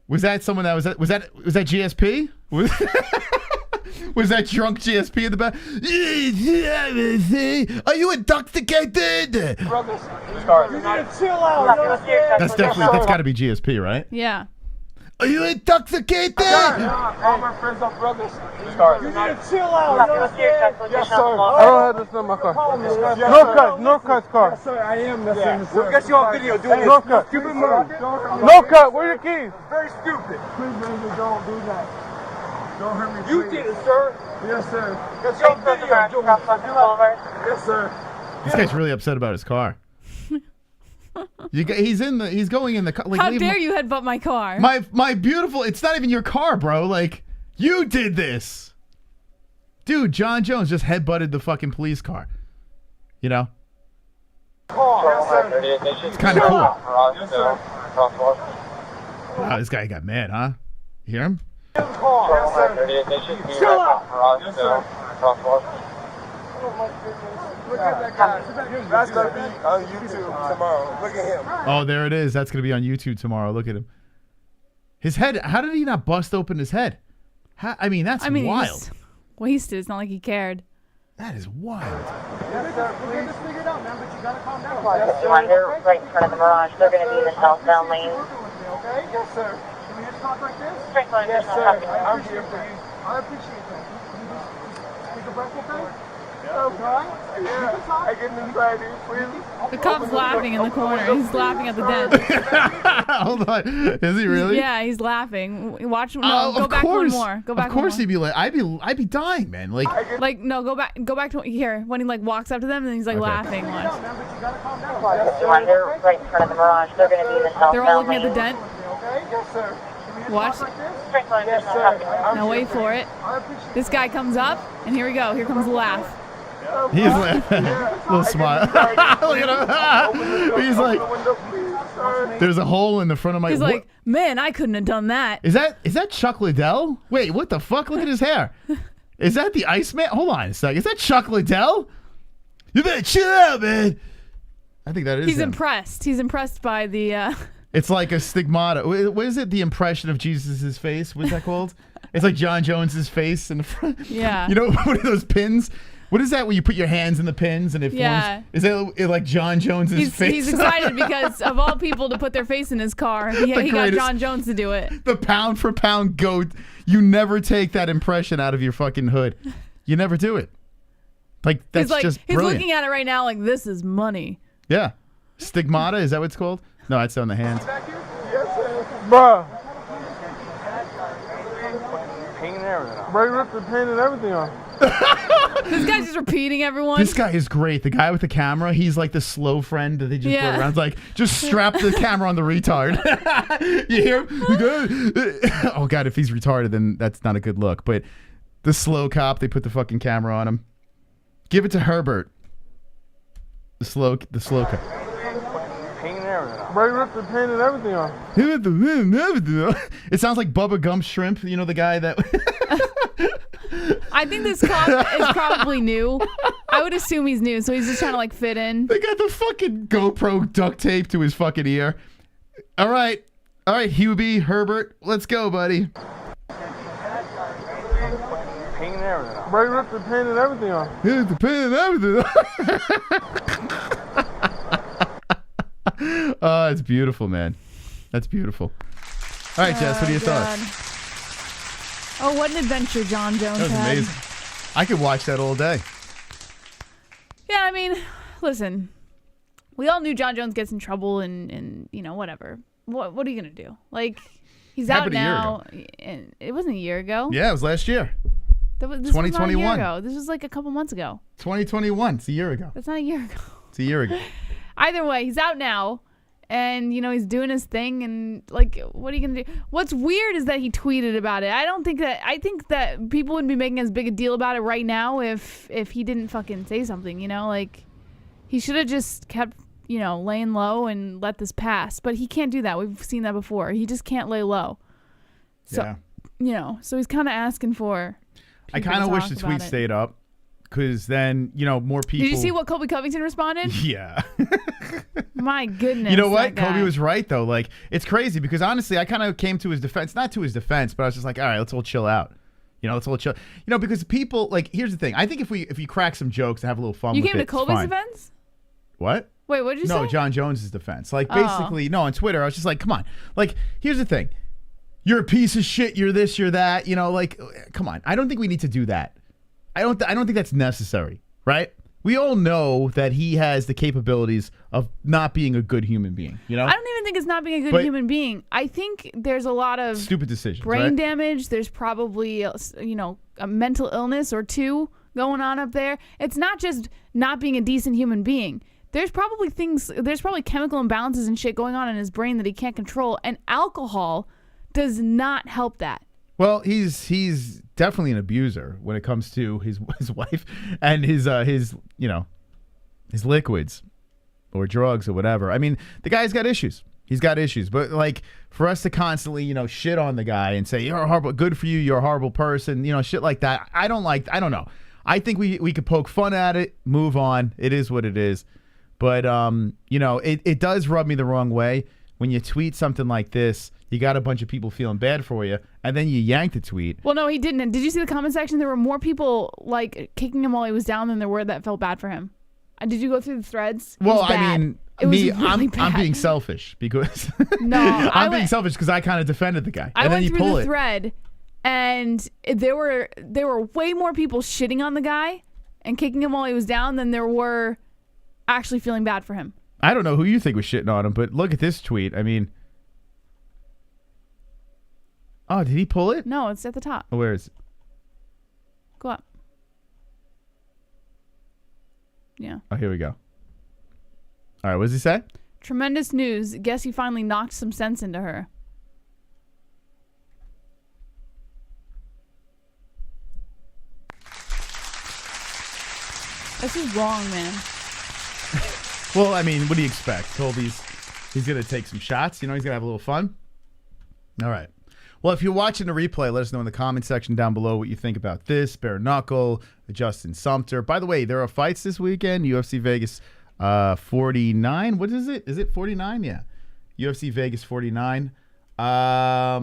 Was that someone that was that GSP? Was that drunk GSP in the back? Are you intoxicated? Brothers. You need to chill out. That's got to be GSP, right? Yeah. Are you intoxicated? All my friends are brothers. You need to chill out. Yes, sir. I don't have this in my car. Northcut's car. Yes, sir. I am missing. We'll get you on video doing this. Northcut. Stupid move. Northcut, where are your keys? Very stupid. Please, baby, don't do that. Don't hurt me. You did it, sir. Yes, sir. Get you on video doing this. Yes, sir. This guy's really upset about his car. He's going in the car. Like, how dare you headbutt my car? My beautiful. It's not even your car, bro. Like, you did this, dude. Jon Jones just headbutted the fucking police car. You know. It's kind of cool. Wow, this guy got mad, huh? You hear him? Chill out. Yes, sir. Look at that guy. That's going to be on YouTube tomorrow. Look at him. Oh, there it is. That's going to be on YouTube tomorrow. Look at him. His head. How did he not bust open his head? That's wild. He's wasted. It's not like he cared. That is wild. Yes, sir. We'll get this figured out, man, but you got to calm down. Yes, sir. Here, right in front of the Mirage. They're going to be in the southbound lane. Okay? Yes, sir. Can we hit talk like this? Straight line. Yes, sir. I'm here for you. I appreciate that. Can you just take a breath, okay? Okay. Yeah. I get anxiety, please. The cop's laughing in the corner. He's laughing at the dent. Hold on. Is he really? Yeah, he's laughing. Watch him. No, go back one more. Go back. Of course one more. he'd be like, I'd be dying, man. Like no, go back to here when he like walks up to them and he's like laughing. Watch. Right here, right in front of the Mirage. They're going to be in the southbound They're all looking at the dent. Okay? Yes, sir. Watch. Straight line. Yes, sir. Now wait for it. This guy comes up, and here we go. Here comes the laugh. He's laughing. Little smile. Look at him. He's like, there's a hole in the front of my. He's like, man, I couldn't have done that. Is that Chuck Liddell? Wait, what the fuck? Look at his hair. Is that the Iceman? Hold on a sec. Is that Chuck Liddell? You better chill out, man. I think that is. He's him. impressed. He's impressed by the. It's like a stigmata. What is it? The impression of Jesus' face? What's that called? It's like Jon Jones's face in the front. Yeah. You know, what are those pins? What is that where you put your hands in the pins and it forms? Is that like Jon Jones's face? He's excited because of all people to put their face in his car, he got Jon Jones to do it. The pound for pound goat. You never take that impression out of your fucking hood. You never do it. Like, that's just brilliant. He's looking at it right now like, this is money. Yeah. Stigmata, is that what it's called? No, it's on the hands. Yes, sir. Bruh. Paint and everything. Bro, you ripped the paint and everything off. This guy's just repeating everyone. This guy is great. The guy with the camera, he's like the slow friend that they just put around. It's like, just strap the camera on the retard. You hear him? Oh, God, if he's retarded, then that's not a good look. But the slow cop, they put the fucking camera on him. Give it to Herbert. The slow cop. Paint and everything. Bro, you ripped the paint and everything off. It sounds like Bubba Gump Shrimp. You know, the guy that... I think this cop is probably new. I would assume he's new, so he's just trying to like fit in. They got the fucking GoPro duct tape to his fucking ear. All right, Hubie, Herbert, let's go, buddy. Paint and everything. Bro, you ripped the paint and everything off. Yeah, the paint and everything. Oh, it's beautiful, man. That's beautiful. All right, Jess, what are your thoughts? Oh, what an adventure Jon Jones had. That was amazing. I could watch that all day. Yeah, I mean, listen. We all knew Jon Jones gets in trouble and you know, whatever. What are you going to do? Like, he's out now. And it wasn't a year ago. Yeah, it was last year. This 2021. was not a year ago. This was like a couple months ago. 2021. It's a year ago. That's not a year ago. It's a year ago. Either way, he's out now. And, you know, he's doing his thing. And, like, what are you going to do? What's weird is that he tweeted about it. I think that people wouldn't be making as big a deal about it right now if he didn't fucking say something, you know? Like, he should have just kept laying low and let this pass. But he can't do that. We've seen that before. He just can't lay low. So, so he's kind of asking for. I kind of wish the tweet stayed up, because then, more people. Did you see what Colby Covington responded? Yeah. My goodness. You know what? Colby was right, though. Like, it's crazy, because honestly, I kind of came to his defense. Not to his defense, but I was just like, all right, let's all chill out. Let's all chill. Because people, like, here's the thing. I think if you crack some jokes and have a little fun with it, you came to Colby's defense? What? Wait, what did you say? No, Jon Jones' defense. Like, basically, no, on Twitter, I was just like, come on. Like, here's the thing. You're a piece of shit. You're this, you're that. Like, come on. I don't think we need to do that. I don't think that's necessary, right? We all know that he has the capabilities of not being a good human being, I don't even think it's not being a good human being. I think there's a lot of stupid decisions, brain damage. There's probably, a mental illness or two going on up there. It's not just not being a decent human being. There's probably chemical imbalances and shit going on in his brain that he can't control, and alcohol does not help that. Well, he's definitely an abuser when it comes to his wife and his liquids or drugs or whatever. I mean, the guy's got issues. He's got issues. But like, for us to constantly, shit on the guy and say you're a horrible, good for you, you're a horrible person, shit like that. I don't know. I think we could poke fun at it, move on. It is what it is. But it does rub me the wrong way when you tweet something like this. You got a bunch of people feeling bad for you, and then you yank the tweet. Well, no, he didn't. Did you see the comment section? There were more people like kicking him while he was down than there were that felt bad for him. Did you go through the threads? Well, I mean, I'm being selfish because I'm being selfish because I kind of defended the guy. I went through the thread, and there were way more people shitting on the guy and kicking him while he was down than there were actually feeling bad for him. I don't know who you think was shitting on him, but look at this tweet. I mean. Oh, did he pull it? No, it's at the top. Where is it? Go up. Yeah. Oh, here we go. All right, what does he say? Tremendous news. Guess he finally knocked some sense into her. This is wrong, man. Well, I mean, what do you expect? Colby's he's going to take some shots. He's going to have a little fun. All right. Well, if you're watching the replay, let us know in the comment section down below what you think about this. Bare Knuckle, Justin Sumter. By the way, there are fights this weekend. UFC Vegas 49. What is it? Is it 49? Yeah. UFC Vegas 49. I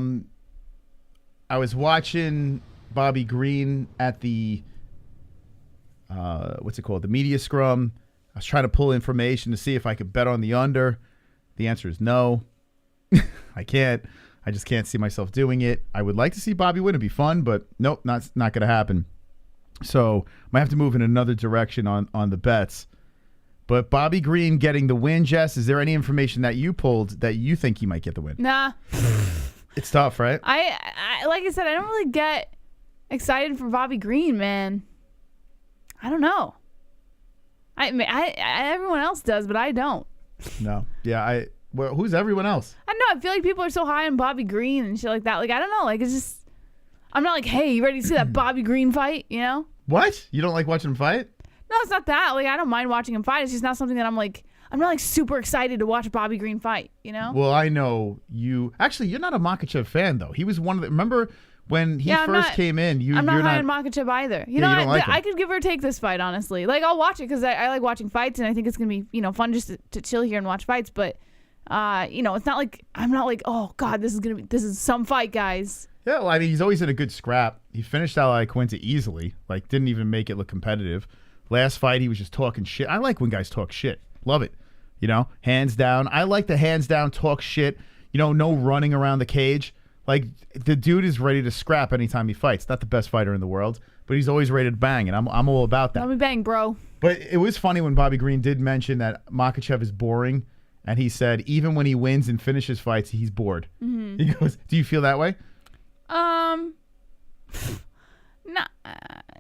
was watching Bobby Green at the, what's it called? The media scrum. I was trying to pull information to see if I could bet on the under. The answer is no. I can't. I just can't see myself doing it. I would like to see Bobby win. It'd be fun, but nope, not going to happen. So might have to move in another direction on the bets. But Bobby Green getting the win, Jess, is there any information that you pulled that you think he might get the win? Nah. It's tough, right? I like I said, I don't really get excited for Bobby Green, man. I don't know. Everyone else does, but I don't. No. Yeah, well, who's everyone else? I don't know. I feel like people are so high on Bobby Green and shit like that. Like, I don't know. Like, it's just, I'm not like, hey, you ready to see that Bobby Green fight? What? You don't like watching him fight? No, it's not that. Like, I don't mind watching him fight. It's just not something that I'm not like super excited to watch a Bobby Green fight, Well, I know you. Actually, you're not a Makhachev fan, though. He was one of the. Remember when he first came in? I'm not high on Makhachev either. You don't like him. I could give or take this fight, honestly. Like, I'll watch it because I like watching fights, and I think it's going to be, fun just to chill here and watch fights. But, it's not like, I'm not like, oh, God, this is some fight, guys. Yeah, well, I mean, he's always in a good scrap. He finished Ally Quinta easily. Like, didn't even make it look competitive. Last fight, he was just talking shit. I like when guys talk shit. Love it. Hands down. I like the hands down, talk shit. No running around the cage. Like, the dude is ready to scrap anytime he fights. Not the best fighter in the world, but he's always ready to bang, and I'm all about that. Let me bang, bro. But it was funny when Bobby Green did mention that Makhachev is boring, and he said even when he wins and finishes fights, he's bored. Mm-hmm. He goes, do you feel that way? Nah.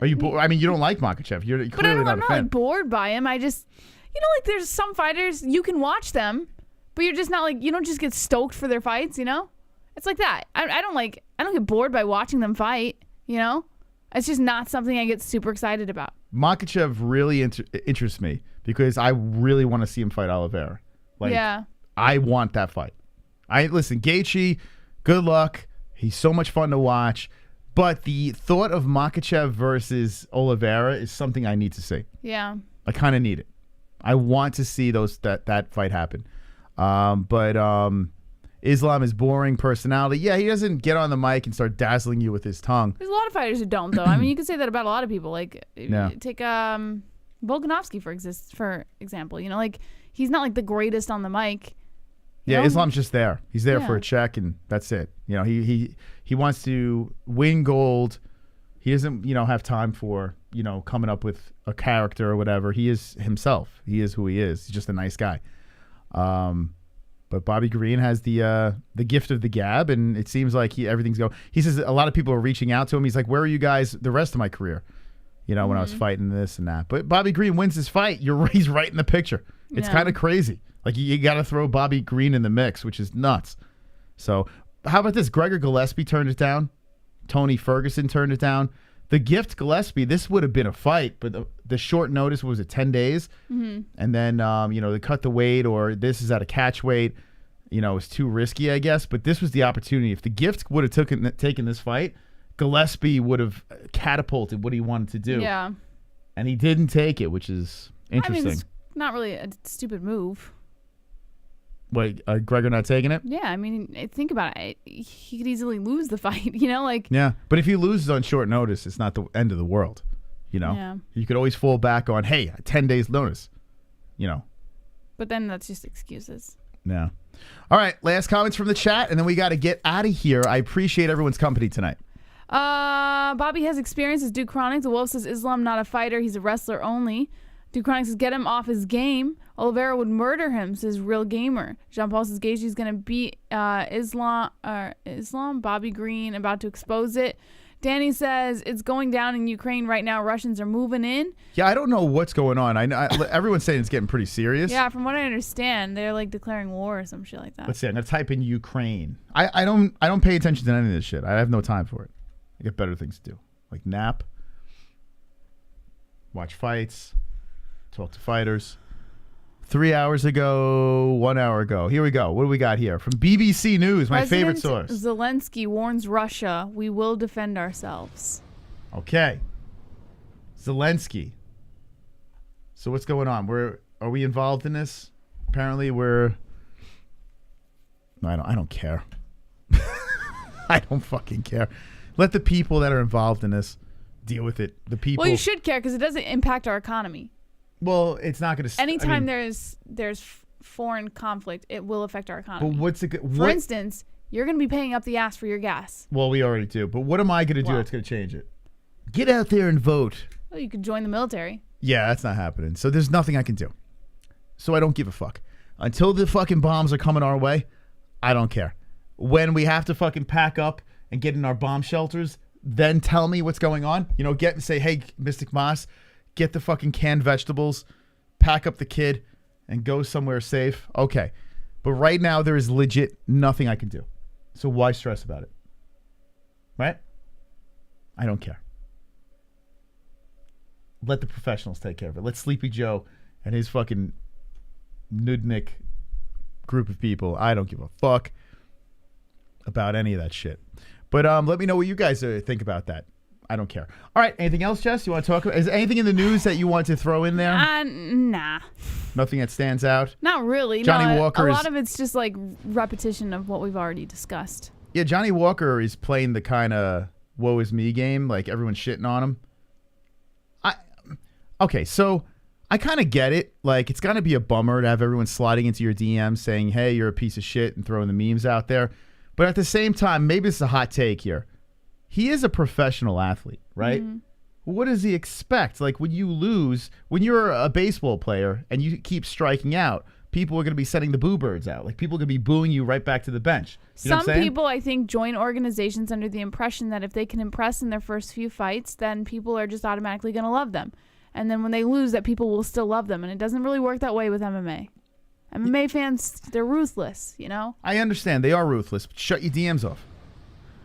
Are you bored? I mean, you don't like Makhachev. You're clearly not a fan. I'm not like bored by him. I just, like there's some fighters, you can watch them, but you're just not like, you don't just get stoked for their fights, It's like that. I don't get bored by watching them fight, It's just not something I get super excited about. Makhachev really interests me because I really want to see him fight Oliveira. Like, yeah. I want that fight. Listen, Gaethje, good luck. He's so much fun to watch. But the thought of Makhachev versus Oliveira is something I need to see. Yeah. I kind of need it. I want to see that fight happen. But Islam is boring personality. Yeah, he doesn't get on the mic and start dazzling you with his tongue. There's a lot of fighters who don't, though. I mean, you can say that about a lot of people. Like, take Volkanovski, for example. You know, like, he's not, like, the greatest on the mic. Yeah, Islam's just there. He's there for a check, and that's it. You know, he wants to win gold. He doesn't, have time for, coming up with a character or whatever. He is himself. He is who he is. He's just a nice guy. But Bobby Green has the gift of the gab, and it seems like everything's going. He says a lot of people are reaching out to him. He's like, "Where are you guys the rest of my career?" When I was fighting this and that. But Bobby Green wins his fight. He's right in the picture. It's kind of crazy. Like, you got to throw Bobby Green in the mix, which is nuts. So how about this? Gregor Gillespie turned it down. Tony Ferguson turned it down. The gift Gillespie, this would have been a fight, but the short notice, was it 10 days? Mm-hmm. And then, they cut the weight, or this is at a catch weight. It was too risky, I guess. But this was the opportunity. If the gift would have taken this fight, Gillespie would have catapulted what he wanted to do. Yeah. And he didn't take it, which is interesting. I mean, it's not really a stupid move. Wait, Gregor not taking it? Yeah, I mean, think about it. He could easily lose the fight, Yeah, but if he loses on short notice, it's not the end of the world, Yeah. You could always fall back on, hey, 10 days notice, But then that's just excuses. Yeah. All right, last comments from the chat, and then we got to get out of here. I appreciate everyone's company tonight. Bobby has experience as Duke Chronics. The Wolf says Islam not a fighter. He's a wrestler only. Duke Chronics says get him off his game. Oliveira would murder him, says Real Gamer. Jean Paul says Gaethje's going to beat Islam. Bobby Green about to expose it. Danny says it's going down in Ukraine right now. Russians are moving in. Yeah, I don't know what's going on. Everyone's saying it's getting pretty serious. Yeah, from what I understand, they're like declaring war or some shit like that. Let's see. I'm going to type in Ukraine. I don't pay attention to any of this shit. I have no time for it. I get better things to do, like nap, watch fights, talk to fighters. 3 hours ago, 1 hour ago. Here we go. What do we got here? From BBC News, my favorite source. Zelensky warns Russia, we will defend ourselves. Okay. Zelensky. So what's going on? Are we involved in this? Apparently we're... No, I don't care. I don't fucking care. Let the people that are involved in this deal with it. The people... Well, you should care because it doesn't impact our economy. Well, it's not going to... Anytime there's foreign conflict, it will affect our economy. But what's it... For instance, you're going to be paying up the ass for your gas. Well, we already do. But what am I going to do that's going to change it? Get out there and vote. Well, you could join the military. Yeah, that's not happening. So there's nothing I can do. So I don't give a fuck. Until the fucking bombs are coming our way, I don't care. When we have to fucking pack up and get in our bomb shelters, then tell me what's going on. Say, hey, Mystic Moss, get the fucking canned vegetables, pack up the kid, and go somewhere safe. Okay. But right now, there is legit nothing I can do. So why stress about it? Right? I don't care. Let the professionals take care of it. Let Sleepy Joe and his fucking nudnik group of people. I don't give a fuck about any of that shit. But let me know what you guys think about that. I don't care. All right. Anything else, Jess? You want to talk about? Is there anything in the news that you want to throw in there? Nah. Nothing that stands out? Not really. Johnny Walker a lot of it's just like repetition of what we've already discussed. Yeah, Johnny Walker is playing the kind of woe is me game. Like everyone's shitting on him. Okay, so I kind of get it. Like, it's going to be a bummer to have everyone sliding into your DMs saying, hey, you're a piece of shit, and throwing the memes out there. But at the same time, maybe it's a hot take here. He is a professional athlete, right? Mm-hmm. What does he expect? Like, when you lose, when you're a baseball player and you keep striking out, people are going to be sending the boo birds out. Like, people are going to be booing you right back to the bench. You know what I'm saying? People, I think, join organizations under the impression that if they can impress in their first few fights, then people are just automatically going to love them. And then when they lose, that people will still love them. And it doesn't really work that way with MMA. MMA fans, they're ruthless, you know? I understand. They are ruthless. But shut your DMs off.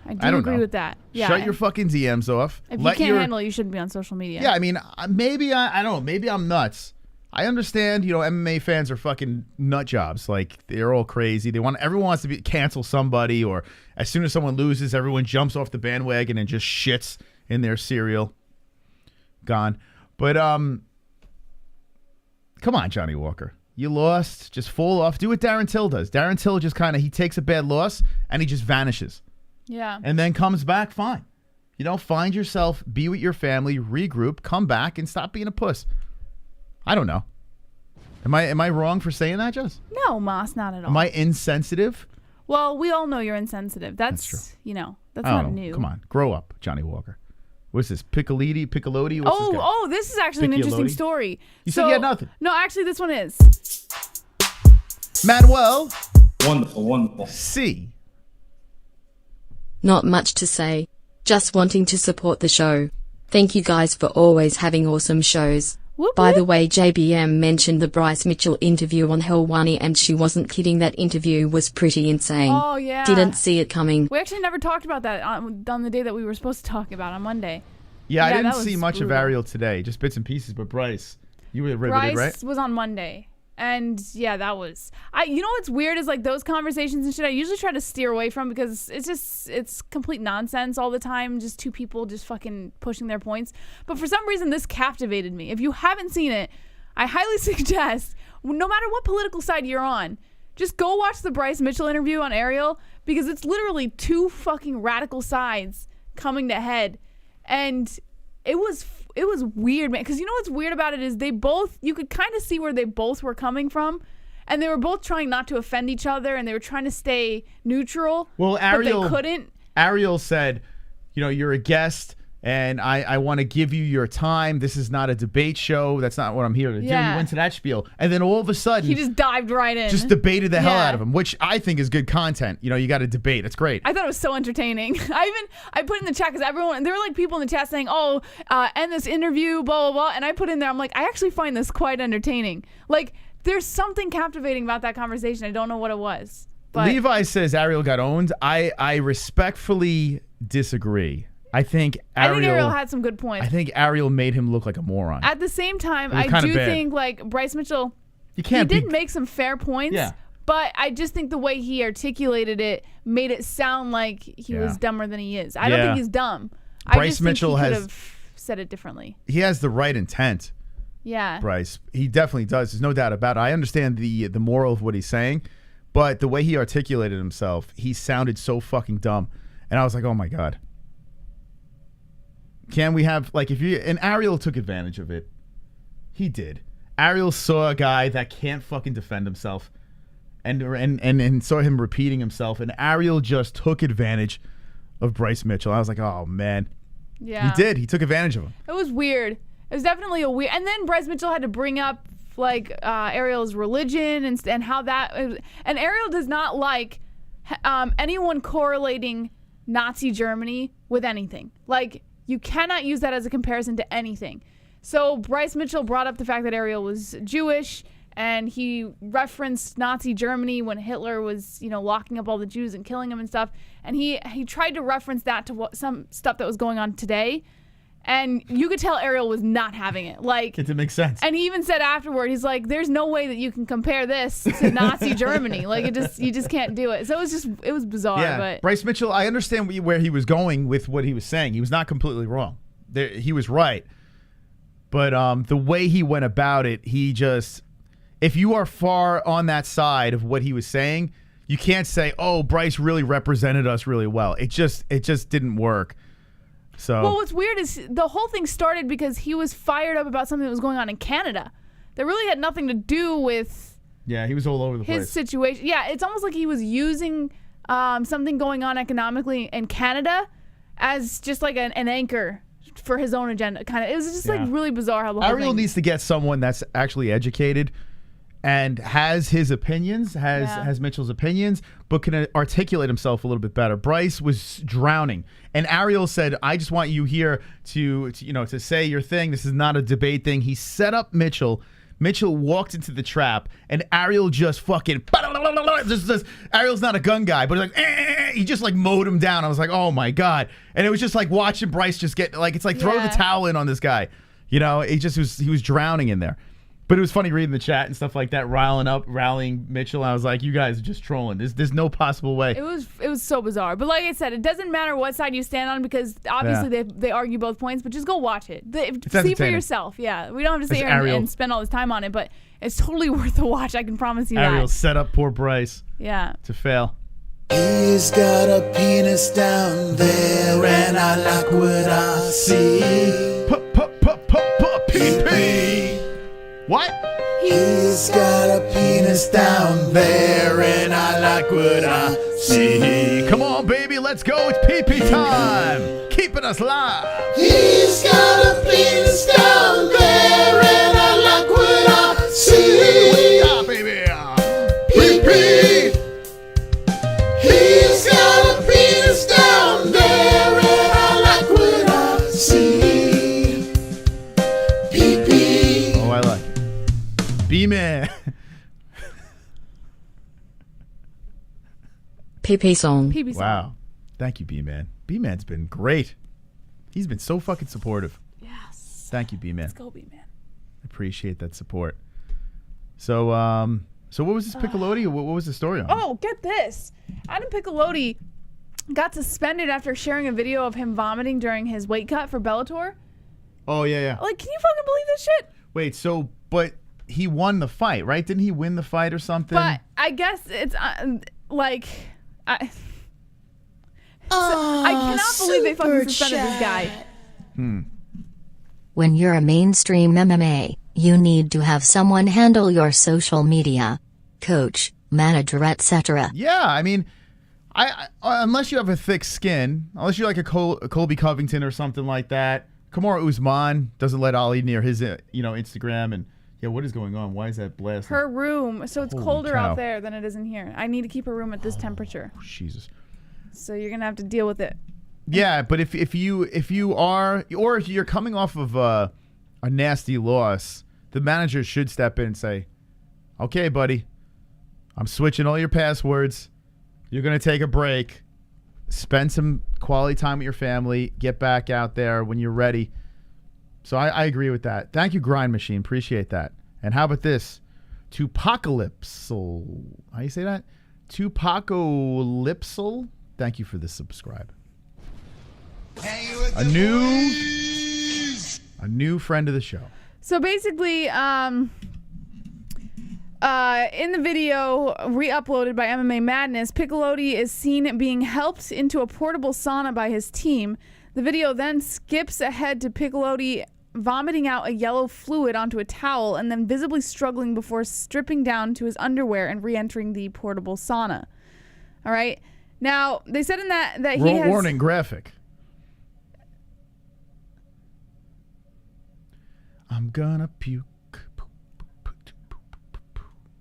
I don't agree know. with that. Yeah. Shut your fucking DMs off. If you can't handle it, you shouldn't be on social media. Yeah, I mean, maybe I don't know. Maybe I'm nuts. I understand, MMA fans are fucking nut jobs. Like, they're all crazy. Everyone wants to cancel somebody, or as soon as someone loses, everyone jumps off the bandwagon and just shits in their cereal. Gone. But, come on, Johnny Walker. You lost. Just fall off. Do what Darren Till does. Darren Till just he takes a bad loss and he just vanishes. Yeah. And then comes back fine. Find yourself, be with your family, regroup, come back, and stop being a puss. I don't know. Am I wrong for saying that, Jess? No, Moss, not at all. Am I insensitive? Well, we all know you're insensitive. That's true. That's not new. Come on, grow up, Johnny Walker. What's this? Piccolotti? What's this guy? This is actually an interesting story. You said you had nothing. No, actually, this one is. Manuel. Wonderful. C. Not much to say. Just wanting to support the show. Thank you guys for always having awesome shows. Whoop, By whoop. the way, JBM mentioned the Bryce Mitchell interview on HELWANI, and she wasn't kidding. That interview was pretty insane. Oh, yeah. Didn't see it coming. We actually never talked about that on the day that we were supposed to talk about on Monday. Yeah, I didn't that was see much brutal. of Ariel today. Just bits and pieces. But Bryce, you were riveted, right? Bryce was on Monday. And yeah, that was you know what's weird is like those conversations and shit I usually try to steer away from because it's complete nonsense all the time, just two people just fucking pushing their points. But for some reason this captivated me. If you haven't seen it, I highly suggest, no matter what political side you're on, just go watch the Bryce Mitchell interview on Ariel, because it's literally two fucking radical sides coming to head. And it was weird, man, because you know what's weird about it is you could kind of see where they both were coming from, and they were both trying not to offend each other, and they were trying to stay neutral. Well, Ariel, but they couldn't. Ariel said, you're a guest, and I want to give you your time. This is not a debate show. That's not what I'm here to do. He went to that spiel, and then all of a sudden, he just dived right in. Just debated the hell out of him, which I think is good content. You got to debate. It's great. I thought it was so entertaining. I put in the chat because there were like people in the chat saying, end this interview, blah, blah, blah. And I put in there, I'm like, I actually find this quite entertaining. Like, there's something captivating about that conversation. I don't know what it was. But Levi says Ariel got owned. I respectfully disagree. I think Ariel had some good points. I think Ariel made him look like a moron. At the same time, I do think like Bryce Mitchell, he did make some fair points. Yeah. But I just think the way he articulated it made it sound like he was dumber than he is. I don't think he's dumb. Bryce Mitchell could have said it differently. He has the right intent. Yeah. Bryce. He definitely does. There's no doubt about it. I understand the moral of what he's saying, but the way he articulated himself, he sounded so fucking dumb. And I was like, oh my God. Can we have, like, and Ariel took advantage of it. He did. Ariel saw a guy that can't fucking defend himself and saw him repeating himself, and Ariel just took advantage of Bryce Mitchell. I was like, oh, man. Yeah. He did. He took advantage of him. It was weird. It was definitely a weird, and then Bryce Mitchell had to bring up, like, Ariel's religion and how that, and Ariel does not like anyone correlating Nazi Germany with anything. Like, you cannot use that as a comparison to anything. So Bryce Mitchell brought up the fact that Ariel was Jewish, and he referenced Nazi Germany when Hitler was, locking up all the Jews and killing them and stuff. And he tried to reference that to some stuff that was going on today. And you could tell Ariel was not having it. Like, it didn't make sense. And he even said afterward, he's like, there's no way that you can compare this to Nazi Germany. Like, you just can't do it. So it was bizarre. Yeah. But Bryce Mitchell, I understand where he was going with what he was saying. He was not completely wrong. He was right. But the way he went about it, if you are far on that side of what he was saying, you can't say, oh, Bryce really represented us really well. It just didn't work. So, well, what's weird is the whole thing started because he was fired up about something that was going on in Canada that really had nothing to do with he was all over the place. His situation. Yeah, it's almost like he was using something going on economically in Canada as just like an anchor for his own agenda. Kind of, it was just like really bizarre how the whole Ariel thing. needs to get someone that's actually educated and has his opinions, has Mitchell's opinions, but can articulate himself a little bit better. Bryce was drowning, and Ariel said, "I just want you here to say your thing. This is not a debate thing." He set up Mitchell. Mitchell walked into the trap, and Ariel just fucking. Ariel's not a gun guy, but he's like, he just like mowed him down. I was like, oh my God. And it was just like watching Bryce just get like, it's like throw the towel in on this guy. You know, he was drowning in there. But it was funny reading the chat and stuff like that, rallying Mitchell. I was like, you guys are just trolling. There's no possible way. It was so bizarre. But like I said, it doesn't matter what side you stand on because obviously they argue both points, but just go watch it. See for yourself. Yeah. We don't have to sit here and spend all this time on it, but it's totally worth a watch. I can promise you that. Ariel set up poor Bryce. Yeah. To fail. He's got a penis down there and I like what I see. Pee-pee. What? He's got a penis down there and I like what I see. Come on, baby, let's go. It's pee-pee time. Keeping us live. He's got a penis down there and I like what I see. Yeah, baby. Pee-pee. He's got a penis down there and I like what I see. Pee-pee. Oh, I like it. B-Man. PP song. PP song. Wow. Thank you, B-Man. B-Man's been great. He's been so fucking supportive. Yes. Thank you, B-Man. Let's go, B-Man. Appreciate that support. So, so what was this Piccolotti? What was the story on? Oh, get this. Adam Piccolotti got suspended after sharing a video of him vomiting during his weight cut for Bellator. Oh, yeah. Like, can you fucking believe this shit? Wait, so, but he won the fight, right? Didn't he win the fight or something? But I guess it's like... I cannot believe they fucking suspended this guy. When you're a mainstream MMA, you need to have someone handle your social media. Coach, manager, etc. Yeah, I mean, I unless you have a thick skin, unless you're like a Colby Covington or something like that. Kamaru Usman doesn't let Ali near his Instagram. And yeah, what is going on? Why is that blasting? Her room, so it's Holy colder cow. out there than it is in here. I need to keep her room at this temperature. Jesus. So you're gonna have to deal with it. Yeah, but if you are, or if you're coming off of a nasty loss, the manager should step in and say, "Okay, buddy, I'm switching all your passwords. You're gonna take a break, spend some quality time with your family, get back out there when you're ready." So I agree with that. Thank you, Grind Machine. Appreciate that. And how about this? Tupacalypsal. How you say that? Tupacalypsal. Thank you for the subscribe. A new friend of the show. So basically, in the video re-uploaded by MMA Madness, Piccolotti is seen being helped into a portable sauna by his team. The video then skips ahead to Piccolotti vomiting out a yellow fluid onto a towel and then visibly struggling before stripping down to his underwear and re-entering the portable sauna. All right. Now, they said in that he has... Warning graphic. I'm gonna puke.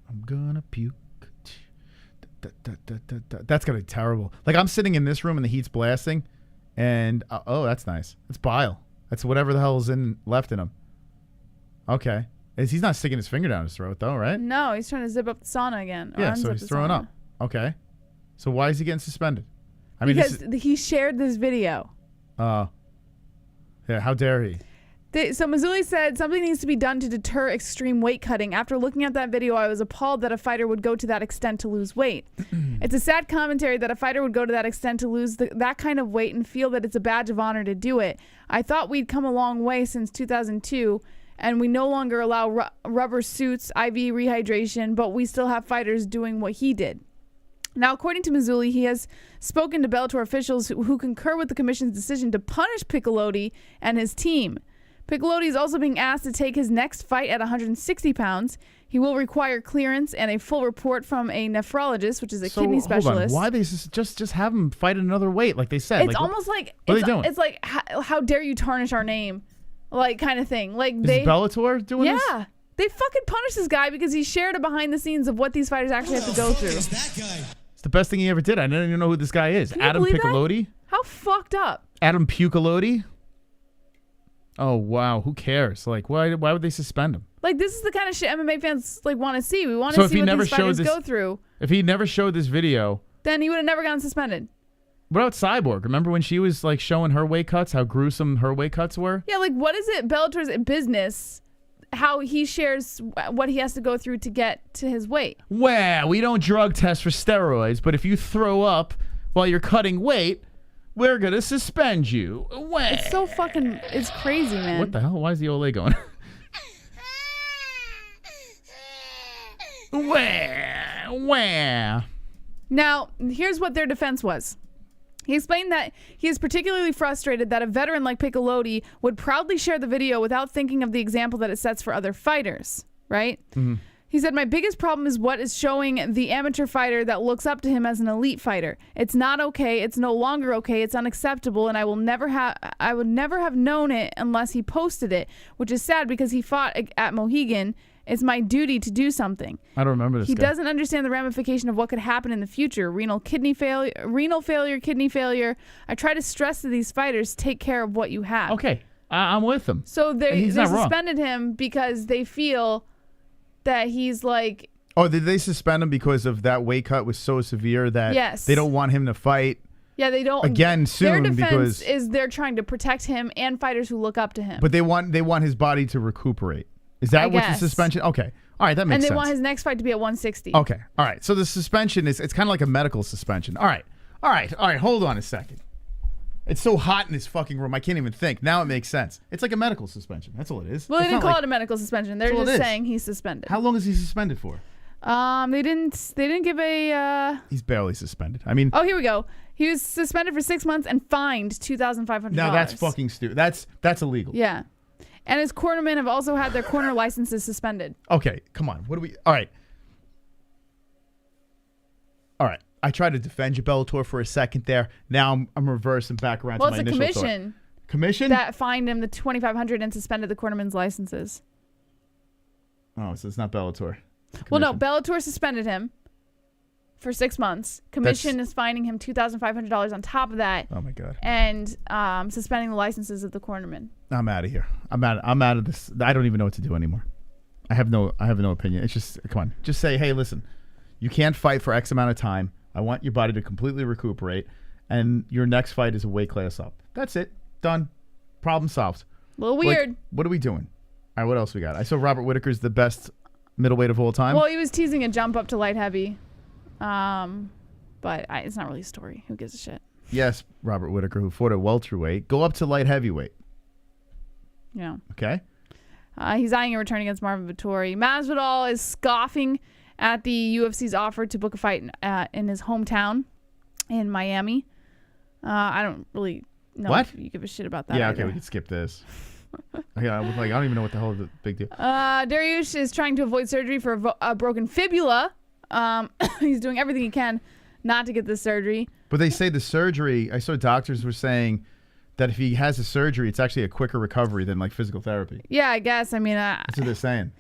I'm gonna puke. That's gonna be terrible. Like, I'm sitting in this room and the heat's blasting, and oh, that's nice. That's bile. That's whatever the hell is left in him. Okay, he's not sticking his finger down his throat though, right? No, he's trying to zip up the sauna again. Yeah, so he's throwing up. Okay, so why is he getting suspended? I mean, because he shared this video. Yeah, how dare he? So Mazzulli said something needs to be done to deter extreme weight cutting. After looking at that video, I was appalled that a fighter would go to that extent to lose weight. It's a sad commentary that a fighter would go to that extent to lose that kind of weight and feel that it's a badge of honor to do it. I thought we'd come a long way since 2002, and we no longer allow rubber suits, IV rehydration, but we still have fighters doing what he did. Now, according to Mazzulli, he has spoken to Bellator officials who concur with the commission's decision to punish Piccolotti and his team. Piccolotti is also being asked to take his next fight at 160 pounds. He will require clearance and a full report from a nephrologist, which is a kidney specialist. Why they just have him fight another weight, like they said? It's almost like what are they doing? It's like how dare you tarnish our name, like kind of thing. Like is Bellator doing this? Yeah, they fucking punished this guy because he shared a behind the scenes of what these fighters actually have to go through. It's the best thing he ever did. I didn't even know who this guy is. Adam Piccolotti. How fucked up? Adam Piccolotti. Oh wow, who cares? Like, why would they suspend him? Like, this is the kind of shit MMA fans like want to see. We want to see what these fighters go through. If he never showed this video, then he would have never gotten suspended. What about Cyborg? Remember when she was like showing her weight cuts, how gruesome her weight cuts were? Yeah, like what is it Bellator's business, how he shares what he has to go through to get to his weight? Well, we don't drug test for steroids, but if you throw up while you're cutting weight, we're going to suspend you. Well. It's so fucking, it's crazy, man. What the hell? Why is the Olay going? Where? Now, here's what their defense was. He explained that he is particularly frustrated that a veteran like Piccolotti would proudly share the video without thinking of the example that it sets for other fighters, right? Mm-hmm. He said, my biggest problem is what is showing the amateur fighter that looks up to him as an elite fighter. It's not okay. It's no longer okay. It's unacceptable, and I would never have known it unless he posted it, which is sad because he fought at Mohegan. It's my duty to do something. I don't remember this He guy. doesn't understand the ramification of what could happen in the future. Renal failure, kidney failure. I try to stress to these fighters, take care of what you have. Okay, I'm with him. So they not wrong. suspended him because they feel that he's like... Oh, did they suspend him because of that weight cut was so severe that Yes. they don't want him to fight? Yeah, they don't... Again soon their defense because... is they're trying to protect him and fighters who look up to him. But they want his body to recuperate. Is that I what the guess. suspension? Okay. All right, that makes sense. And they want his next fight to be at 160. Okay. All right. So the suspension it's kind of like a medical suspension. All right. Hold on a second. It's so hot in this fucking room. I can't even think. Now it makes sense. It's like a medical suspension. That's all it is. Well, they It's didn't not call it a medical suspension. They're That's all just it is. saying he's suspended. How long is he suspended for? They didn't give a... He's barely suspended. I mean... Oh, here we go. He was suspended for 6 months and fined $2,500. No, that's fucking stupid. That's illegal. Yeah. And his cornermen have also had their corner licenses suspended. Okay, come on. What do we... All right. I tried to defend you, Bellator, for a second there. Now I'm reversing back around Well, to my it's a initial commission. thought. Commission? That fined him the $2,500 and suspended the cornermen's licenses. Oh, so it's not Bellator. Well, no, Bellator suspended him for 6 months. Commission is fining him $2,500 on top of that. Oh my God. And suspending the licenses of the cornermen. I'm out of here. I'm out of this. I don't even know what to do anymore. I have no opinion. It's just, come on. Just say, hey, listen, you can't fight for X amount of time. I want your body to completely recuperate, and your next fight is a weight class up. That's it. Done. Problem solved. A little weird. Like, what are we doing? All right, what else we got? I saw Robert Whittaker's the best middleweight of all time. Well, he was teasing a jump up to light heavy. But it's not really a story. Who gives a shit? Yes, Robert Whittaker, who fought at welterweight, go up to light heavyweight. Yeah. Okay. He's eyeing a return against Marvin Vettori. Masvidal is scoffing at the UFC's offer to book a fight in his hometown in Miami. I don't really know if you give a shit about that. Yeah, either. okay, we can skip this. Yeah, I don't even know what the hell is the big deal. Dariush is trying to avoid surgery for a broken fibula. He's doing everything he can not to get this surgery. But they say the surgery, I saw doctors were saying that if he has a surgery, it's actually a quicker recovery than like physical therapy. Yeah, I guess. I mean, that's what they're saying.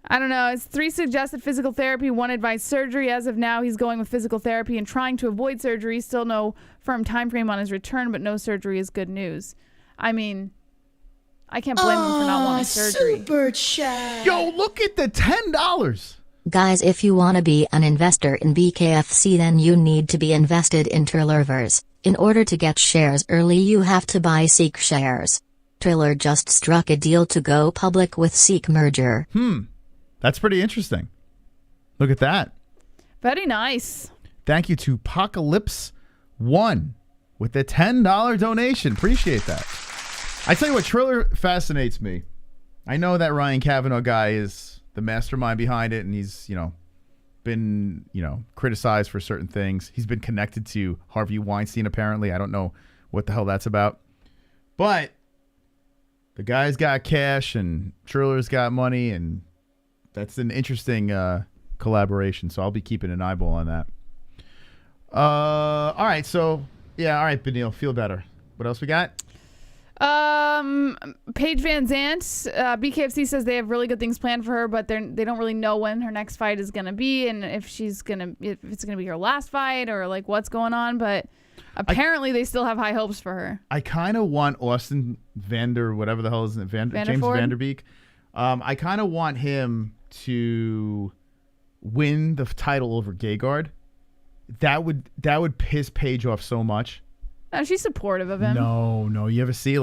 I don't know. It's 3 suggested physical therapy, 1 advised surgery. As of now, he's going with physical therapy and trying to avoid surgery. Still no firm time frame on his return, but no surgery is good news. I mean, I can't blame him for not wanting surgery. Super chat. Yo, look at the $10. Guys, if you want to be an investor in BKFC, then you need to be invested in Trillerverse. In order to get shares early, you have to buy Seek shares. Triller just struck a deal to go public with Seek merger. That's pretty interesting. Look at that. Very nice. Thank you to Apocalypse 1 with the $10 donation. Appreciate that. I tell you what, Triller fascinates me. I know that Ryan Kavanaugh guy is the mastermind behind it, and he's, been, criticized for certain things. He's been connected to Harvey Weinstein, apparently. I don't know what the hell that's about. But the guy's got cash, and Triller's got money, and that's an interesting collaboration, so I'll be keeping an eyeball on that. All right, so, all right, Benil, feel better. What else we got? Paige Van Zant, BKFC says they have really good things planned for her, but they don't really know when her next fight is gonna be, and if it's gonna be her last fight or like what's going on. But apparently they still have high hopes for her. I kind of want Austin whatever the hell is it, James Vanderbeek. I kind of want him to win the title over Gegard. That would piss Paige off so much. No, she's supportive of him. No. You ever see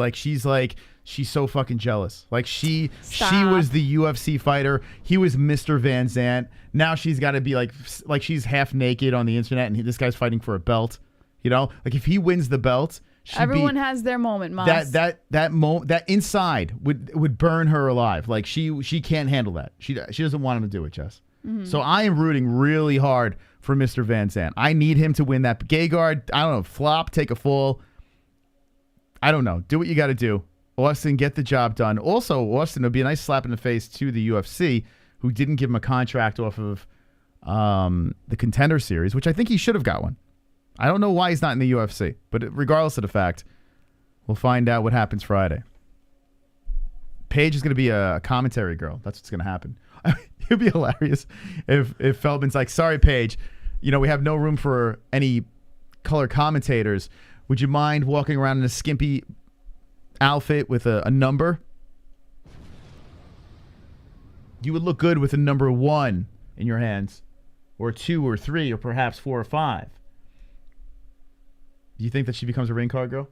she's so fucking jealous. She was the UFC fighter. He was Mr. Van Zant. Now she's got to be like she's half naked on the internet, and this guy's fighting for a belt. If he wins the belt, everyone has their moment, Moss. That inside would burn her alive. She can't handle that. She doesn't want him to do it, Jess. Mm-hmm. So I am rooting really hard for Mr. Van Zant. I need him to win that. Gegard, I don't know, flop, take a fall. I don't know. Do what you got to do. Austin, get the job done. Also, Austin, would be a nice slap in the face to the UFC, who didn't give him a contract off of the Contender Series, which I think he should have got one. I don't know why he's not in the UFC, but regardless of the fact, we'll find out what happens Friday. Paige is going to be a commentary girl. That's what's going to happen. It would be hilarious if Feldman's like, sorry, Paige, we have no room for any color commentators. Would you mind walking around in a skimpy outfit with a number? You would look good with a number 1 in your hands, or 2 or 3, or perhaps 4 or 5. Do you think that she becomes a ring card girl?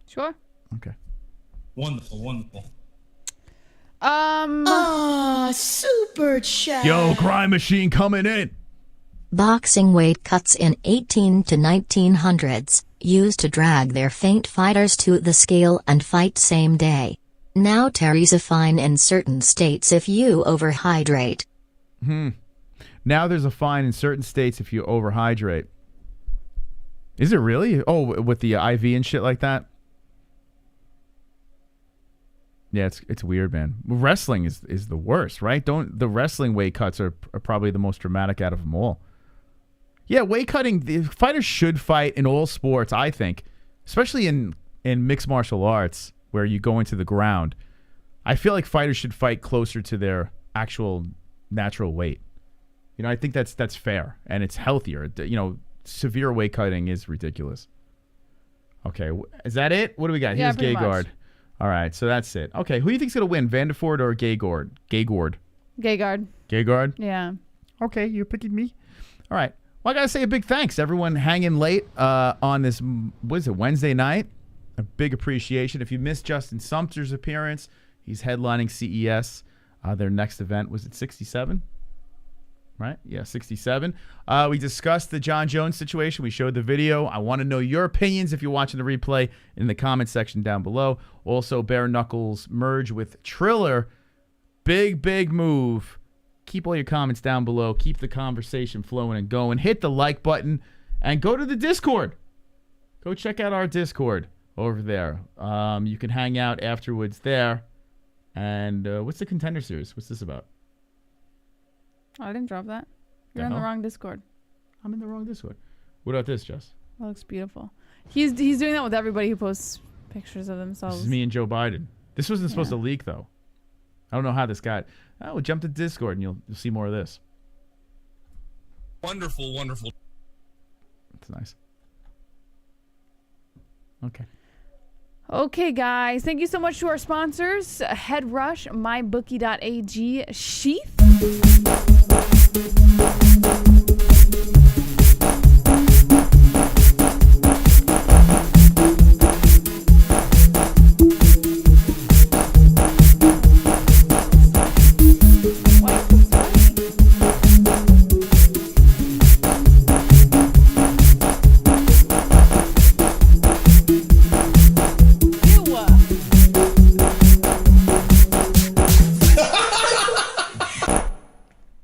Sure. Okay. Wonderful. Super chat. Yo, Crime Machine coming in. Boxing weight cuts in 18 to 1900s, used to drag their faint fighters to the scale and fight same day. Now Terry's a fine in certain states if you overhydrate. Now there's a fine in certain states if you overhydrate. Is it really? Oh, with the IV and shit like that? Yeah, it's weird, man. Wrestling is the worst, right? The wrestling weight cuts are probably the most dramatic out of them all. Yeah, weight cutting, the fighters should fight in all sports, I think, especially in mixed martial arts where you go into the ground. I feel like fighters should fight closer to their actual natural weight. I think that's fair and it's healthier. Severe weight cutting is ridiculous. Okay, is that it? What do we got? Yeah, Here's Gegard. All right, so that's it. Okay, who do you think's going to win, Vanderford or Gegard? Gegard. Gegard? Yeah. Okay, you're picking me? All right. Well, I got to say a big thanks to everyone hanging late on this, Wednesday night. A big appreciation. If you missed Justin Sumter's appearance, he's headlining CES. Their next event was at 67. Right? Yeah, 67. We discussed the Jon Jones situation. We showed the video. I want to know your opinions if you're watching the replay in the comment section down below. Also, Bare Knuckles merge with Triller. Big move. Keep all your comments down below. Keep the conversation flowing and going. Hit the like button and go to the Discord. Go check out our Discord over there. You can hang out afterwards there. And what's the Contender Series? What's this about? Oh, I didn't drop that. You're in the wrong Discord. I'm in the wrong Discord. What about this, Jess? That looks beautiful. He's doing that with everybody who posts pictures of themselves. This is me and Joe Biden. This wasn't supposed to leak, though. I don't know how this got. Oh, we'll jump to Discord and you'll see more of this. Wonderful. That's nice. Okay. Okay, guys. Thank you so much to our sponsors. Head Rush, MyBookie.ag, Sheath.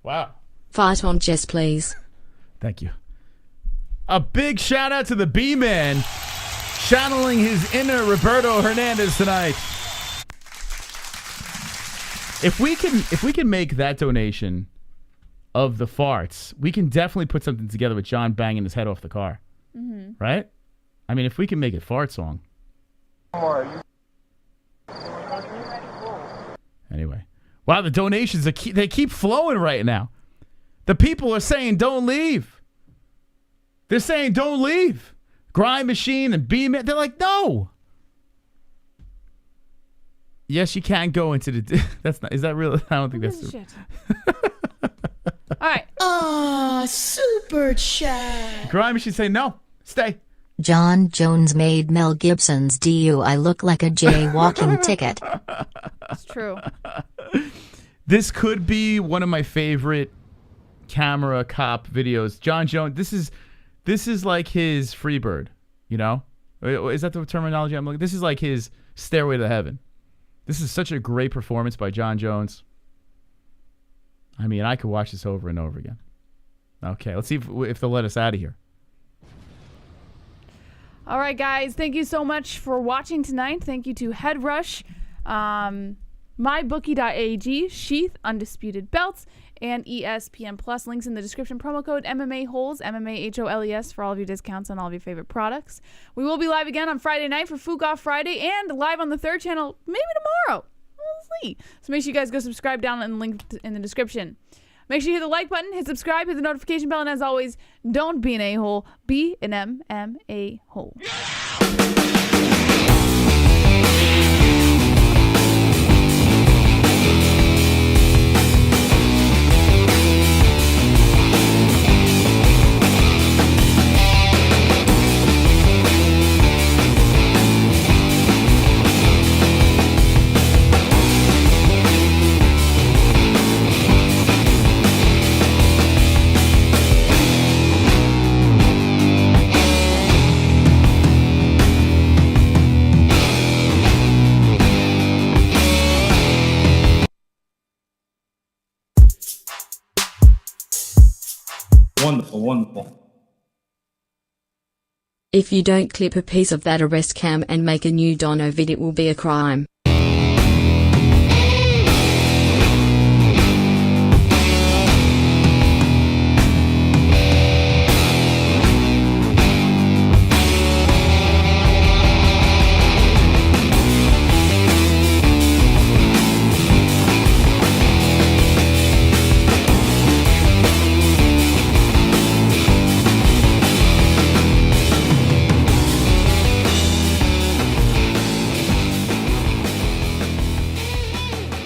Wow. Fight on, Jess, please. Thank you. A big shout out to the B-Man, channeling his inner Roberto Hernandez tonight. If we can make that donation of the farts, we can definitely put something together with John banging his head off the car. Mm-hmm. Right? I mean, if we can make it fart song. Anyway. Wow, the donations, they keep flowing right now. The people are saying don't leave. They're saying don't leave. Grind Machine and B-Man, they're like, no. Yes, you can go into the... That's not... Is that real? I don't think that's... Shit. All right. Super chat. Grind Machine say no. Stay. Jon Jones made Mel Gibson's DUI look like a jaywalking ticket. It's true. This could be one of my favorite camera cop videos. Jon Jones, this is like his Freebird, you know? Is that the terminology I'm looking? This is like his Stairway to Heaven. This is such a great performance by Jon Jones. I mean, I could watch this over and over again. Okay, let's see if they'll let us out of here. All right, guys. Thank you so much for watching tonight. Thank you to Headrush, MyBookie.ag, Sheath, Undisputed Belts, and ESPN Plus. Links in the description. Promo code MMA-Holes, MMA-HOLES, for all of your discounts on all of your favorite products. We will be live again on Friday night for Fook Off Friday and live on the third channel maybe tomorrow. We'll see. So make sure you guys go subscribe down in the link in the description. Make sure you hit the like button, hit subscribe, hit the notification bell, and as always, don't be an a-hole, be an MMA-Hole. Wonderful, wonderful. If you don't clip a piece of that arrest cam and make a new dono vid, it will be a crime.